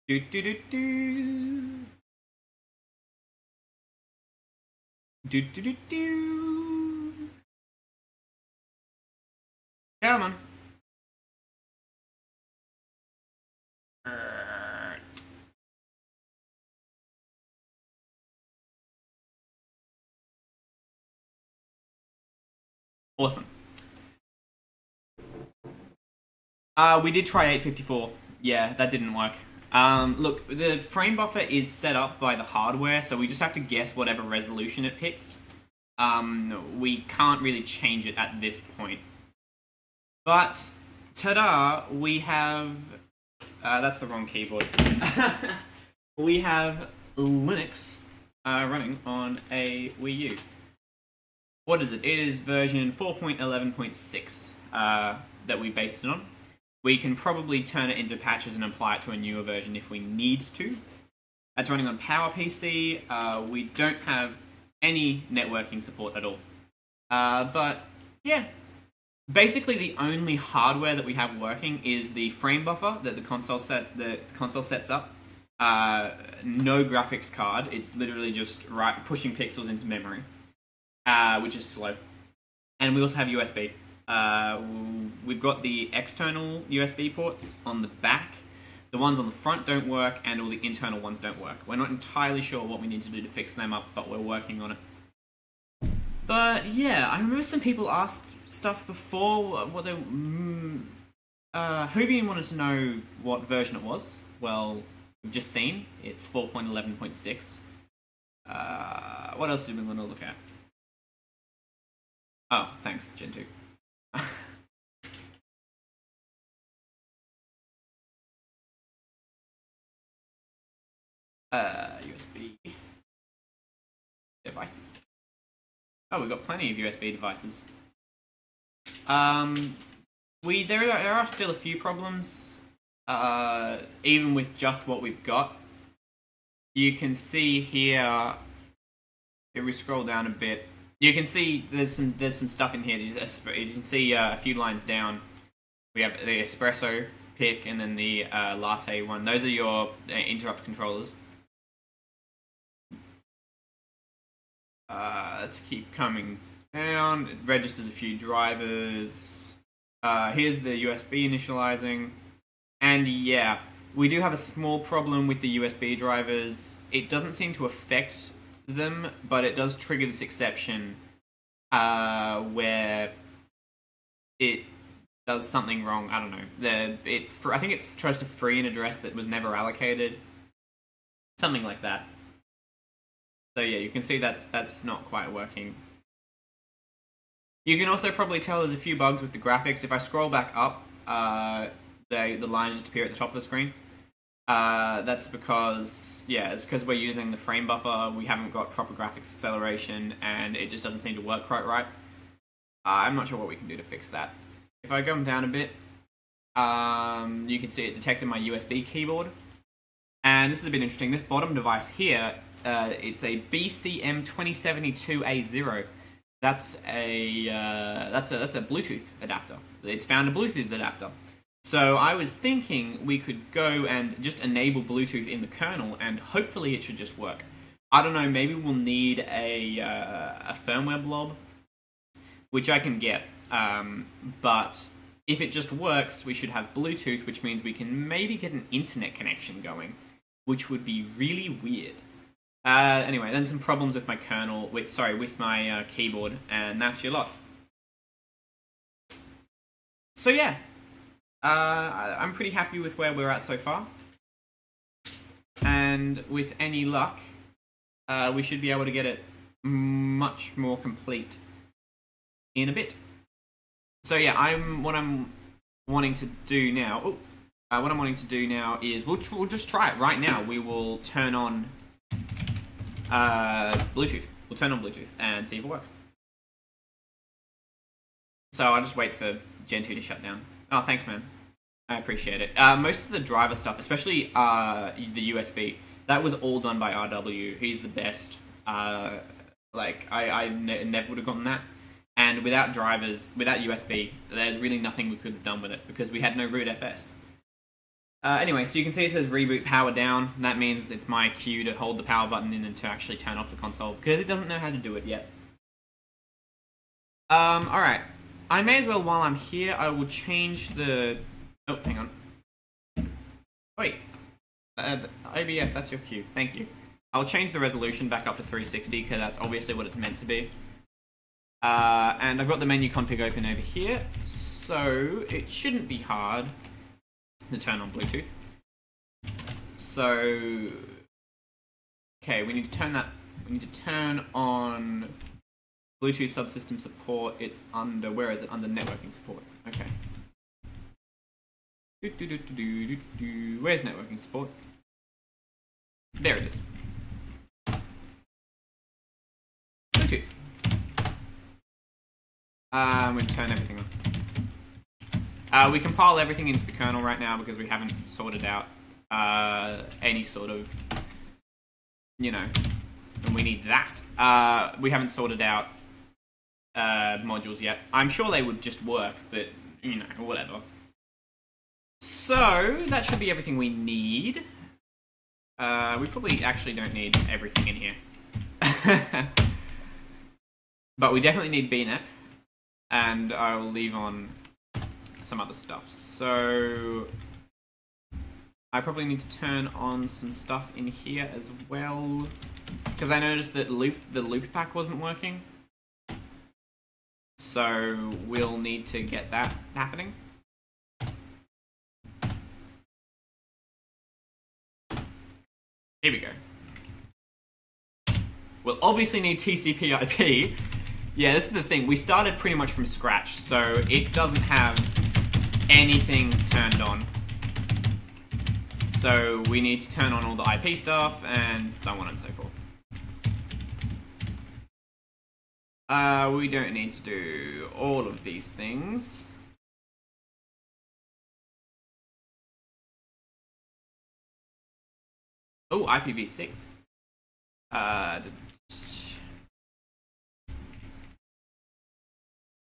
Do do do do. Do do do do. Come on. Awesome. We did try 854. Yeah, that didn't work. Look, the frame buffer is set up by the hardware, so we just have to guess whatever resolution it picks. We can't really change it at this point. But, ta-da, we have... that's the wrong keyboard. We have Linux running on a Wii U. What is it? It is version 4.11.6 that we based it on. We can probably turn it into patches and apply it to a newer version if we need to. That's running on PowerPC. We don't have any networking support at all. But, yeah. Basically, the only hardware that we have working is the frame buffer that the console sets up. No graphics card. It's literally just pushing pixels into memory, which is slow. And we also have USB. We've got the external USB ports on the back. The ones on the front don't work, and all the internal ones don't work. We're not entirely sure what we need to do to fix them up, but we're working on it. But yeah, I remember some people asked stuff before. What they Hovian wanted to know what version it was. Well, we've just seen it's 4.11.6. What else did we want to look at? Oh, thanks, Gentoo. USB devices. Oh, we've got plenty of USB devices. There are still a few problems, even with just what we've got. You can see here, if we scroll down a bit, you can see there's some stuff in here. You can see a few lines down. We have the espresso pick and then the latte one. Those are your interrupt controllers. Let's keep coming down. It registers a few drivers. Here's the USB initializing. And yeah, we do have a small problem with the USB drivers. It doesn't seem to affect them, but it does trigger this exception where it does something wrong. I don't know. I think it tries to free an address that was never allocated. Something like that. So yeah, you can see that's not quite working. You can also probably tell there's a few bugs with the graphics. If I scroll back up, the lines just appear at the top of the screen. That's because, yeah, it's because we're using the frame buffer, we haven't got proper graphics acceleration, and it just doesn't seem to work quite right. I'm not sure what we can do to fix that. If I come down a bit, you can see it detected my USB keyboard. And this is a bit interesting. This bottom device here, it's a BCM2072A0. That's a Bluetooth adapter. It's found a Bluetooth adapter. So I was thinking we could go and just enable Bluetooth in the kernel, and hopefully it should just work. I don't know, maybe we'll need a firmware blob, which I can get. But if it just works, we should have Bluetooth, which means we can maybe get an internet connection going, which would be really weird. Anyway, then some problems with my kernel, with my keyboard, and that's your lot. So yeah, I'm pretty happy with where we're at so far. And with any luck, we should be able to get it much more complete in a bit. So yeah, what I'm wanting to do now is we'll just try it right now. We will turn on Bluetooth. We'll turn on Bluetooth and see if it works. So I'll just wait for Gentoo to shut down. Oh, thanks, man. I appreciate it. Most of the driver stuff, especially the USB, that was all done by RW. He's the best. I never would have gotten that. And without drivers, without USB, there's really nothing we could have done with it because we had no root FS. Anyway, so you can see it says reboot power down. That means it's my cue to hold the power button in and to actually turn off the console because it doesn't know how to do it yet. Alright. I may as well, while I'm here, I will change the... Oh, hang on. Wait. OBS, that's your cue. Thank you. I'll change the resolution back up to 360 because that's obviously what it's meant to be. And I've got the menu config open over here, so it shouldn't be hard to turn on Bluetooth. So, okay, we need to turn on Bluetooth subsystem support. It's under, where is it? Under networking support. Okay. Where's networking support? There it is. Bluetooth. I'm going to turn everything on. We compile everything into the kernel right now because we haven't sorted out any sort of, you know, and we need that. We haven't sorted out modules yet. I'm sure they would just work, but, you know, whatever. So, that should be everything we need. We probably actually don't need everything in here. But we definitely need BNEP. And I will leave on some other stuff. So I probably need to turn on some stuff in here as well, because I noticed that the loop pack wasn't working. So we'll need to get that happening. Here we go. We'll obviously need TCP/IP. Yeah, this is the thing. We started pretty much from scratch, so it doesn't have anything turned on. So we need to turn on all the IP stuff, and so on and so forth. We don't need to do all of these things. Oh, IPv6.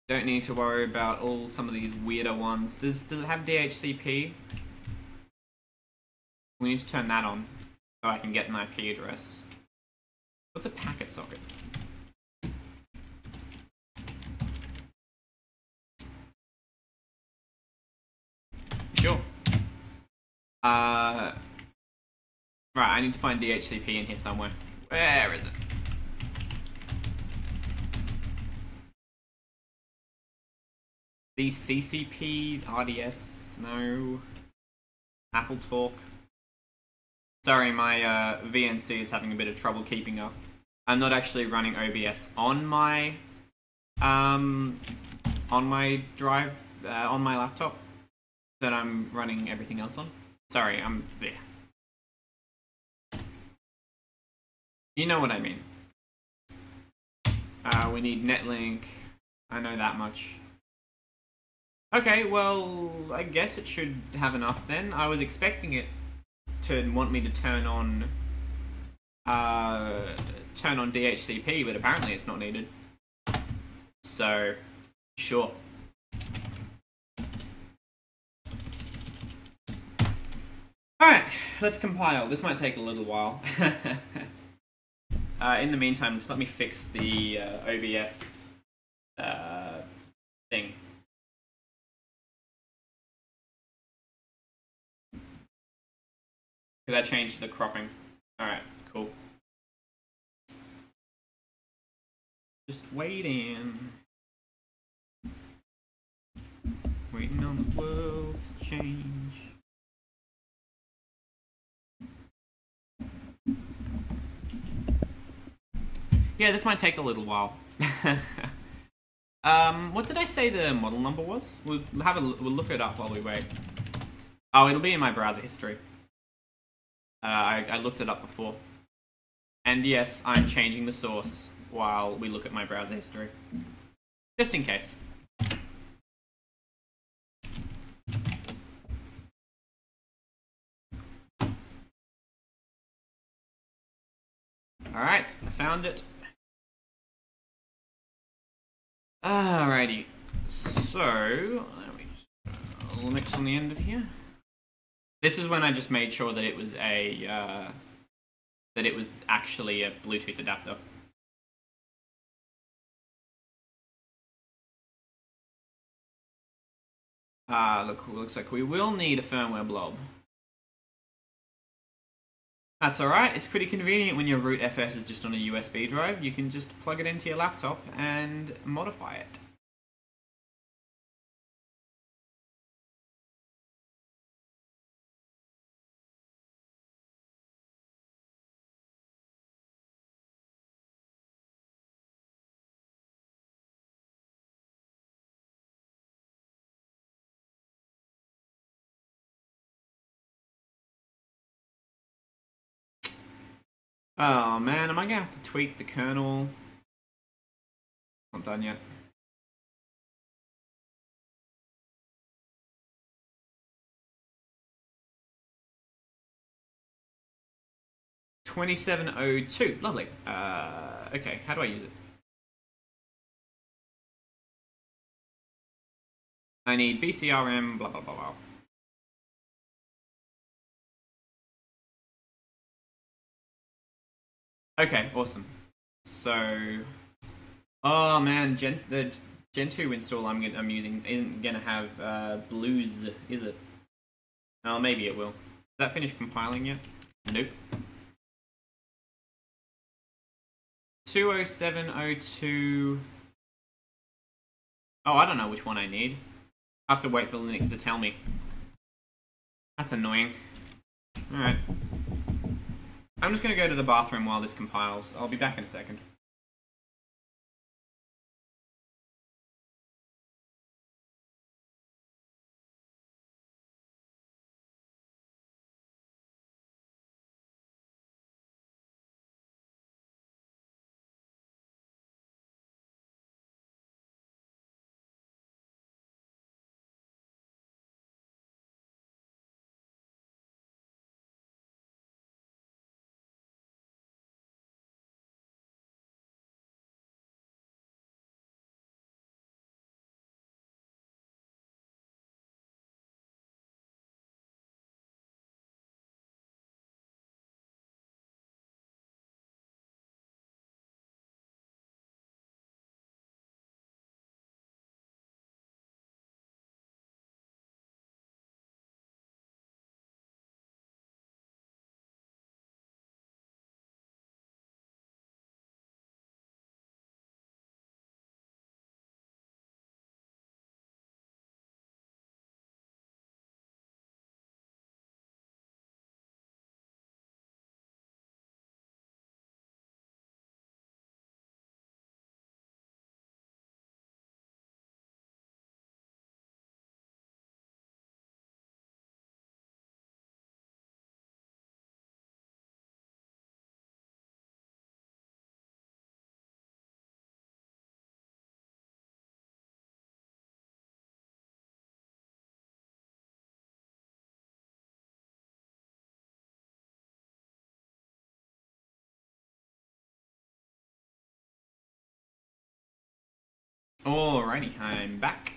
Don't need to worry about some of these weirder ones. Does it have DHCP? We need to turn that on so I can get an IP address. What's a packet socket? Sure. Right, I need to find DHCP in here somewhere. Where is it? CCP, RDS, no. Apple Talk. Sorry, my VNC is having a bit of trouble keeping up. I'm not actually running OBS on my drive on my laptop that I'm running everything else on. Sorry, I'm there. You know what I mean. We need netlink. I know that much. Okay, well, I guess it should have enough then. I was expecting it to want me to turn on DHCP, but apparently it's not needed. So, sure. Alright, let's compile. This might take a little while. In the meantime, just let me fix the OBS thing. Because I changed the cropping. Alright, cool. Just waiting. Waiting on the world to change. Yeah, this might take a little while. What did I say the model number was? We'll look it up while we wait. Oh, it'll be in my browser history. I looked it up before. And yes, I'm changing the source while we look at my browser history. Just in case. Alright, I found it. Alrighty. So, let me just Linux on the end of here. This is when I just made sure that it was actually a Bluetooth adapter. Looks like we will need a firmware blob. That's alright, it's pretty convenient when your root FS is just on a USB drive. You can just plug it into your laptop and modify it. Oh man, am I gonna have to tweak the kernel? Not done yet. $27.02, lovely. Okay, how do I use it? I need BCRM, blah blah blah blah. Okay, awesome. So, oh man, the Gentoo install I'm using isn't gonna have blues, is it? Oh, maybe it will. Has that finished compiling yet? Nope. 20702. Oh, I don't know which one I need. I have to wait for Linux to tell me. That's annoying. Alright. I'm just going to go to the bathroom while this compiles. I'll be back in a second. Alrighty, I'm back.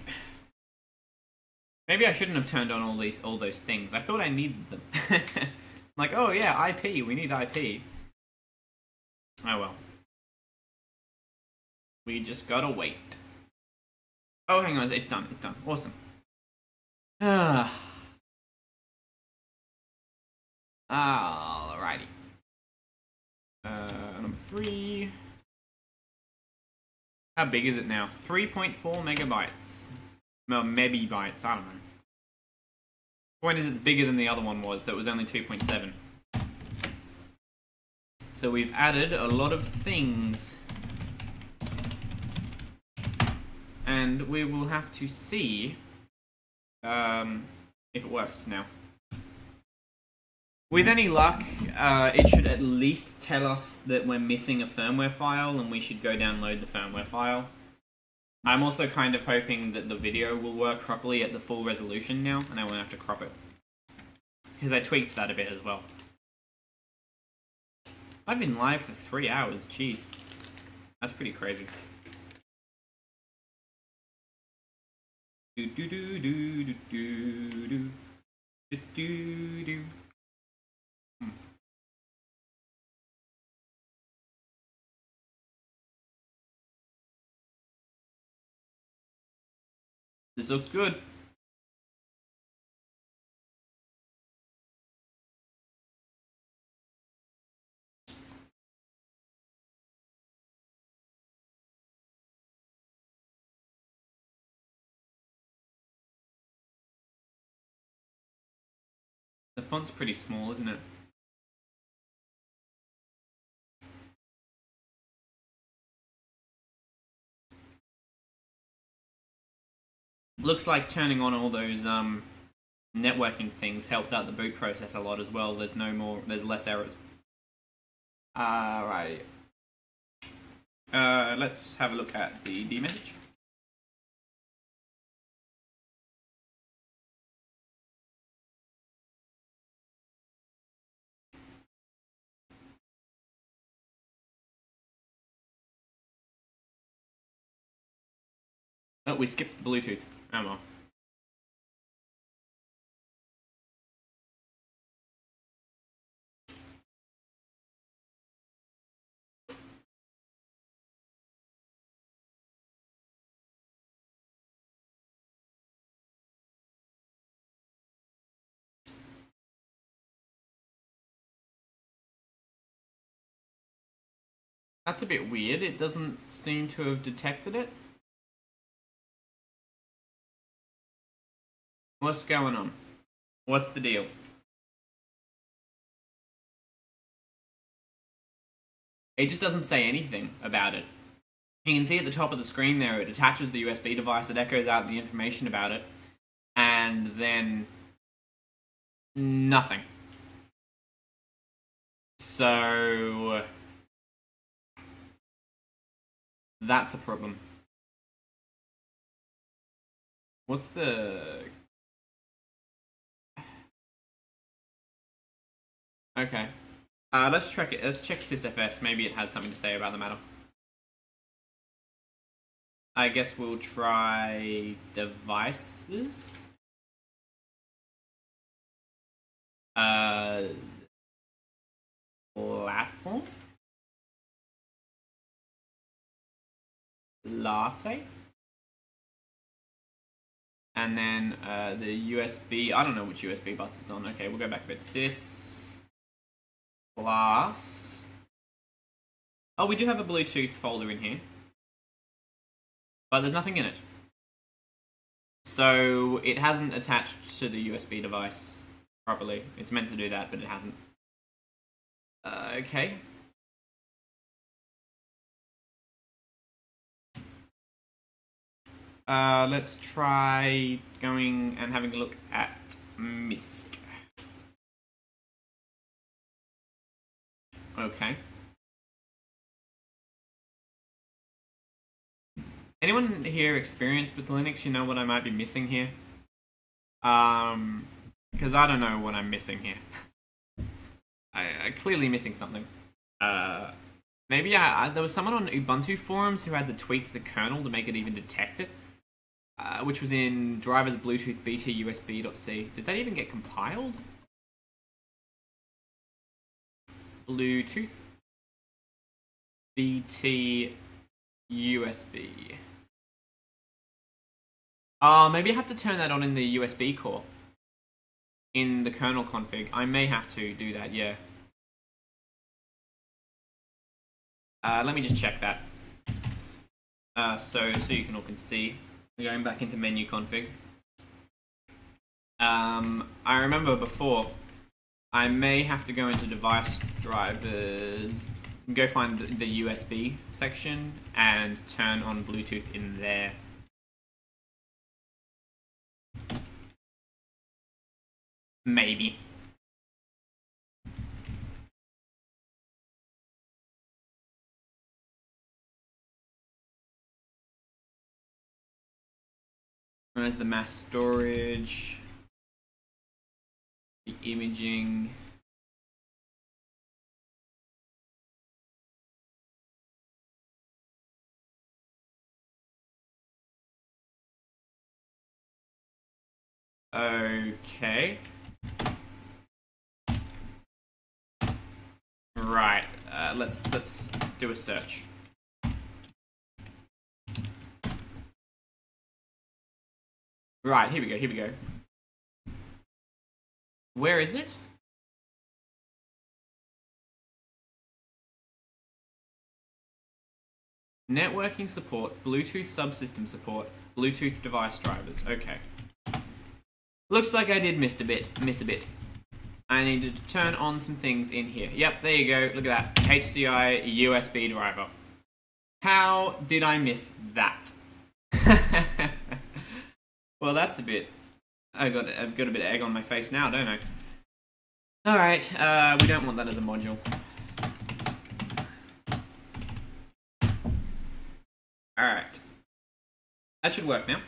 Maybe I shouldn't have turned on all those things. I thought I needed them. Like, oh yeah, IP, we need IP. Oh well. We just gotta wait. Oh, hang on, it's done, Awesome. Alrighty. Number 3. How big is it now? 3.4 megabytes. Well, megabytes, I don't know. Point is, it's bigger than the other one was, that was only 2.7. So we've added a lot of things. And we will have to see if it works now. With any luck, it should at least tell us that we're missing a firmware file and we should go download the firmware file. I'm also kind of hoping that the video will work properly at the full resolution now and I won't have to crop it. Because I tweaked that a bit as well. I've been live for 3 hours, jeez. That's pretty crazy. Do do do do do do do do do do. This looks good. The font's pretty small, isn't it? Looks like turning on all those networking things helped out the boot process a lot as well. There's less errors. Right. Let's have a look at the D message. Oh, we skipped the Bluetooth. Oh well. That's a bit weird. It doesn't seem to have detected it. What's going on? What's the deal? It just doesn't say anything about it. You can see at the top of the screen there, it attaches the USB device, it echoes out the information about it, and then nothing. So that's a problem. What's the... Okay. Let's check it. Let's check sysfs. Maybe it has something to say about the matter. I guess we'll try devices. Platform. Latte. And then the USB. I don't know which USB bus is on. Okay, we'll go back a bit. Sys. Class. Oh, we do have a Bluetooth folder in here. But there's nothing in it. So it hasn't attached to the USB device properly. It's meant to do that, but it hasn't. Okay. Let's try going and having a look at MISC. Okay. Anyone here experienced with Linux? You know what I might be missing here? Because I don't know what I'm missing here. I'm clearly missing something. Maybe there was someone on Ubuntu forums who had to tweak the kernel to make it even detect it, which was in drivers Bluetooth BT USB.c. Did that even get compiled? Bluetooth BT USB. Maybe I have to turn that on in the USB core. In the kernel config. I may have to do that, yeah. Let me just check that. So you can all can see. We're going back into menu config. I remember before, I may have to go into device drivers, go find the USB section, and turn on Bluetooth in there. Maybe. Where's the mass storage? The imaging. Okay. Right. Let's do a search. Right. Here we go. Here we go. Where is it? Networking support, Bluetooth subsystem support, Bluetooth device drivers. Okay. Looks like I did miss a bit. I needed to turn on some things in here. Yep, there you go. Look at that. HCI USB driver. How did I miss that? Well, that's a bit... I've got a bit of egg on my face now, don't I? Alright, we don't want that as a module. Alright. That should work now.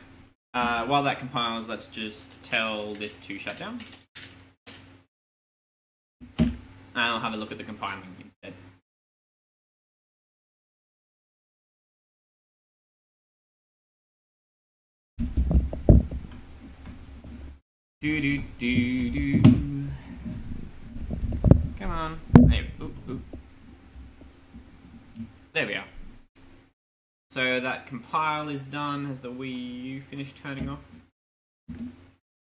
While that compiles, let's just tell this to shut down. And I'll have a look at the compiling instead. Do. Come on. There we are. So that compile is done. Has the Wii U finished turning off?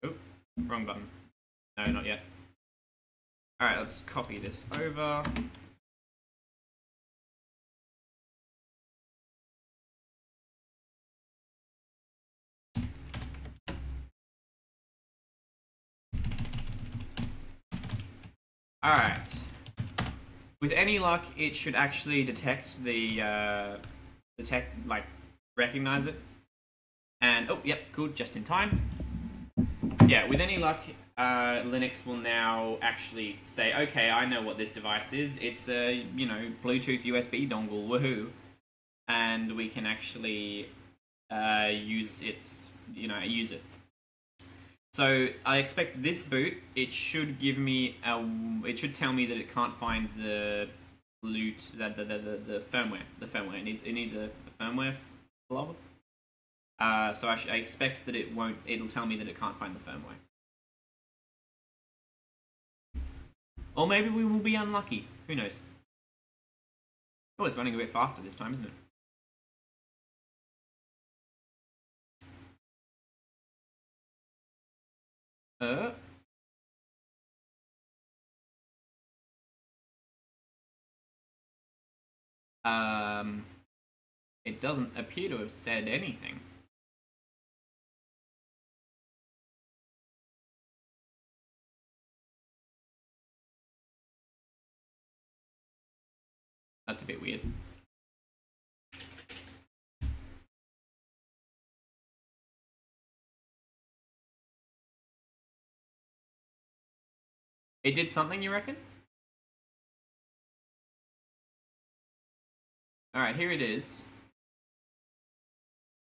Oh, wrong button. No, not yet. Alright, let's copy this over. Alright. With any luck, it should actually detect recognize it. And, oh, yep, good, just in time. Yeah, with any luck, Linux will now actually say, okay, I know what this device is. It's a, Bluetooth USB dongle, woohoo. And we can actually use it. So I expect this boot, it should give me it should tell me that it can't find the the firmware. It needs a firmware blob. So I expect that it'll tell me that it can't find the firmware. Or maybe we will be unlucky. Who knows? Oh, it's running a bit faster this time, isn't it? It doesn't appear to have said anything. That's a bit weird. It did something, you reckon? Alright, here it is.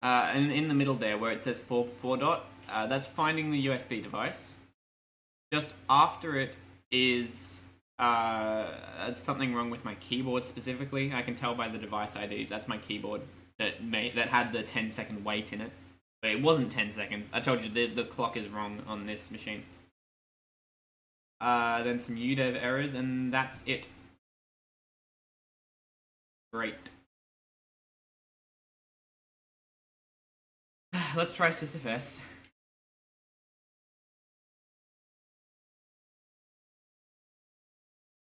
And in the middle there, where it says 4 dot, that's finding the USB device. Just after it is something wrong with my keyboard specifically. I can tell by the device IDs. That's my keyboard that had the 10-second wait in it. But it wasn't 10 seconds. I told you the clock is wrong on this machine. Then some UDEV errors, and that's it. Great. Let's try sysfs.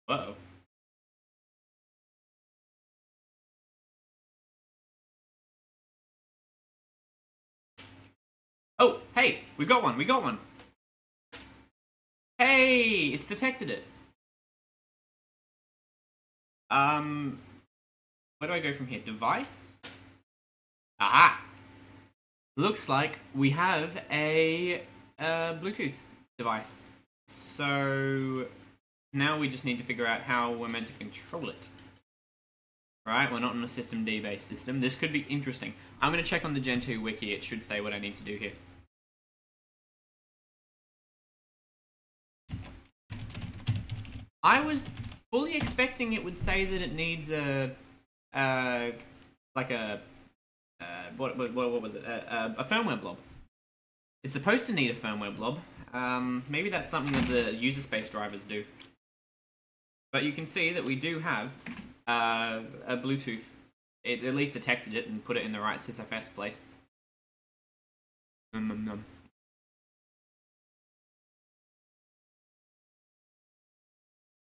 Whoa. Oh, hey, we got one. Hey, it's detected it. Where do I go from here? Device? Aha! Looks like we have a Bluetooth device. So now we just need to figure out how we're meant to control it. Right, we're not on a systemd based system. This could be interesting. I'm going to check on the Gentoo wiki. It should say what I need to do here. I was fully expecting it would say that it needs like a what was it? A firmware blob. It's supposed to need a firmware blob. Maybe that's something that the user space drivers do. But you can see that we do have a Bluetooth. It at least detected it and put it in the right sysfs place. Num num num.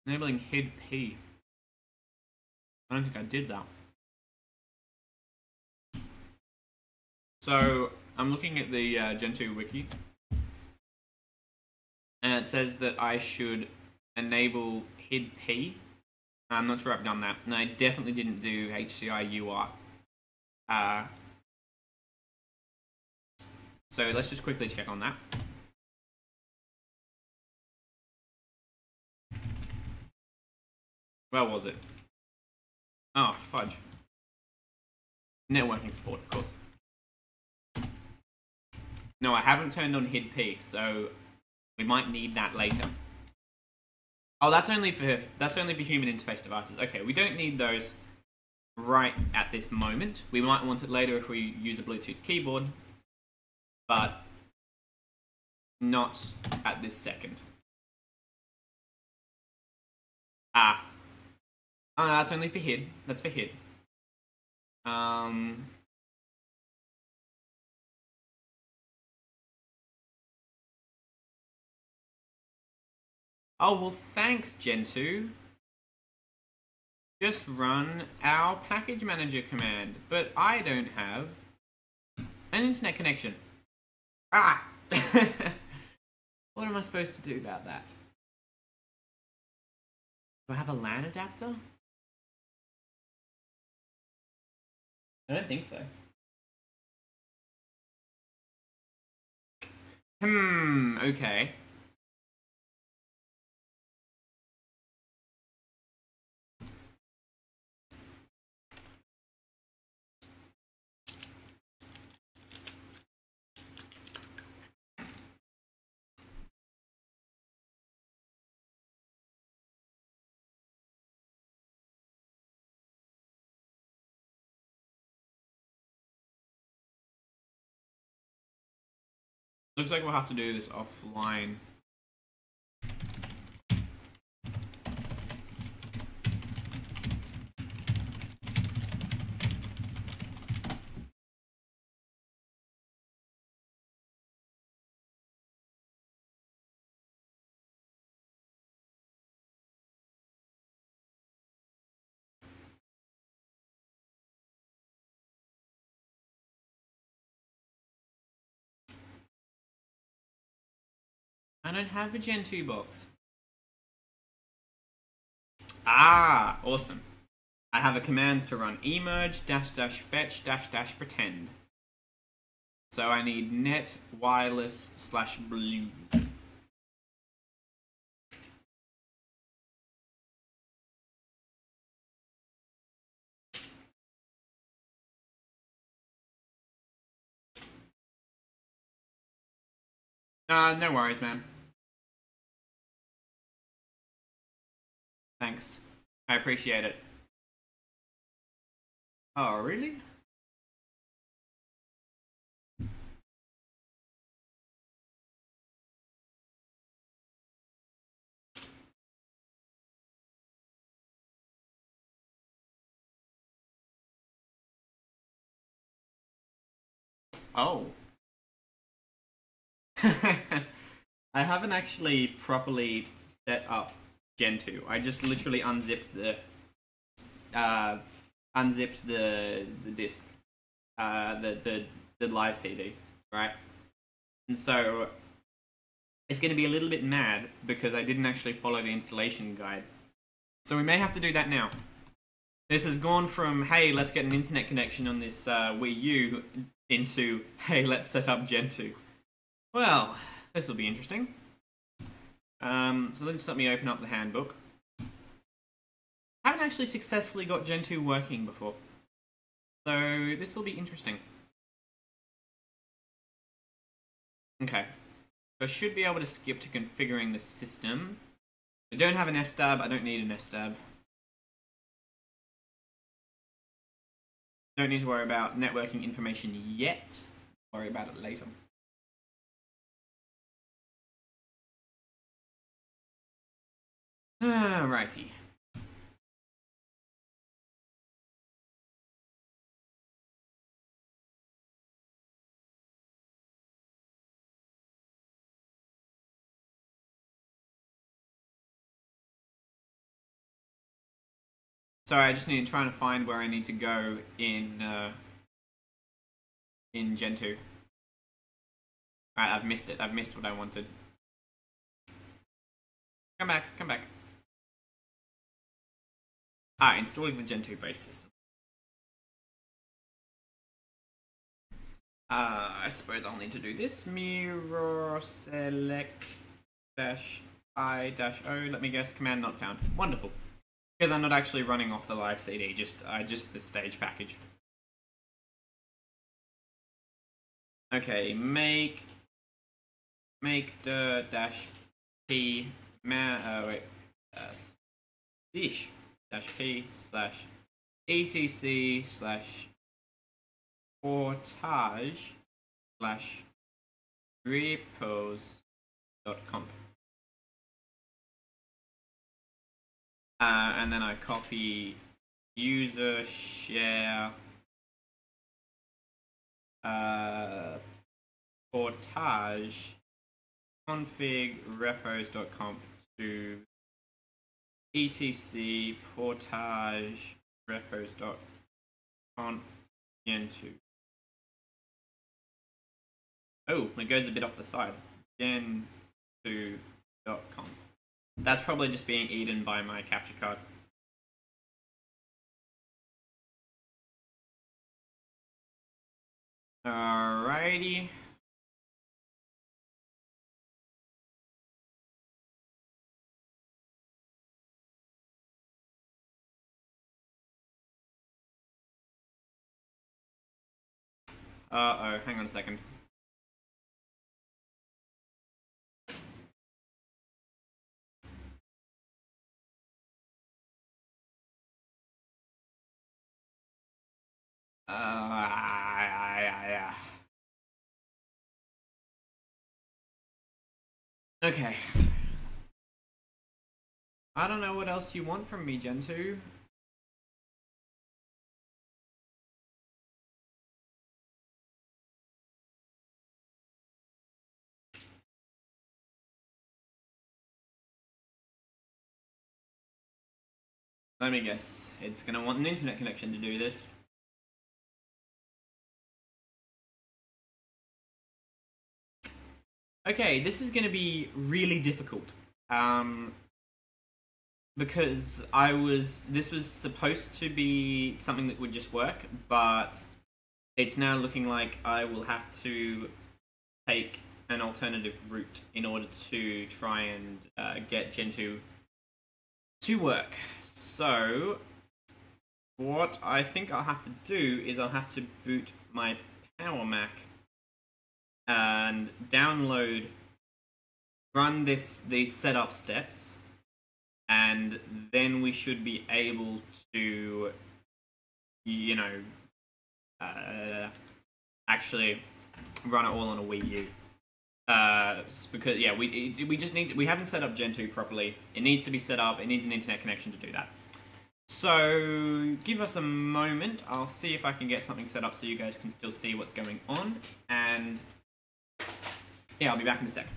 Enabling HID P. I don't think I did that. So I'm looking at the Gentoo wiki, and it says that I should enable HID P. I'm not sure I've done that, and I definitely didn't do HCI UART. So let's just quickly check on that. Where was it? Oh, fudge. Networking support, of course. No, I haven't turned on HID P, so we might need that later. Oh, that's only for human interface devices. Okay, we don't need those right at this moment. We might want it later if we use a Bluetooth keyboard, but not at this second. Ah. Oh, no, that's only for HID. That's for HID. Oh, well, thanks, Gentoo. Just run our package manager command, but I don't have an internet connection. Ah! What am I supposed to do about that? Do I have a LAN adapter? I don't think so. Okay. Looks like we'll have to do this offline. I don't have a Gentoo box. Ah, awesome. I have a commands to run emerge -- fetch -- pretend. So I need net wireless / blues. No worries, man. Thanks. I appreciate it. Oh, really? Oh. I haven't actually properly set up Gentoo. I just literally unzipped the disc, the live CD, right? And so it's going to be a little bit mad because I didn't actually follow the installation guide. So we may have to do that now. This has gone from, hey, let's get an internet connection on this Wii U, into, hey, let's set up Gentoo. Well, this will be interesting. So let's let me open up the handbook. I haven't actually successfully got Gentoo working before, so this will be interesting. Okay, so I should be able to skip to configuring the system. I don't have an F-stab. I don't need an F-stab. Don't need to worry about networking information yet. Worry about it later. Alrighty. Sorry, I just need trying to find where I need to go in Gentoo. Alright, I've missed it. I've missed what I wanted. Come back, come back. Installing the Gentoo base system. I suppose I'll need to do this. Mirror select dash I dash O. Let me guess, command not found. Wonderful. Because I'm not actually running off the live CD, just the stage package. Okay, make the dash p dish dash p slash etc slash portage slash repos.conf. And then I copy user share portage config repos.conf to etc portage repos.conf Gentoo. Oh, it goes a bit off the side. Gentoo.conf. That's probably just being eaten by my capture card. Alrighty. Uh-oh, hang on a second. Okay. I don't know what else you want from me, Gentoo. Let me guess. It's gonna want an internet connection to do this. Okay, this is gonna be really difficult. Because this was supposed to be something that would just work, but it's now looking like I will have to take an alternative route in order to try and get Gentoo to work. So, what I think I'll have to do is I'll have to boot my Power Mac and run these setup steps, and then we should be able to, actually run it all on a Wii U. Because we haven't set up Gentoo properly. It needs to be set up. It needs an internet connection to do that. So give us a moment. I'll see if I can get something set up so you guys can still see what's going on. And yeah, I'll be back in a second.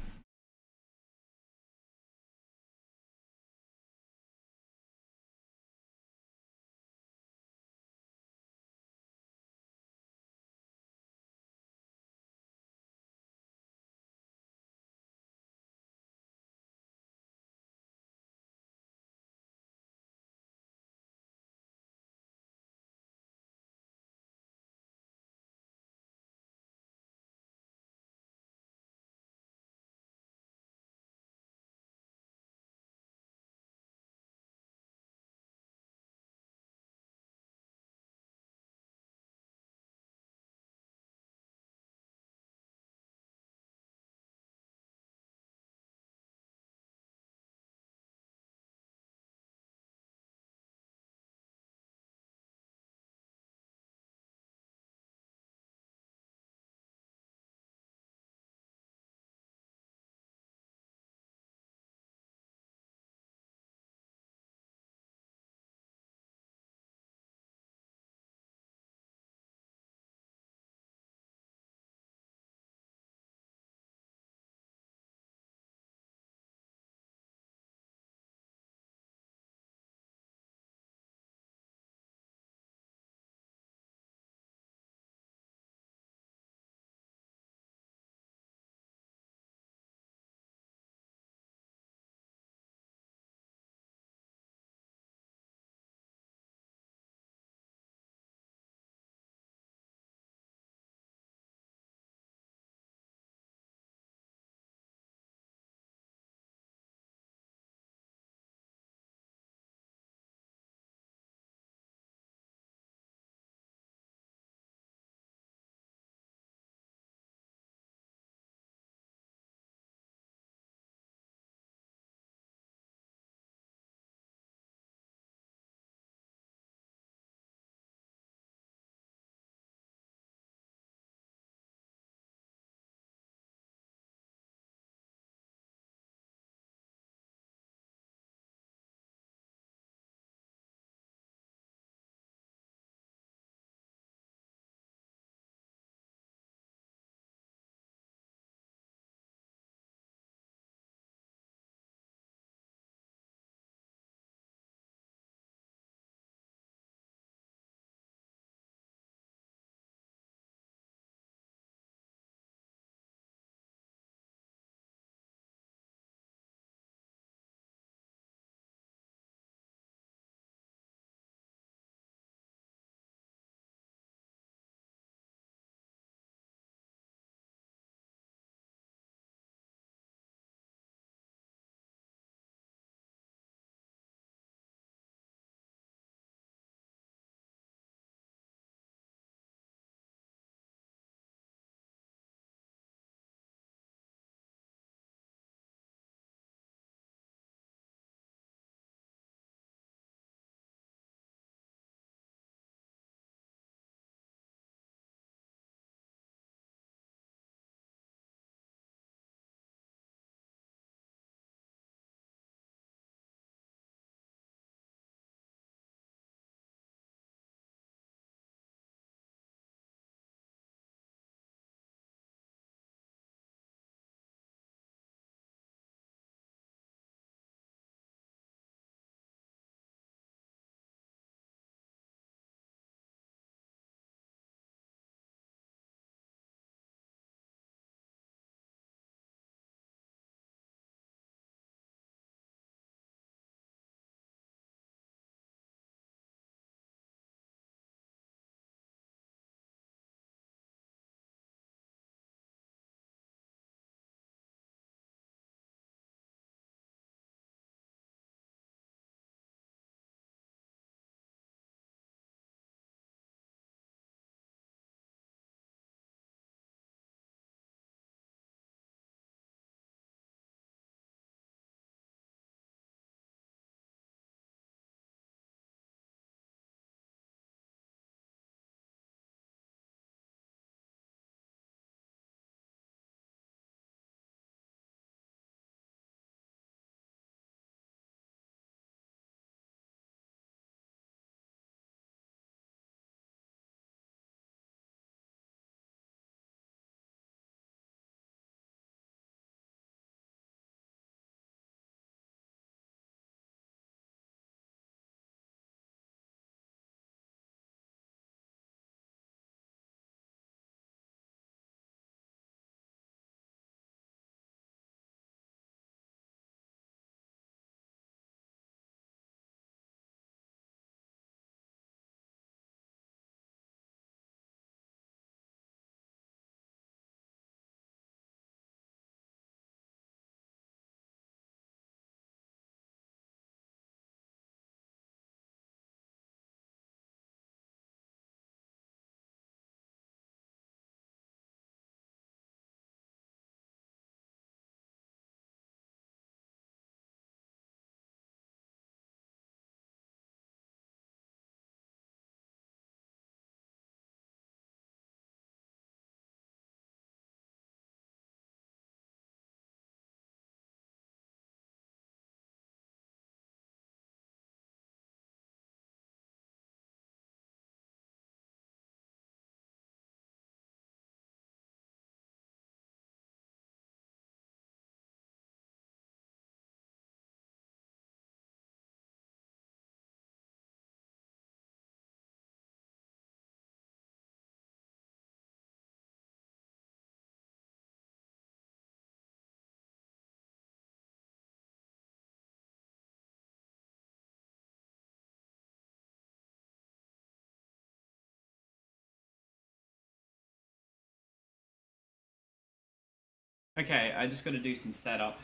Okay, I just got to do some setup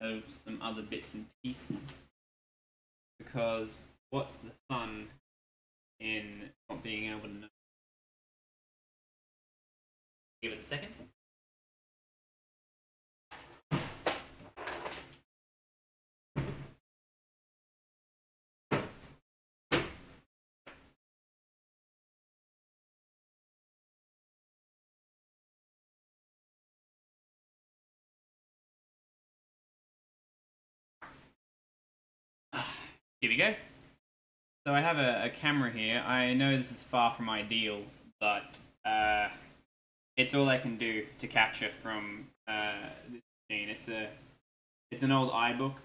of some other bits and pieces, because what's the fun in not being able to know? Give it a second. Here we go. So I have a camera here. I know this is far from ideal, but it's all I can do to capture from this machine. It's an old iBook,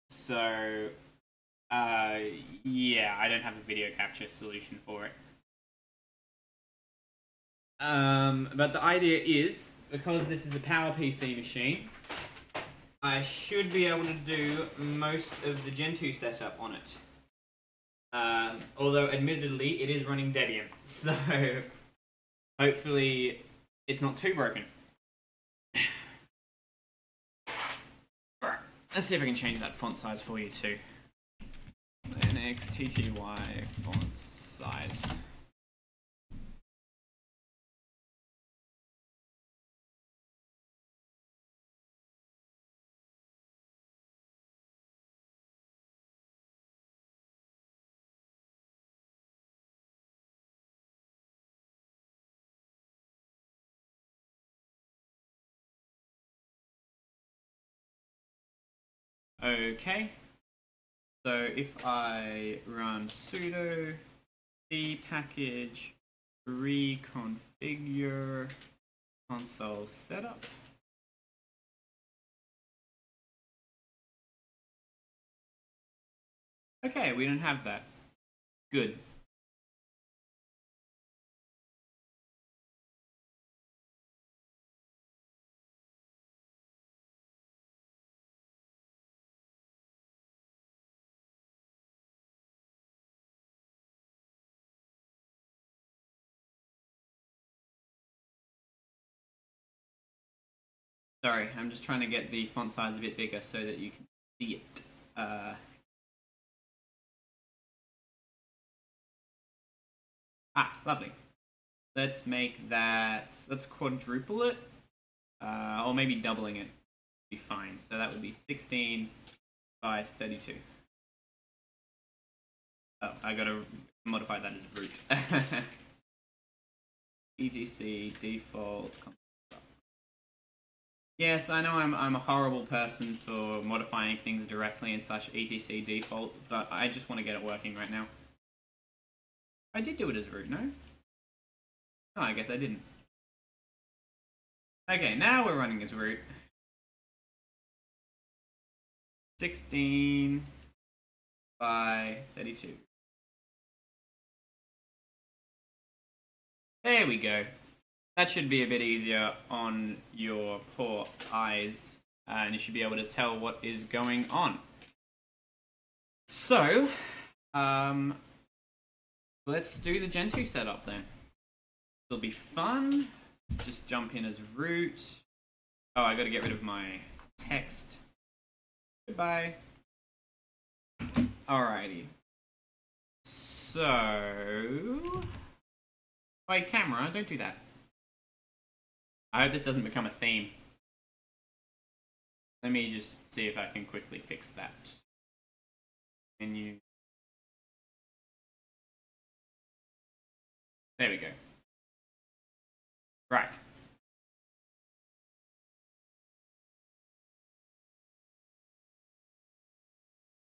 so yeah, I don't have a video capture solution for it. But the idea is, because this is a PowerPC machine, I should be able to do most of the Gentoo setup on it. Although, admittedly, it is running Debian, so hopefully it's not too broken. Alright, let's see if I can change that font size for you too. Linux TTY font size. Okay, so if I run sudo c package reconfigure console setup. Okay, we don't have that. Good. Sorry, I'm just trying to get the font size a bit bigger so that you can see it. Lovely. Let's make that, let's quadruple it, or maybe doubling it would be fine. So that would be 16 by 32. Oh, I gotta modify that as root. etc default. Yes, I know I'm a horrible person for modifying things directly in such etc default, but I just want to get it working right now. I did do it as root, no? Oh, I guess I didn't. Okay, now we're running as root. 16 by 32. There we go. That should be a bit easier on your poor eyes, and you should be able to tell what is going on. So, let's do the Gentoo setup then. It'll be fun. Let's just jump in as root. Oh, I gotta get rid of my text. Goodbye. Alrighty. So... Wait, camera, don't do that. I hope this doesn't become a theme. Let me just see if I can quickly fix that. Menu. There we go. Right.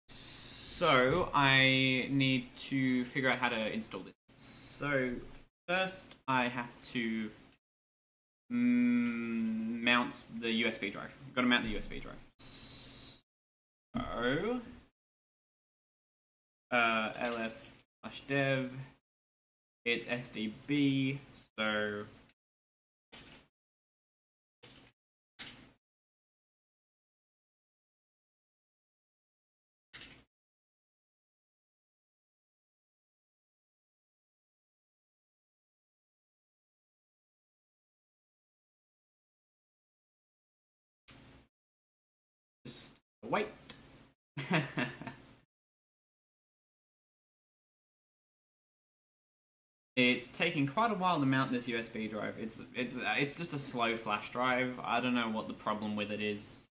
So I need to figure out how to install this. So first I have to mount the USB drive. I've got to mount the USB drive. So ls/dev. It's SDB. So Wait. It's taking quite a while to mount this USB drive. It's just a slow flash drive. I don't know what the problem with it is.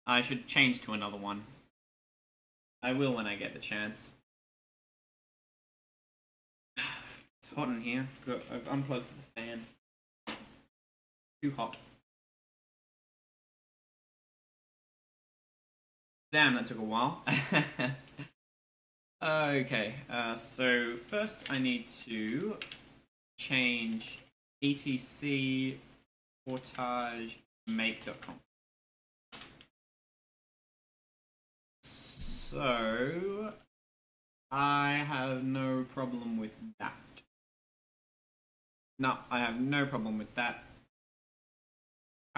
I should change to another one. I will when I get the chance. It's hot in here. I've unplugged the fan. Too hot. Damn, that took a while. Okay, so first I need to change etc portage make.com. So I have no problem with that. No, I have no problem with that.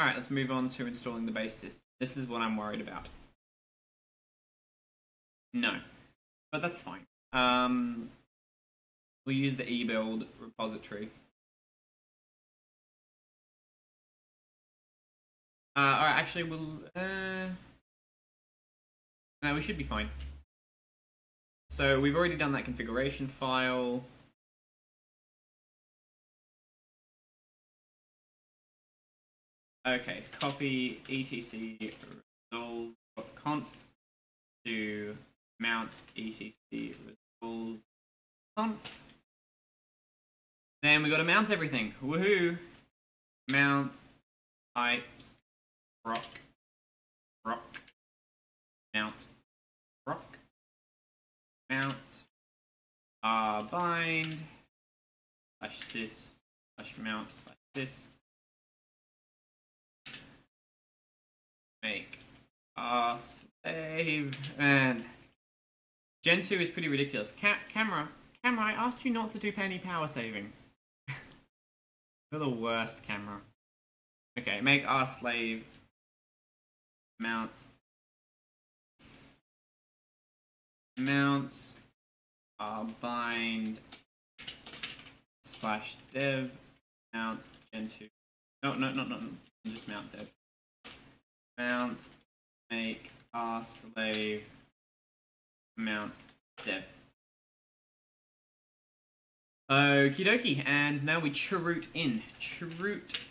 Alright, let's move on to installing the base system. This is what I'm worried about. No. But that's fine. We'll use the ebuild repository. Alright, actually we'll no, we should be fine. So we've already done that configuration file. Okay, copy etc resolve.conf to mount etc resolve.conf. Then we got to mount everything. Woohoo! Mount types proc mount proc mount bind /sys /mount /sys make save. And Gentoo is pretty ridiculous. Camera, I asked you not to do any power saving. You're the worst, camera. Okay, make slave mount bind /dev mount Gentoo. No, just mount dev. Mount make slave mount dev. Okie dokie, and now we chroot in. Chroot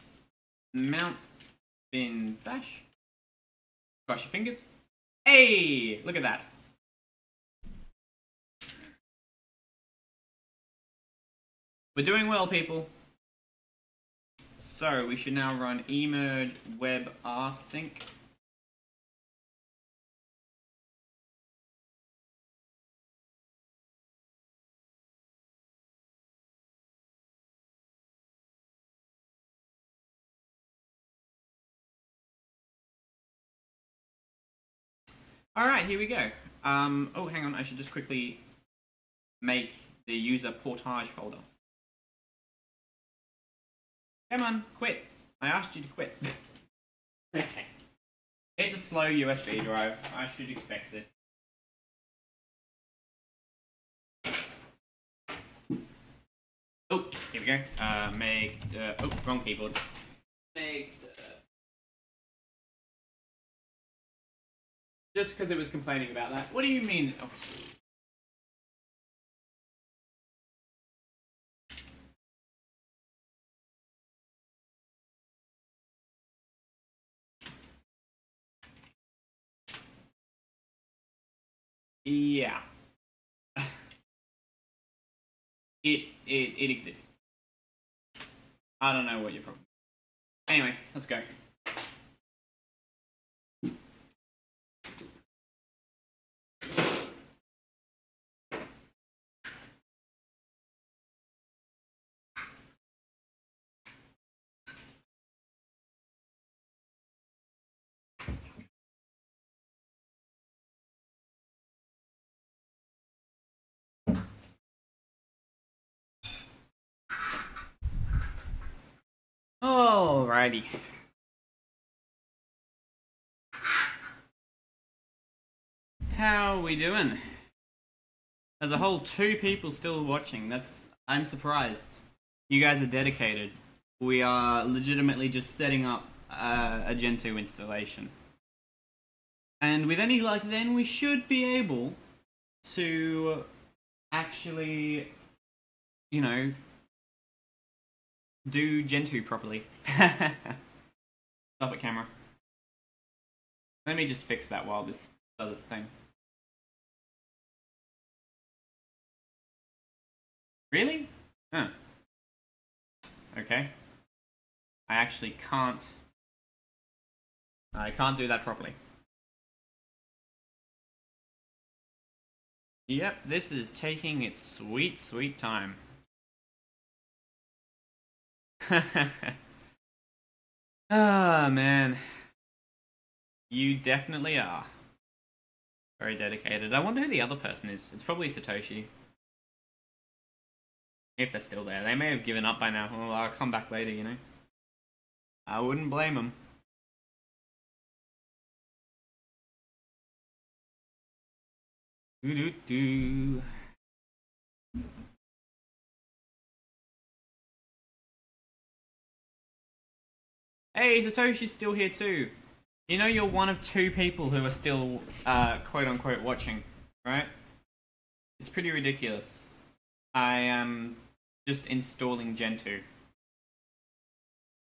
mount bin bash. Cross your fingers. Hey, look at that. We're doing well, people. So we should now run emerge web rsync. Alright, here we go. Oh, hang on, I should just quickly make the user portage folder. Come on, quit. I asked you to quit. Okay. It's a slow USB drive. I should expect this. Oh, here we go. Oh, wrong keyboard. Just because it was complaining about that. What do you mean? Oh. Yeah. It exists. I don't know what your problem is. Anyway, let's go. Alrighty. How are we doing? There's a whole 2 people still watching. I'm surprised. You guys are dedicated. We are legitimately just setting up a Gentoo installation. And with any luck, then we should be able to actually, you know, do Gentoo properly. Stop it, camera. Let me just fix that while this does its thing. Really? Huh. Okay. I actually can't. I can't do that properly. Yep, this is taking its sweet, sweet time. Ah, man. You definitely are. Very dedicated. I wonder who the other person is. It's probably Satoshi. If they're still there. They may have given up by now. Well, I'll come back later, you know? I wouldn't blame them. Doo-doo-doo. Hey, Satoshi's still here too. You know you're one of two people who are still, quote-unquote, watching, right? It's pretty ridiculous. I am just installing Gentoo.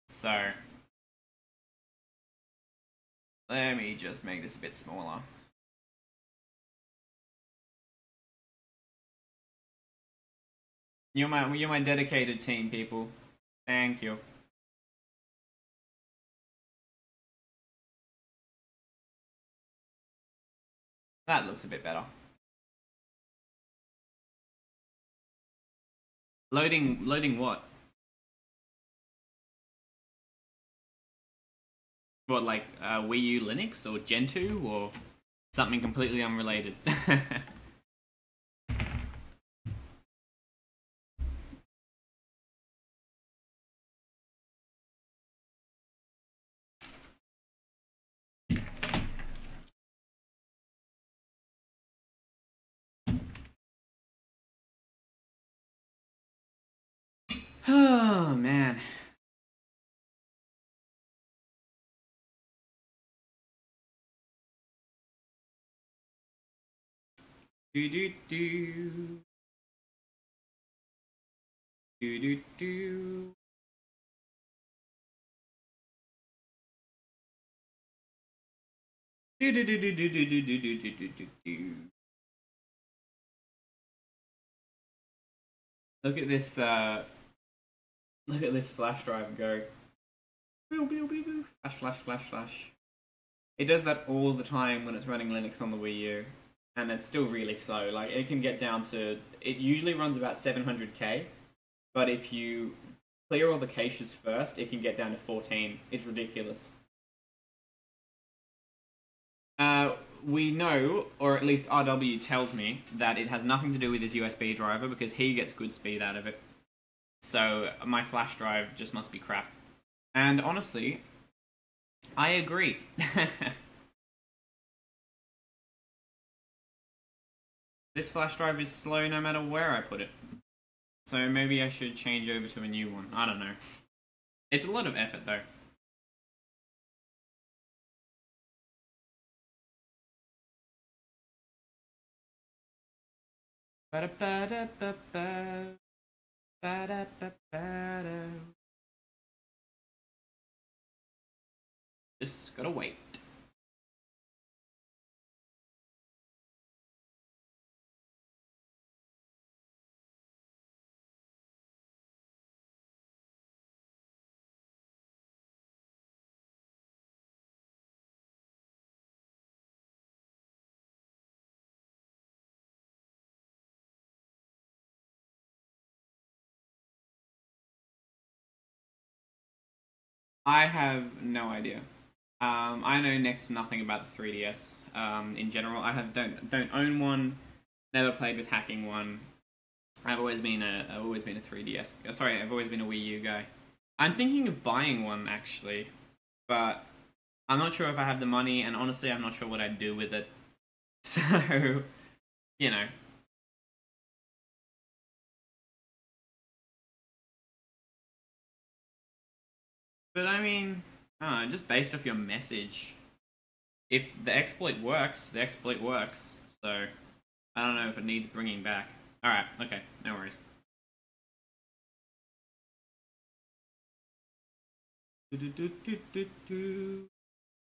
So, let me just make this a bit smaller. You're my dedicated team, people. Thank you. That looks a bit better. Loading what? What, like Wii U Linux or Gentoo or something completely unrelated? Oh man. Do do do. Do do do. Do do do do do do do do do do do do. Look at this look at this flash drive go. Flash flash flash flash. It does that all the time when it's running Linux on the Wii U. And it's still really slow. Like it can get down to it usually runs about 700k, but if you clear all the caches first, it can get down to 14. It's ridiculous. We know, or at least RW tells me, that it has nothing to do with his USB driver because he gets good speed out of it. So my flash drive just must be crap. And honestly, I agree. This flash drive is slow no matter where I put it. So maybe I should change over to a new one. I don't know. It's a lot of effort though. Just gotta wait. I have no idea. I know next to nothing about the 3DS. In general, don't own one. Never played with hacking one. I've always been a 3DS. Sorry, I've always been a Wii U guy. I'm thinking of buying one actually, but I'm not sure if I have the money, and honestly, I'm not sure what I'd do with it. So, you know. But I mean, just based off your message, If the exploit works, the exploit works. So I don't know if it needs bringing back. All right, okay, no worries.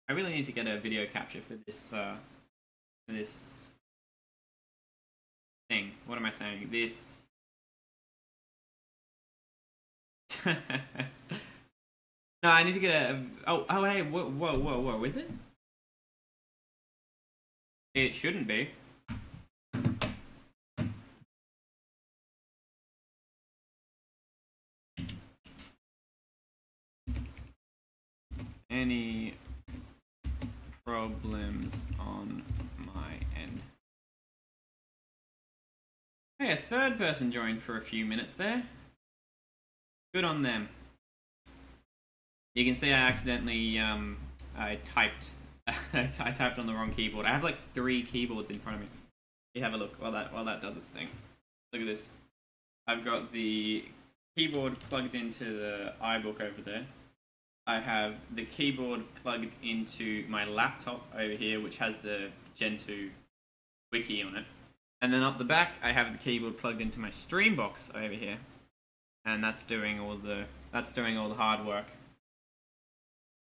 I really need to get a video capture for this thing. What am I saying? This. No, I need to get a. Oh, hey, whoa! Is it? It shouldn't be. Any problems on my end? Hey, a third person joined for a few minutes there. Good on them. You can see I accidentally I typed I typed on the wrong keyboard. I have like 3 keyboards in front of me. You have a look while that does its thing. Look at this. I've got the keyboard plugged into the iBook over there. I have the keyboard plugged into my laptop over here, which has the Gentoo wiki on it. And then up the back, I have the keyboard plugged into my Streambox over here, and that's doing all the hard work.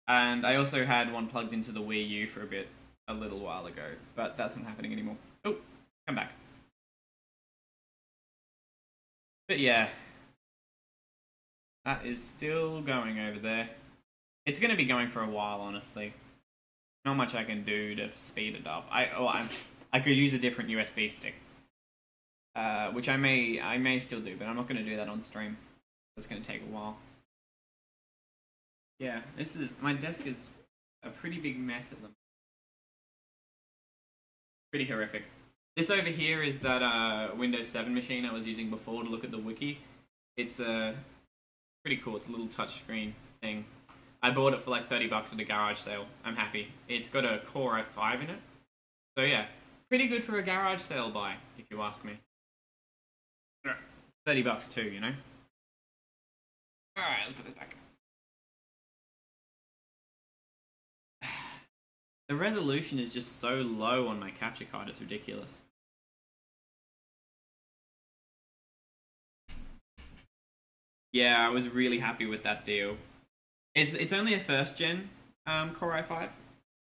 And I also had one plugged into the Wii U for a little while ago, but that's not happening anymore. Oh, come back. But yeah, that is still going over there. It's going to be going for a while, honestly. Not much I can do to speed it up. I could use a different USB stick, which I may still do, but I'm not going to do that on stream. That's going to take a while. Yeah, my desk is a pretty big mess at the moment. Pretty horrific. This over here is that Windows 7 machine I was using before to look at the wiki. It's pretty cool. It's a little touchscreen thing. I bought it for like $30 at a garage sale. I'm happy. It's got a Core i5 in it. So yeah, pretty good for a garage sale buy, if you ask me. $30 too, you know? Alright, let's put this back. The resolution is just so low on my capture card, it's ridiculous. Yeah, I was really happy with that deal. It's only a first gen Core i5,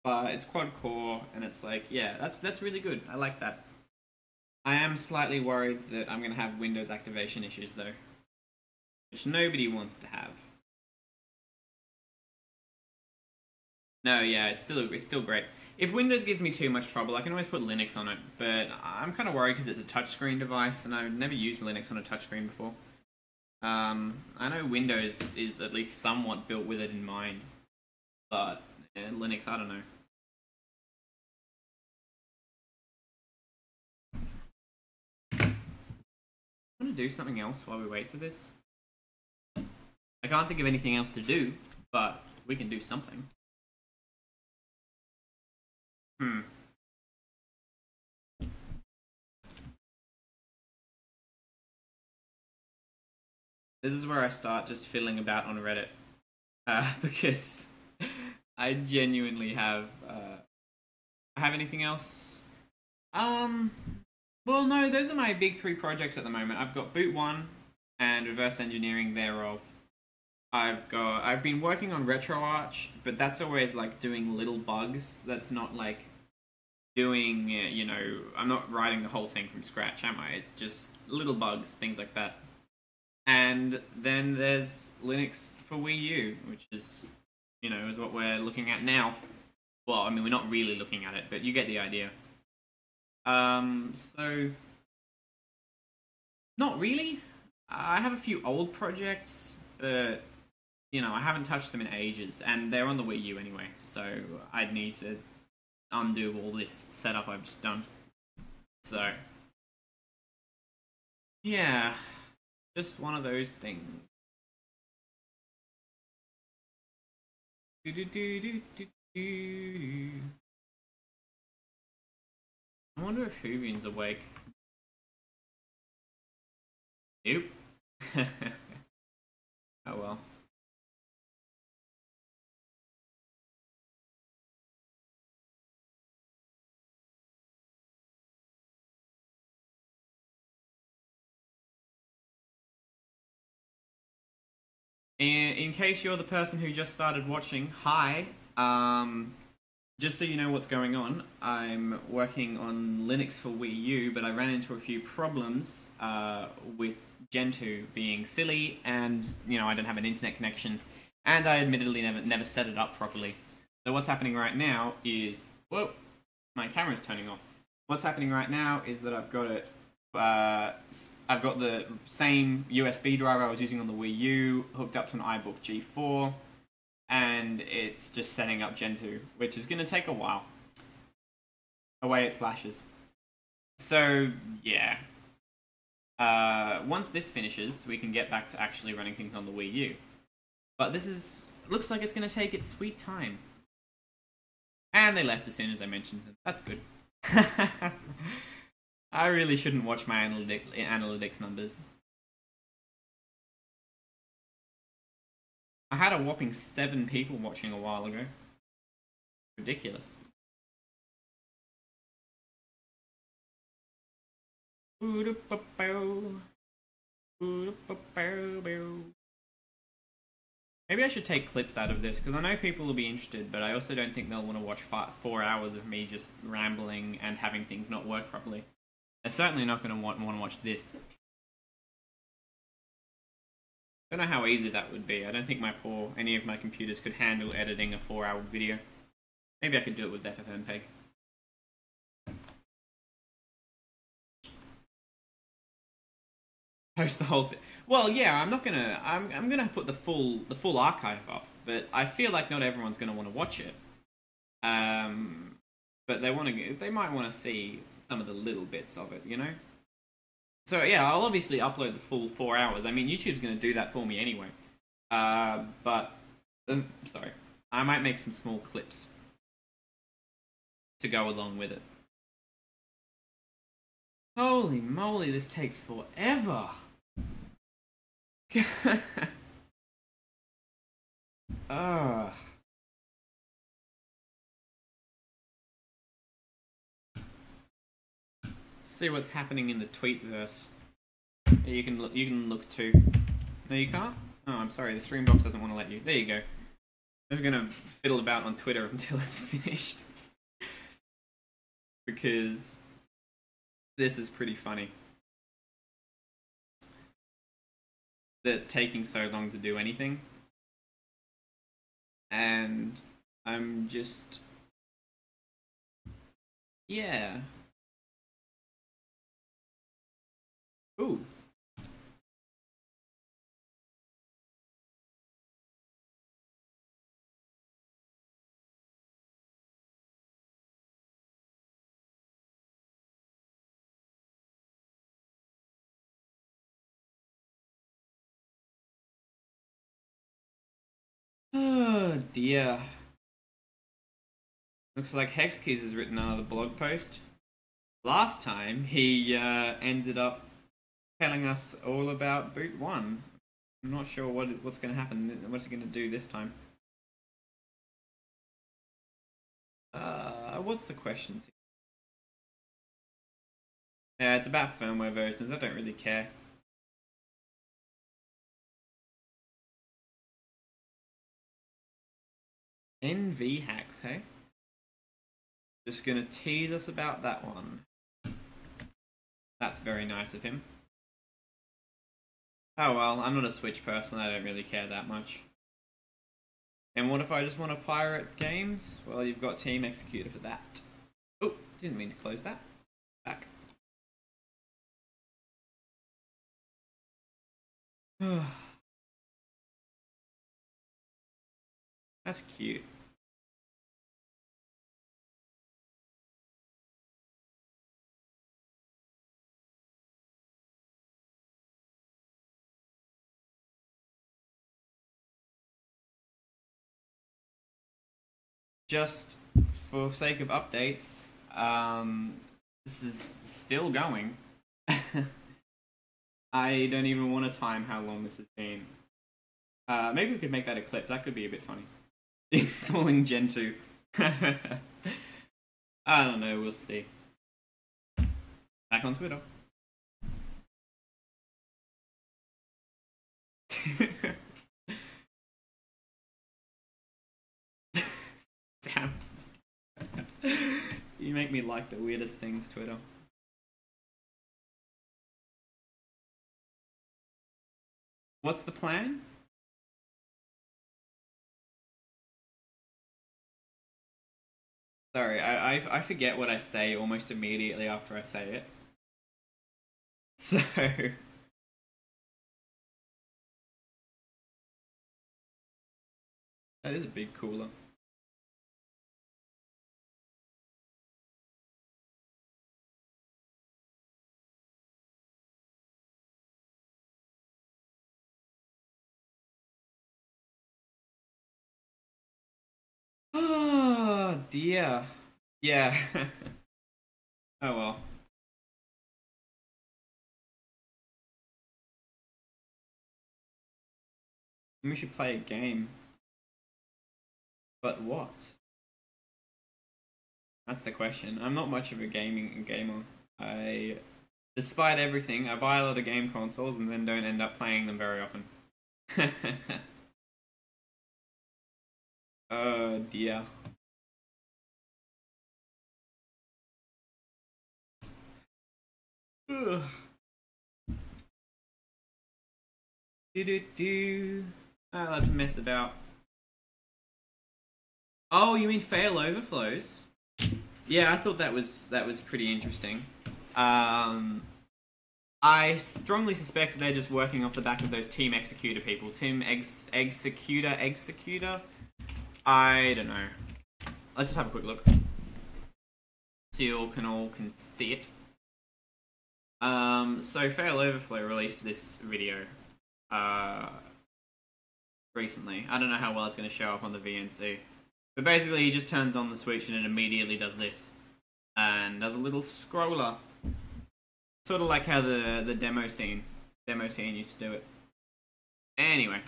but it's quad core, and it's like, yeah, that's really good. I like that. I am slightly worried that I'm gonna have Windows activation issues though, which nobody wants to have. No, yeah, it's still great. If Windows gives me too much trouble, I can always put Linux on it, but I'm kind of worried because it's a touchscreen device, and I've never used Linux on a touchscreen before. I know Windows is at least somewhat built with it in mind, but yeah, Linux, I don't know. I want to do something else while we wait for this. I can't think of anything else to do, but we can do something. This is where I start just fiddling about on Reddit, because I genuinely have. I have anything else? Well, no. Those are my big 3 projects at the moment. I've got boot1 and reverse engineering thereof. I've been working on RetroArch, but that's always like doing little bugs. That's not like doing, I'm not writing the whole thing from scratch, am I? It's just little bugs, things like that. And then there's Linux for Wii U, which is what we're looking at now. Well, I mean, we're not really looking at it, but you get the idea. So not really. I have a few old projects, but I haven't touched them in ages, and they're on the Wii U anyway, so I'd need to undo all this setup I've just done. So yeah, just one of those things. I wonder if Hoovian's awake. Nope. Oh well. In case you're the person who just started watching, hi. Just so you know what's going on, I'm working on Linux for Wii U, but I ran into a few problems with Gentoo being silly, and I don't have an internet connection, and I admittedly never set it up properly. So what's happening right now is, whoa, my camera's turning off. What's happening right now is that I've got it. I've got the same USB drive I was using on the Wii U hooked up to an iBook G4, and it's just setting up Gentoo, which is going to take a while. Away it flashes. So yeah, once this finishes, we can get back to actually running things on the Wii U. But looks like it's going to take its sweet time. And they left as soon as I mentioned them. That's good. I really shouldn't watch my analytics numbers. I had a whopping 7 people watching a while ago. Ridiculous. Maybe I should take clips out of this, because I know people will be interested, but I also don't think they'll want to watch 4 hours of me just rambling and having things not work properly. They're certainly not going to want to watch this. I don't know how easy that would be. I don't think any of my computers could handle editing a 4-hour video. Maybe I could do it with FFmpeg. Post the whole thing. Well, yeah, I'm gonna put the full archive up, but I feel like not everyone's gonna want to watch it. But they might want to see some of the little bits of it, So yeah, I'll obviously upload the full 4 hours. I mean, YouTube's gonna do that for me anyway. But sorry, I might make some small clips to go along with it. Holy moly, this takes forever. See what's happening in the tweetverse. You can look too. No, you can't? Oh, I'm sorry, the Streambox doesn't want to let you. There you go. I'm just gonna fiddle about on Twitter until it's finished. Because this is pretty funny. That it's taking so long to do anything. And I'm just... yeah. Ooh. Oh dear. Looks like Hexkeys has written another blog post. Last time he ended up telling us all about boot1. I'm not sure what's going to happen. What's he going to do this time? What's the questions here? Yeah, it's about firmware versions. I don't really care. NV hacks, hey? Just gonna tease us about that one. That's very nice of him. Oh well, I'm not a Switch person, I don't really care that much. And what if I just want to pirate games? Well, you've got Team Executor for that. Oh, didn't mean to close that. Back. That's cute. Just for sake of updates, this is still going. I don't even want to time how long this has been. Maybe we could make that a clip. That could be a bit funny. Installing Gentoo. I don't know. We'll see. Back on Twitter. Damn it. You make me like the weirdest things, Twitter. What's the plan? Sorry, I forget what I say almost immediately after I say it. So... That is a big cooler. Oh dear. Yeah. Oh well. We should play a game. But what? That's the question. I'm not much of a gamer. Despite everything, I buy a lot of game consoles and then don't end up playing them very often. Oh dear. Ugh. Do. Let's mess about. Oh, you mean fail overflows? Yeah, I thought that was pretty interesting. I strongly suspect they're just working off the back of those Team Executor people. Executor. I don't know. Let's just have a quick look, so you all can see it. So Fail Overflow released this video recently. I don't know how well it's going to show up on the VNC. But basically, he just turns on the Switch and it immediately does this. And does a little scroller. Sort of like how the demo scene used to do it. Anyway.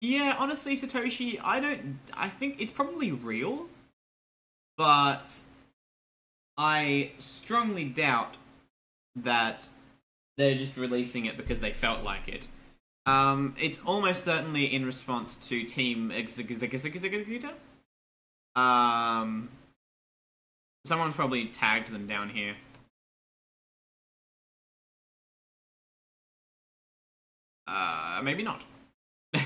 Yeah, honestly, Satoshi, I think it's probably real. But I strongly doubt that they're just releasing it because they felt like it. It's almost certainly in response to Team Executor. Someone probably tagged them down here. Maybe not. You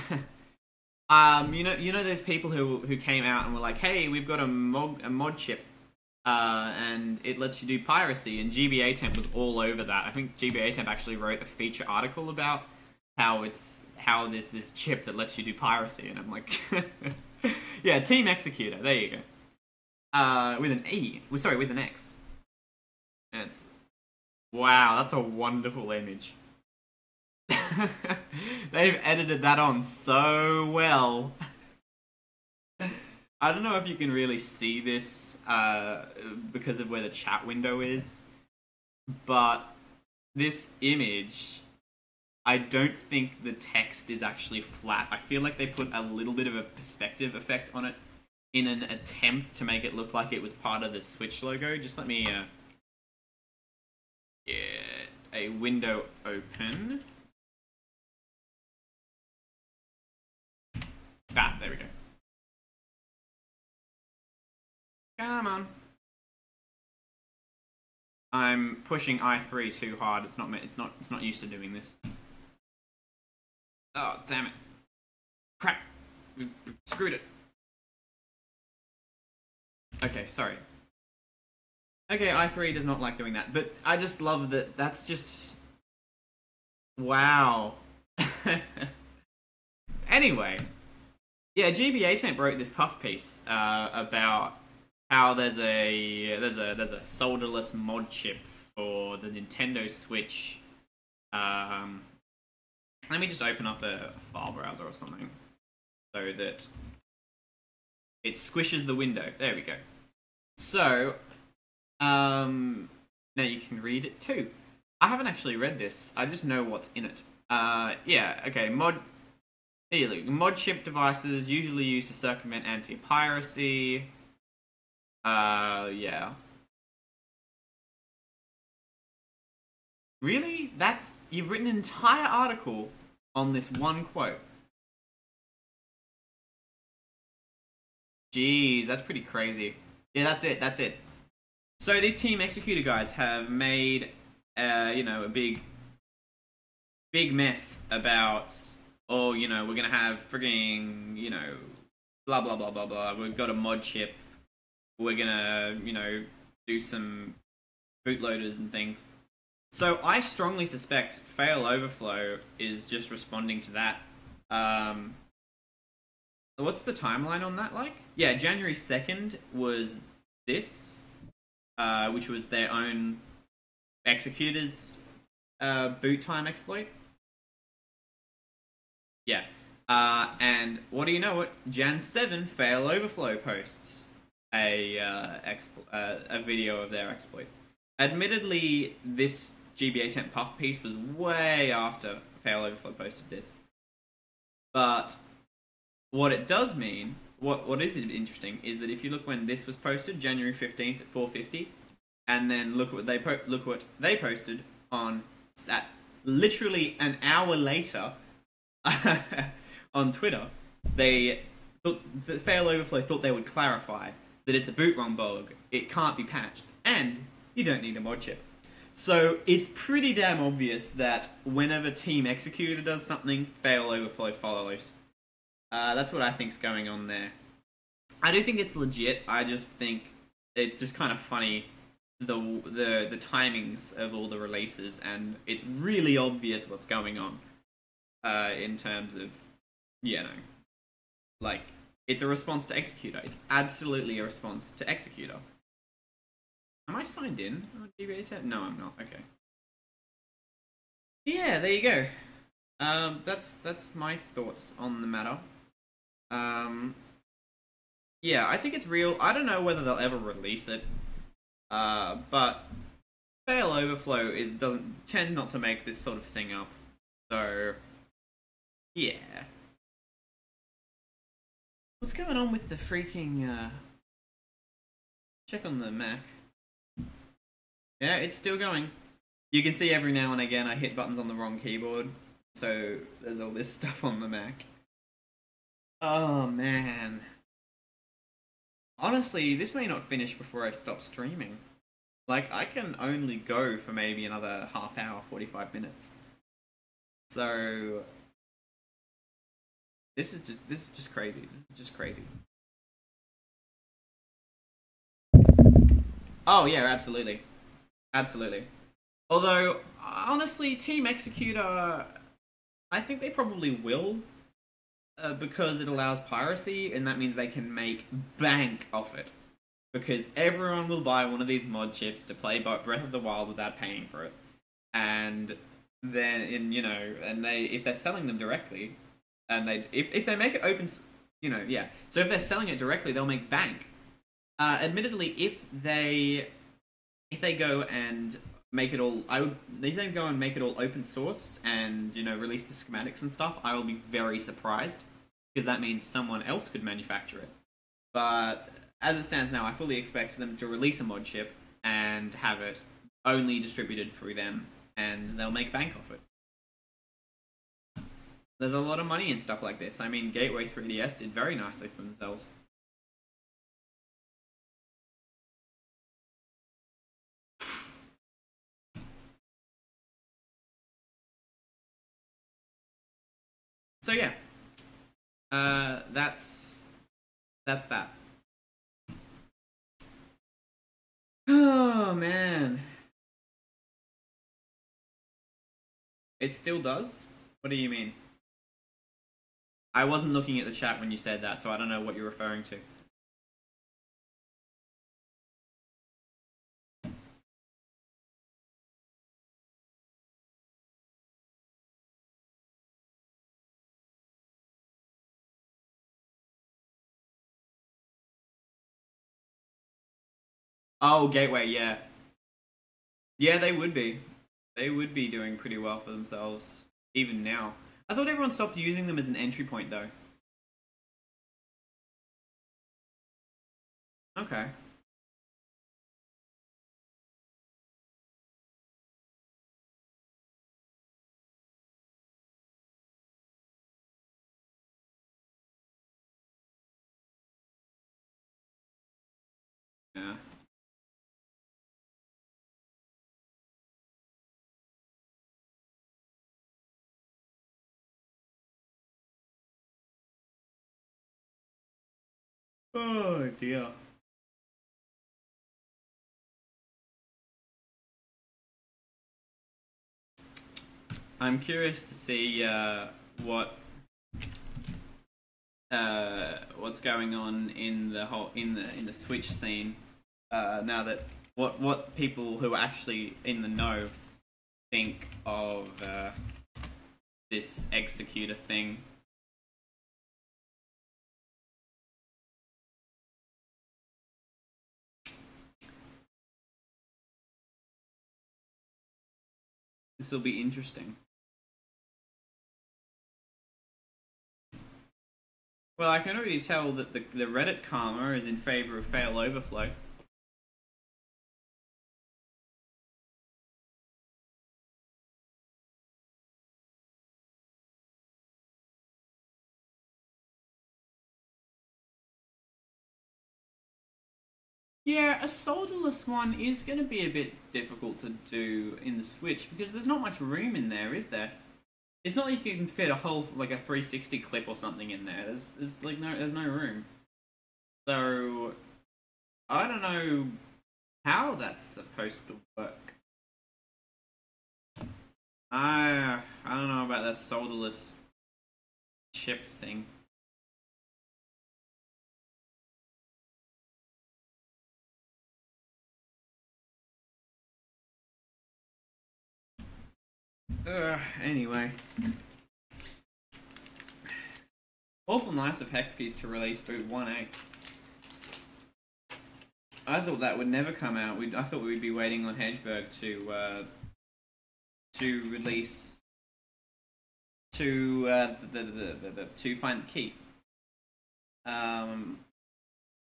know those people who came out and were like, "Hey, we've got a mod chip, and it lets you do piracy." And GBA Temp was all over that. I think GBA Temp actually wrote a feature article about how there's this chip that lets you do piracy, and I'm like, yeah, Team Executor. There you go. With an E. Sorry, with an X. And it's wow. That's a wonderful image. They've edited that on so well. I don't know if you can really see this because of where the chat window is, but this image, I don't think the text is actually flat. I feel like they put a little bit of a perspective effect on it in an attempt to make it look like it was part of the Switch logo. Just let me get a window open. Ah, there we go. Come on. I'm pushing i3 too hard. It's not used to doing this. Oh, damn it. Crap. We screwed it. Okay, sorry. Okay, i3 does not like doing that, but I just love that that's just... Wow. Anyway. Yeah, GBA Temp wrote this puff piece about how there's a solderless mod chip for the Nintendo Switch. Let me just open up a file browser or something so that it squishes the window. There we go. So, now you can read it too. I haven't actually read this. I just know what's in it. Yeah, okay. Mod chip devices usually used to circumvent anti-piracy. Yeah. Really? You've written an entire article on this one quote. Jeez, that's pretty crazy. Yeah, that's it. That's it. So these Team Executor guys have made, a big mess about, oh, we're gonna have frigging, blah blah blah blah blah. We've got a mod chip. We're gonna, do some bootloaders and things. So I strongly suspect Fail Overflow is just responding to that. Um, what's the timeline on that like? Yeah, January 2nd was this, which was their own executors boot time exploit. Yeah. And what do you know it? Jan 7 Fail Overflow posts a video of their exploit. Admittedly, this GBA temp puff piece was way after Fail Overflow posted this. But what it does mean, what is interesting, is that if you look when this was posted, January 15th at 4:50, and then look what they posted on at literally an hour later on Twitter, they thought the Fail Overflow thought they would clarify that it's a boot ROM bug, it can't be patched, and you don't need a mod chip. So it's pretty damn obvious that whenever Team Executor does something, Fail Overflow follows. That's what I think's going on there. I do think it's legit. I just think it's just kind of funny the timings of all the releases, and it's really obvious what's going on in terms of like it's a response to Executor. It's absolutely a response to Executor. Am I signed in on GBA 10? No, I'm not. Okay. Yeah, there you go. That's my thoughts on the matter. Yeah, I think it's real. I don't know whether they'll ever release it. But Fail Overflow doesn't tend not to make this sort of thing up. So yeah. What's going on with the freaking check on the Mac? Yeah, it's still going. You can see every now and again I hit buttons on the wrong keyboard. So there's all this stuff on the Mac. Oh man. Honestly, this may not finish before I stop streaming. Like, I can only go for maybe another half hour, 45 minutes. So this is just crazy. This is just crazy. Oh yeah, absolutely. Absolutely. Although, honestly, Team Executor, I think they probably will, because it allows piracy, and that means they can make bank off it. Because everyone will buy one of these mod chips to play Breath of the Wild without paying for it, and then and if they're selling them directly, and if they make it open, yeah. So if they're selling it directly, they'll make bank. Admittedly, if they go and make it all, if they go and make it all open source and release the schematics and stuff, I will be very surprised, because that means someone else could manufacture it. But as it stands now, I fully expect them to release a mod chip and have it only distributed through them, and they'll make bank off it. There's a lot of money in stuff like this. I mean, Gateway 3DS did very nicely for themselves. So yeah, that's that. Oh man, it still does? What do you mean? I wasn't looking at the chat when you said that, so I don't know what you're referring to. Oh, Gateway, yeah. Yeah, they would be. They would be doing pretty well for themselves, even now. I thought everyone stopped using them as an entry point, though. Okay. Yeah. Oh dear. I'm curious to see what's going on in the whole in the Switch scene now that what people who are actually in the know think of this executor thing. This will be interesting. Well, I can already tell that the Reddit karma is in favor of fail overflow. Yeah, a solderless one is going to be a bit difficult to do in the Switch because there's not much room in there, is there? It's not like you can fit a whole like a 360 clip or something in there. There's no room. So I don't know how that's supposed to work. I don't know about that solderless chip thing. Anyway. Awful nice of Hexkeys to release boot1. I thought that would never come out. I thought we'd be waiting on Hedgeberg to release to find the key.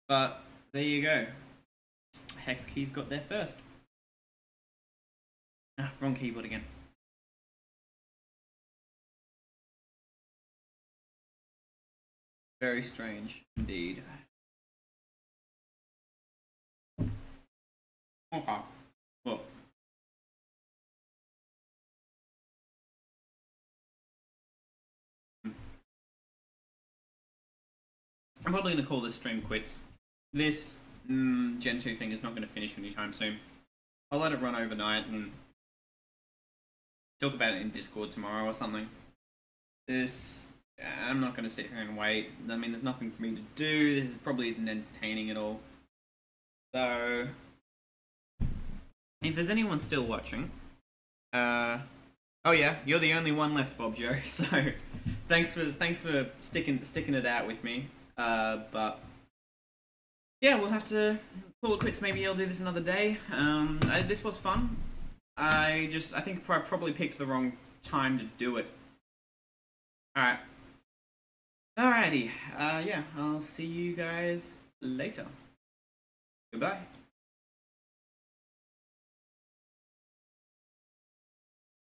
But there you go. Hexkeys got there first. Wrong keyboard again. Very strange indeed. Okay. Well. I'm probably going to call this stream quits. This Gentoo thing is not going to finish anytime soon. I'll let it run overnight and talk about it in Discord tomorrow or something. I'm not going to sit here and wait. I mean, there's nothing for me to do. This probably isn't entertaining at all. So, if there's anyone still watching, oh yeah, you're the only one left, Bob Joe. So, thanks for sticking it out with me. But yeah, we'll have to call it quits. Maybe I'll do this another day. This was fun. I think I probably picked the wrong time to do it. Alright. Alrighty. Yeah, I'll see you guys later. Goodbye.